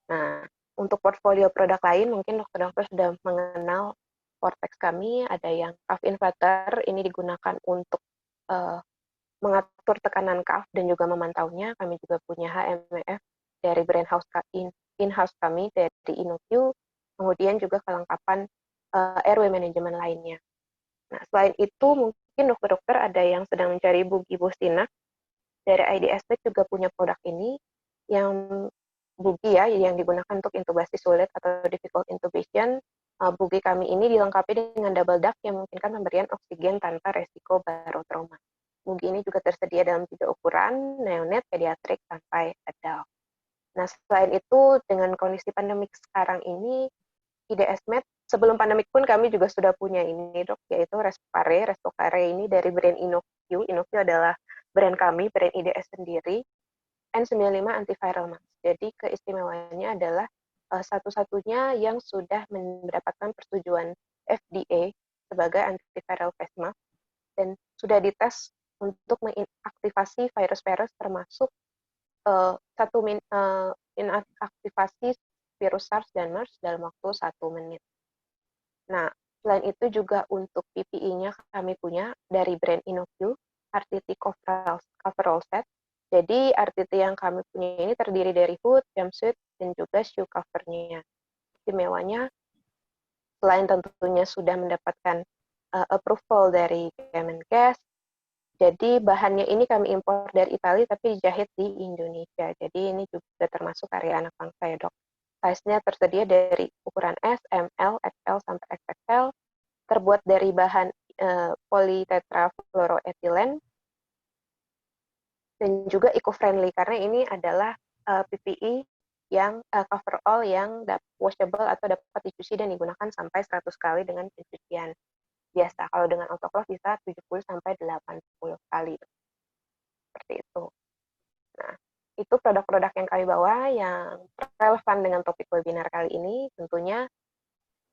Nah, untuk portfolio produk lain, mungkin dokter-dokter sudah mengenal Portex kami, ada yang cuff inflator, ini digunakan untuk mengatur tekanan cuff dan juga memantaunya. Kami juga punya HMF dari brand in-house kami dari InnoQ, kemudian juga kelengkapan airway management lainnya. Nah, selain itu mungkin dokter-dokter ada yang sedang mencari bugi Bostina, dari IDS juga punya produk ini yang bugi ya, yang digunakan untuk intubasi sulit atau difficult intubation. Bugi kami ini dilengkapi dengan double duct yang memungkinkan pemberian oksigen tanpa resiko barotrauma. Bugi ini juga tersedia dalam 3 ukuran, neonate, pediatrik, sampai adult. Nah, selain itu, dengan kondisi pandemik sekarang ini, IDS Med, sebelum pandemik pun kami juga sudah punya ini, dok, yaitu Respocare ini dari brand InnoQ. InnoQ adalah brand kami, brand IDS sendiri, N95 antiviral mask. Jadi keistimewaannya adalah satu-satunya yang sudah mendapatkan persetujuan FDA sebagai antiviral face mask dan sudah dites untuk mengaktifasi virus-virus termasuk inaktivasi virus SARS dan MERS dalam waktu 1 menit. Nah, selain itu juga untuk PPE-nya kami punya dari brand InnoQ, RTT coverall set. Jadi RTT yang kami punya ini terdiri dari hood, jumpsuit, dan juga shoe cover-nya. Istimewanya, selain tentunya sudah mendapatkan approval dari Kemenkes, Jadi bahannya ini kami impor dari Italia tapi dijahit di Indonesia. Jadi ini juga termasuk karya anak bangsa ya dok. Size-nya tersedia dari ukuran S, M, L, XL, sampai XXL. Terbuat dari bahan politetrafluoroetilen dan juga eco-friendly karena ini adalah PPE yang coverall yang washable atau dapat dicuci dan digunakan sampai 100 kali dengan pencucian biasa. Kalau dengan autoclave bisa 70 sampai 80 kali. Seperti itu. Nah, itu produk-produk yang kami bawa yang relevan dengan topik webinar kali ini. Tentunya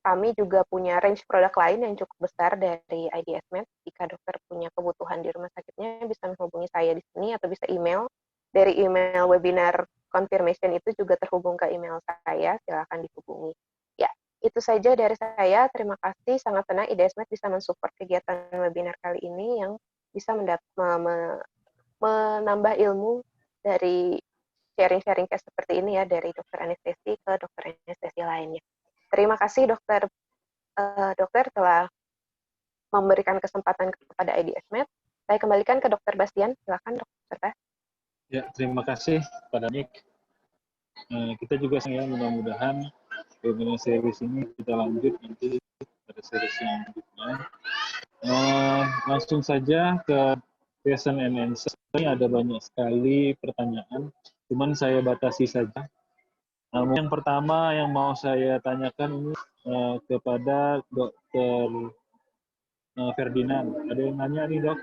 kami juga punya range produk lain yang cukup besar dari IDS Med. Jika dokter punya kebutuhan di rumah sakitnya, bisa menghubungi saya di sini atau bisa email. Dari email webinar confirmation itu juga terhubung ke email saya, silakan dihubungi. Ya, itu saja dari saya. Terima kasih, sangat senang IDS Med bisa mensupport kegiatan webinar kali ini yang bisa menambah ilmu dari sharing-sharing case seperti ini ya, dari dokter anestesi ke dokter anestesi lainnya. Terima kasih dokter telah memberikan kesempatan kepada IDS Med. Saya kembalikan ke Dokter Bastian. Silakan Dokter Bas. Ya, terima kasih pada Nick. Kita juga sayang mudah-mudahan webinar series ini kita lanjut nanti pada series yang berikutnya. Langsung saja ke question and answer. Ini ada banyak sekali pertanyaan, cuman saya batasi saja. Yang pertama yang mau saya tanyakan ini kepada Dokter Ferdinand. Ada yang nanya nih dok,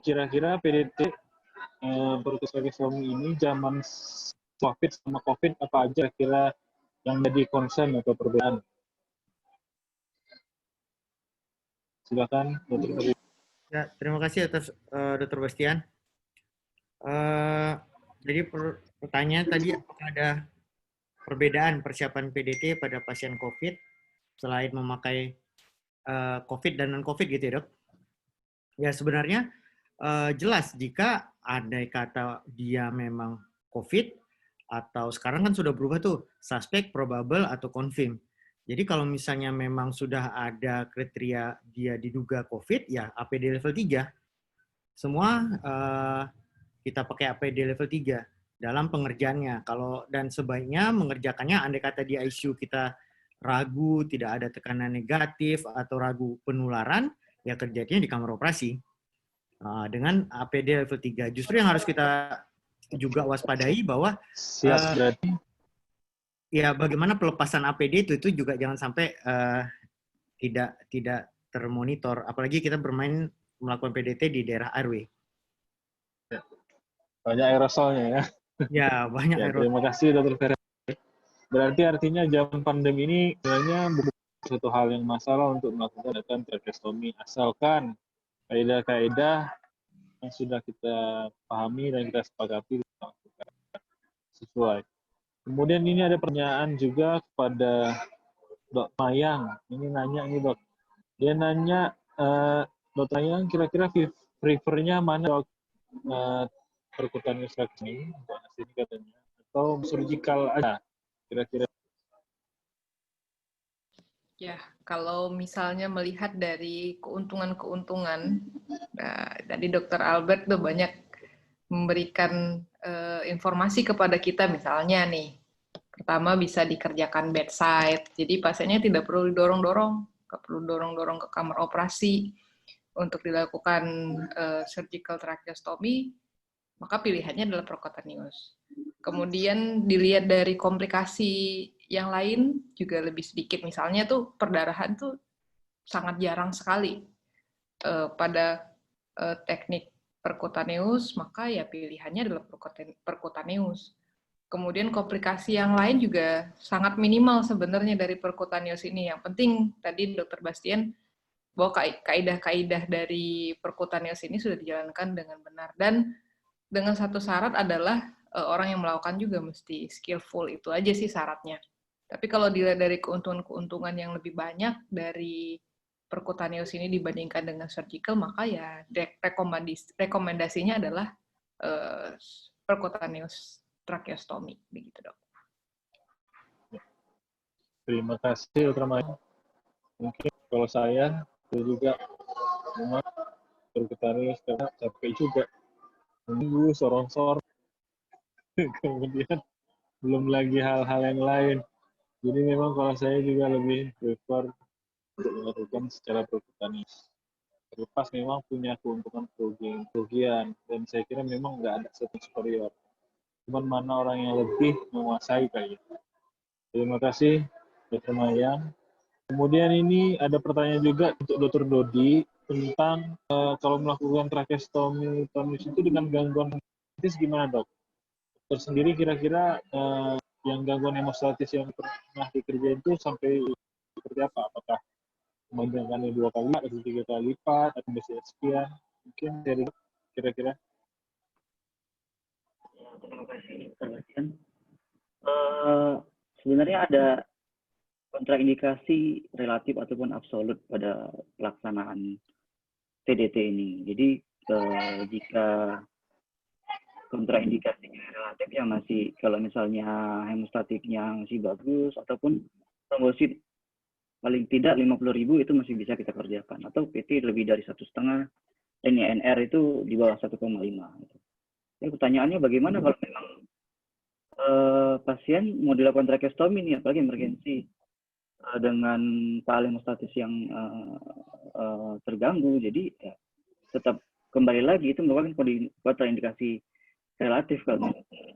kira-kira PDT berkesan ini zaman COVID sama COVID apa aja kira yang jadi concern atau perbedaan? Silakan Dokter Ferdinand. Ya, terima kasih atas Dr. Bastian. Jadi pertanyaan tadi, apakah ada perbedaan persiapan PDT pada pasien COVID selain memakai COVID dan non-COVID gitu ya dok? Ya sebenarnya jelas jika andai kata dia memang COVID atau sekarang kan sudah berubah tuh suspek, probable, atau confirm. Jadi kalau misalnya memang sudah ada kriteria dia diduga COVID, ya APD level 3. Semua kita pakai APD level 3 dalam pengerjaannya. Dan sebaiknya mengerjakannya andai kata di ICU kita ragu tidak ada tekanan negatif atau ragu penularan, ya kerjanya di kamar operasi dengan APD level 3. Justru yang harus kita juga waspadai bahwa Siap berarti. Ya bagaimana pelepasan APD itu juga jangan sampai tidak termonitor, apalagi kita melakukan PDT di daerah RW. Banyak aerosolnya ya. Ya, banyak aerosol. Terima kasih Dr. Ferry. Berarti artinya zaman pandemi ini sebenarnya bukan suatu hal yang masalah untuk melakukan tracheostomi, asalkan kaidah-kaidah yang sudah kita pahami dan kita sepakati sesuai. Kemudian ini ada pertanyaan juga kepada Dok Mayang. Ini nanya ini dok. Dia nanya, Dok Mayang kira-kira prefernya mana dok? Perkutaneous ini, ini katanya, atau surgical aja kira-kira? Ya, kalau misalnya melihat dari keuntungan-keuntungan, tadi Dr. Albert tuh banyak memberikan informasi kepada kita, misalnya nih, pertama bisa dikerjakan bedside, jadi pasiennya tidak perlu didorong-dorong, nggak perlu dorong-dorong ke kamar operasi untuk dilakukan surgical tracheostomy, maka pilihannya adalah percutaneous. Kemudian dilihat dari komplikasi yang lain juga lebih sedikit, misalnya tuh perdarahan tuh sangat jarang sekali pada teknik percutaneous, maka ya pilihannya adalah percutaneous. Kemudian komplikasi yang lain juga sangat minimal sebenarnya dari percutaneous ini. Yang penting tadi Dr. Bastian bahwa kaidah-kaidah dari percutaneous ini sudah dijalankan dengan benar, dan dengan satu syarat adalah orang yang melakukan juga mesti skillful, itu aja sih syaratnya. Tapi kalau dilihat dari keuntungan-keuntungan yang lebih banyak dari percutaneous ini dibandingkan dengan surgical, maka ya rekomendasinya adalah percutaneous tracheostomy, begitu dok. Terima kasih Dr. Maya. Mungkin kalau saya juga perkutanius karena capek juga menunggu sorong-sorong kemudian belum lagi hal-hal yang lain. Jadi memang kalau saya juga lebih prefer untuk melakukan secara perkutanius. Terlepas memang punya keuntungan kerugian dan saya kira memang nggak ada satu superior. Cuman mana orang yang lebih menguasai kayak gitu. Terima kasih Dr. Mayang. Kemudian ini ada pertanyaan juga untuk Dr. Dodi tentang kalau melakukan tracheostomy tonus itu dengan gangguan hemostatis gimana dok? Dokter sendiri kira-kira yang gangguan hemostatis yang pernah dikerjain itu sampai seperti apa? Apakah memanjangkannya 2 kali atau 3 kali lipat atau biasanya sekian? Mungkin dari kira-kira. Terima kasih perhatian. Sebenarnya ada kontraindikasi relatif ataupun absolut pada pelaksanaan TDT ini. Jadi jika kontraindikasinya relatif yang masih, kalau misalnya hemostatiknya masih bagus ataupun trombosit paling tidak 50.000 itu masih bisa kita kerjakan, atau PT lebih dari 1,5, NINR itu di bawah 1,5. Jadi pertanyaannya bagaimana kalau memang pasien mau dilakukan tracheostomy nih, apalagi emergensi dengan paling hemostatis yang terganggu, jadi ya, tetap kembali lagi itu merupakan kontraindikasi relatif kalau ya.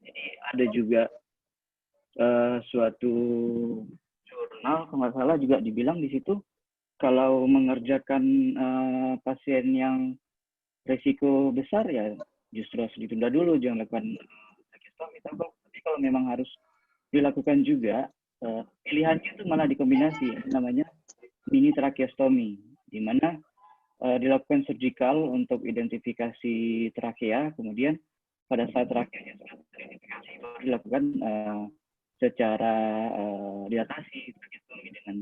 Jadi ada juga suatu jurnal kalau nggak salah juga dibilang di situ kalau mengerjakan pasien yang risiko besar ya justru harus ditunda dulu, jangan lakukan tracheostomy. Tapi kalau memang harus dilakukan juga, pilihannya itu malah dikombinasi, namanya mini tracheostomy, di mana dilakukan surgical untuk identifikasi trakea, kemudian pada saat trakeanya sudah teridentifikasi baru dilakukan secara dilatasi tracheostomy dengan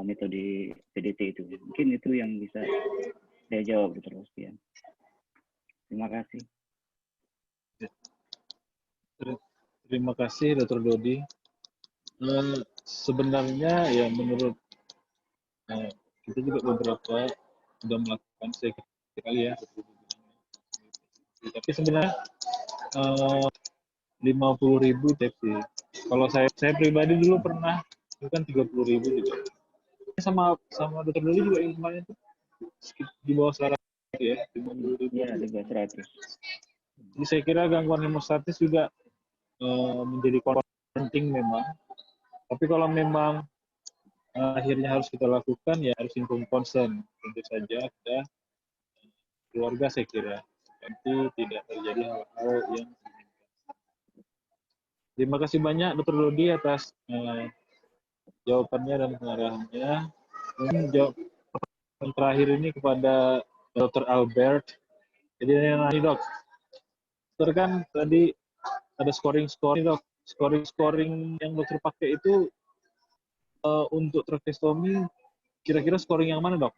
metode PDT itu. Mungkin itu yang bisa saya jawab, Dr. Rostian. Terima kasih. Terima kasih Dr. Dodi. Sebenarnya ya menurut kita juga beberapa sudah melakukan sekali ya. Tapi sebenarnya 50.000 sih. Kalau saya pribadi dulu pernah bukan 30.000 juga. Sama Dr. Dodi juga yang kemarin itu di bawah 100 ya, 50.000. Ya, di bawah 100. Jadi saya kira gangguan hemostatis juga menjadi penting memang. Tapi kalau memang akhirnya harus kita lakukan ya harus informed consent. Tentu saja kita keluarga saya kira nanti tidak terjadi hal-hal yang terima kasih banyak Dr. Dodi atas jawabannya dan pengarahannya. Jawab yang terakhir ini kepada Dr. Albert. Jadi ini dok, dokter kan tadi ada scoring dok. Scoring yang dokter pakai itu untuk tracheostomy kira-kira scoring yang mana dok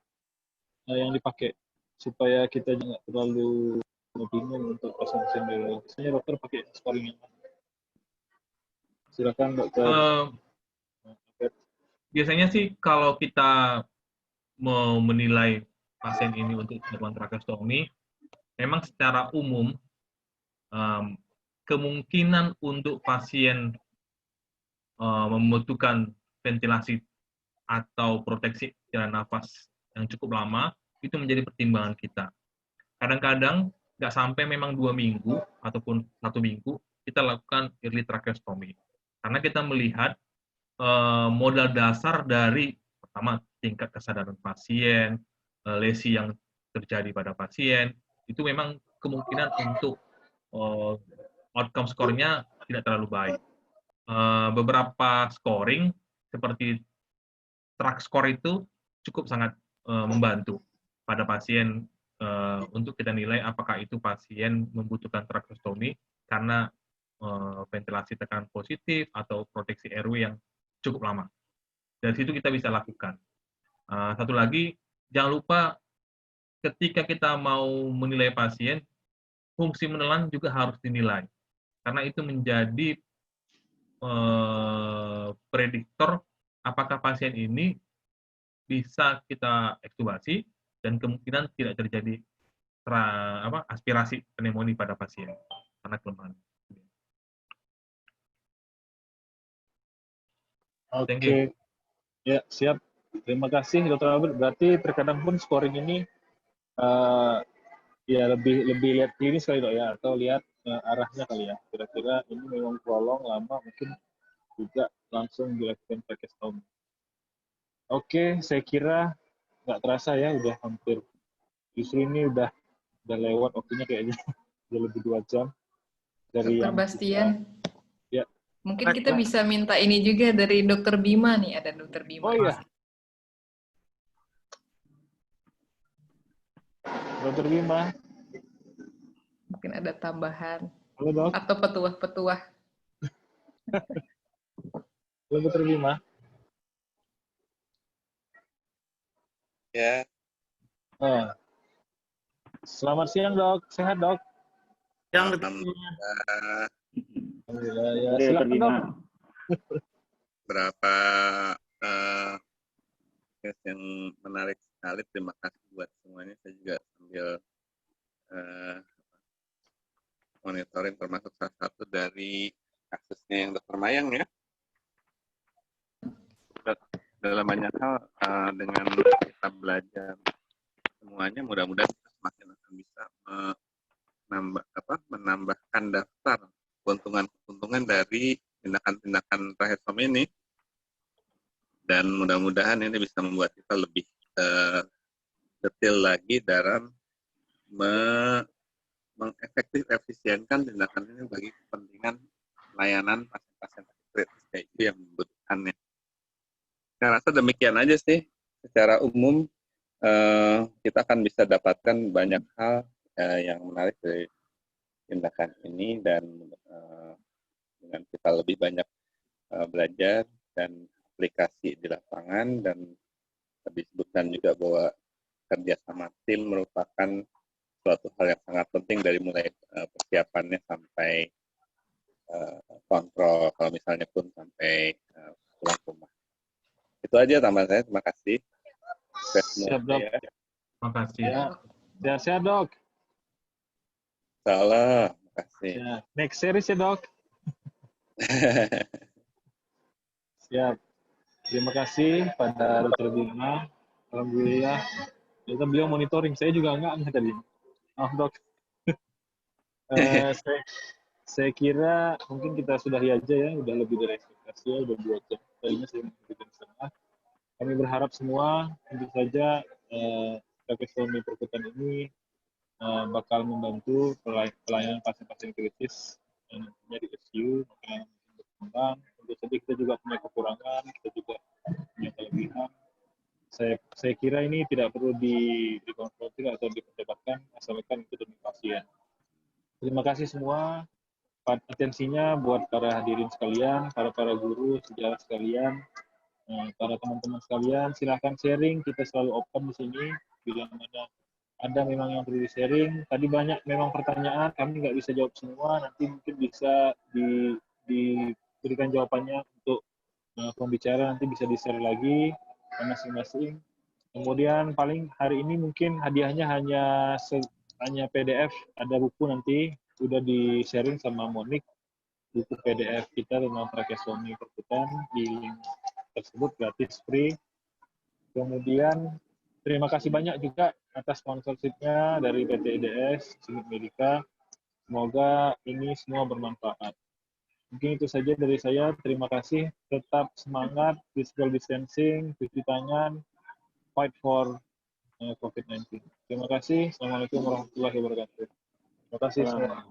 yang dipakai supaya kita jangan terlalu bingung untuk pasien dulu. Biasanya dokter pakai scoring yang mana? Silakan dokter. Biasanya sih kalau kita mau menilai pasien ini untuk melakukan tracheostomy, memang secara umum kemungkinan untuk pasien membutuhkan ventilasi atau proteksi jalan nafas yang cukup lama itu menjadi pertimbangan kita. Kadang-kadang nggak sampai memang 2 minggu ataupun 1 minggu kita lakukan early tracheostomy karena kita melihat modal dasar dari pertama tingkat kesadaran pasien, lesi yang terjadi pada pasien itu memang kemungkinan untuk outcome score-nya tidak terlalu baik. Beberapa scoring seperti track score itu cukup sangat membantu pada pasien untuk kita nilai apakah itu pasien membutuhkan tracheostomy karena ventilasi tekanan positif atau proteksi airway yang cukup lama. Dari situ kita bisa lakukan. Satu lagi, jangan lupa ketika kita mau menilai pasien, fungsi menelan juga harus dinilai. Karena itu menjadi prediktor apakah pasien ini bisa kita ekstubasi dan kemungkinan tidak terjadi aspirasi pneumonia pada pasien karena kelemahan. Thank you. Oke, ya siap. Terima kasih Dr. Albert. Berarti terkadang pun scoring ini ya lebih lihat klinis kali dok ya, atau lihat arahnya kali ya. Kira-kira ini memang prolong lama, mungkin juga langsung dilakukan tracheostomy. Oke, saya kira nggak terasa ya, udah hampir. Justru ini udah lewat waktunya kayaknya, udah lebih 2 jam. Dari Dr. yang Bastian. Ya. Mungkin kita bisa minta ini juga dari Dr. Bima nih, ada Dr. Bima. Oh iya. Dr. Bima. Mungkin ada tambahan. Halo dok. Atau petuah-petuah. Halo Dr. Bima. Ya. Selamat siang dok, sehat dok? Yang Alhamdulillah ya. Oke, Silakan dok. Berapa case yang menarik sekali. Terima kasih buat semuanya. Saya juga sambil monitoring, termasuk salah satu dari kasusnya yang Dr. Mayang ya. Dalam banyak hal dengan kita belajar semuanya, mudah-mudahan kita semakin akan bisa menambahkan daftar keuntungan dari tindakan-tindakan tracheostomy ini, dan mudah-mudahan ini bisa membuat kita lebih detail lagi dalam mengefektifkan tindakan ini bagi kepentingan layanan pasien-pasien kritis kayak itu yang membutuhkannya. Saya rasa demikian aja sih. Secara umum kita akan bisa dapatkan banyak hal yang menarik dari tindakan ini, dan dengan kita lebih banyak belajar dan aplikasi di lapangan, dan disebutkan juga bahwa kerjasama tim merupakan suatu hal yang sangat penting dari mulai persiapannya sampai kontrol, kalau misalnya pun sampai pulang ke rumah. Itu aja tambahan saya. Terima kasih. Siap dok. Terima kasih. Ya, sehat dok. Salam. Terima kasih. Ya, next series ya dok. Siap. Terima kasih pada Dr. Bima. Alhamdulillah. Ternyata beliau monitoring. Saya juga enggak tadi. Maaf dok. Saya kira mungkin kita sudahi aja ya. Udah lebih dari ekspektasi ya. Udah 2 jam. Tadinya saya mau bikin setengah. Kami berharap semua tentu saja tracheostomy perkutan ini bakal membantu pelayanan pasien-pasien kritis nantinya di ICU, makanan berkembang. Tentu saja kita juga punya kekurangan, kita juga punya kelebihan. Saya kira ini tidak perlu dikonfrontir atau diperdebatkan, asalkan itu demi pasien. Terima kasih semua atensinya buat para hadirin sekalian, para guru sejarah sekalian. Para teman-teman sekalian, silahkan sharing. Kita selalu open di sini. Bila mana ada memang yang perlu di-sharing. Tadi banyak memang pertanyaan, kami nggak bisa jawab semua. Nanti mungkin bisa diberikan jawabannya untuk pembicara. Nanti bisa di-share lagi masing-masing. Kemudian paling hari ini mungkin hadiahnya hanya PDF. Ada buku nanti udah di-sharing sama Monik. Buku PDF kita tentang tracheostomy perkutan di link tersebut gratis, free. Kemudian terima kasih banyak juga atas sponsorship-nya dari PT IDS, Sinut Medica. Semoga ini semua bermanfaat. Mungkin itu saja dari saya. Terima kasih. Tetap semangat, physical distancing, cuci tangan, fight for COVID-19. Terima kasih. Assalamualaikum warahmatullahi wabarakatuh. Terima kasih semua.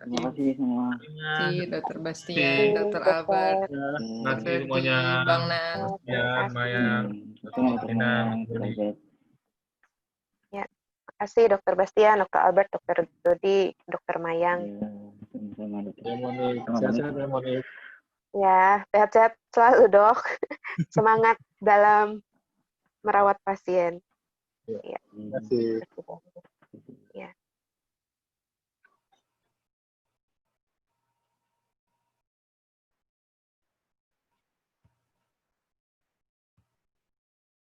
Terima kasih semua. Terima kasih Dr. Bastian, Dr. Albert, Terima kasih Ferdi, semuanya. Bang Nan. Ya, Maya. Ya, terima kasih Dr. Bastian, Dr. Albert, Dr. Dodi, Dr. Mayang. Sehat-sehat ya, Monik. Ya, sehat-sehat selalu dok. Semangat dalam merawat pasien. Terima kasih.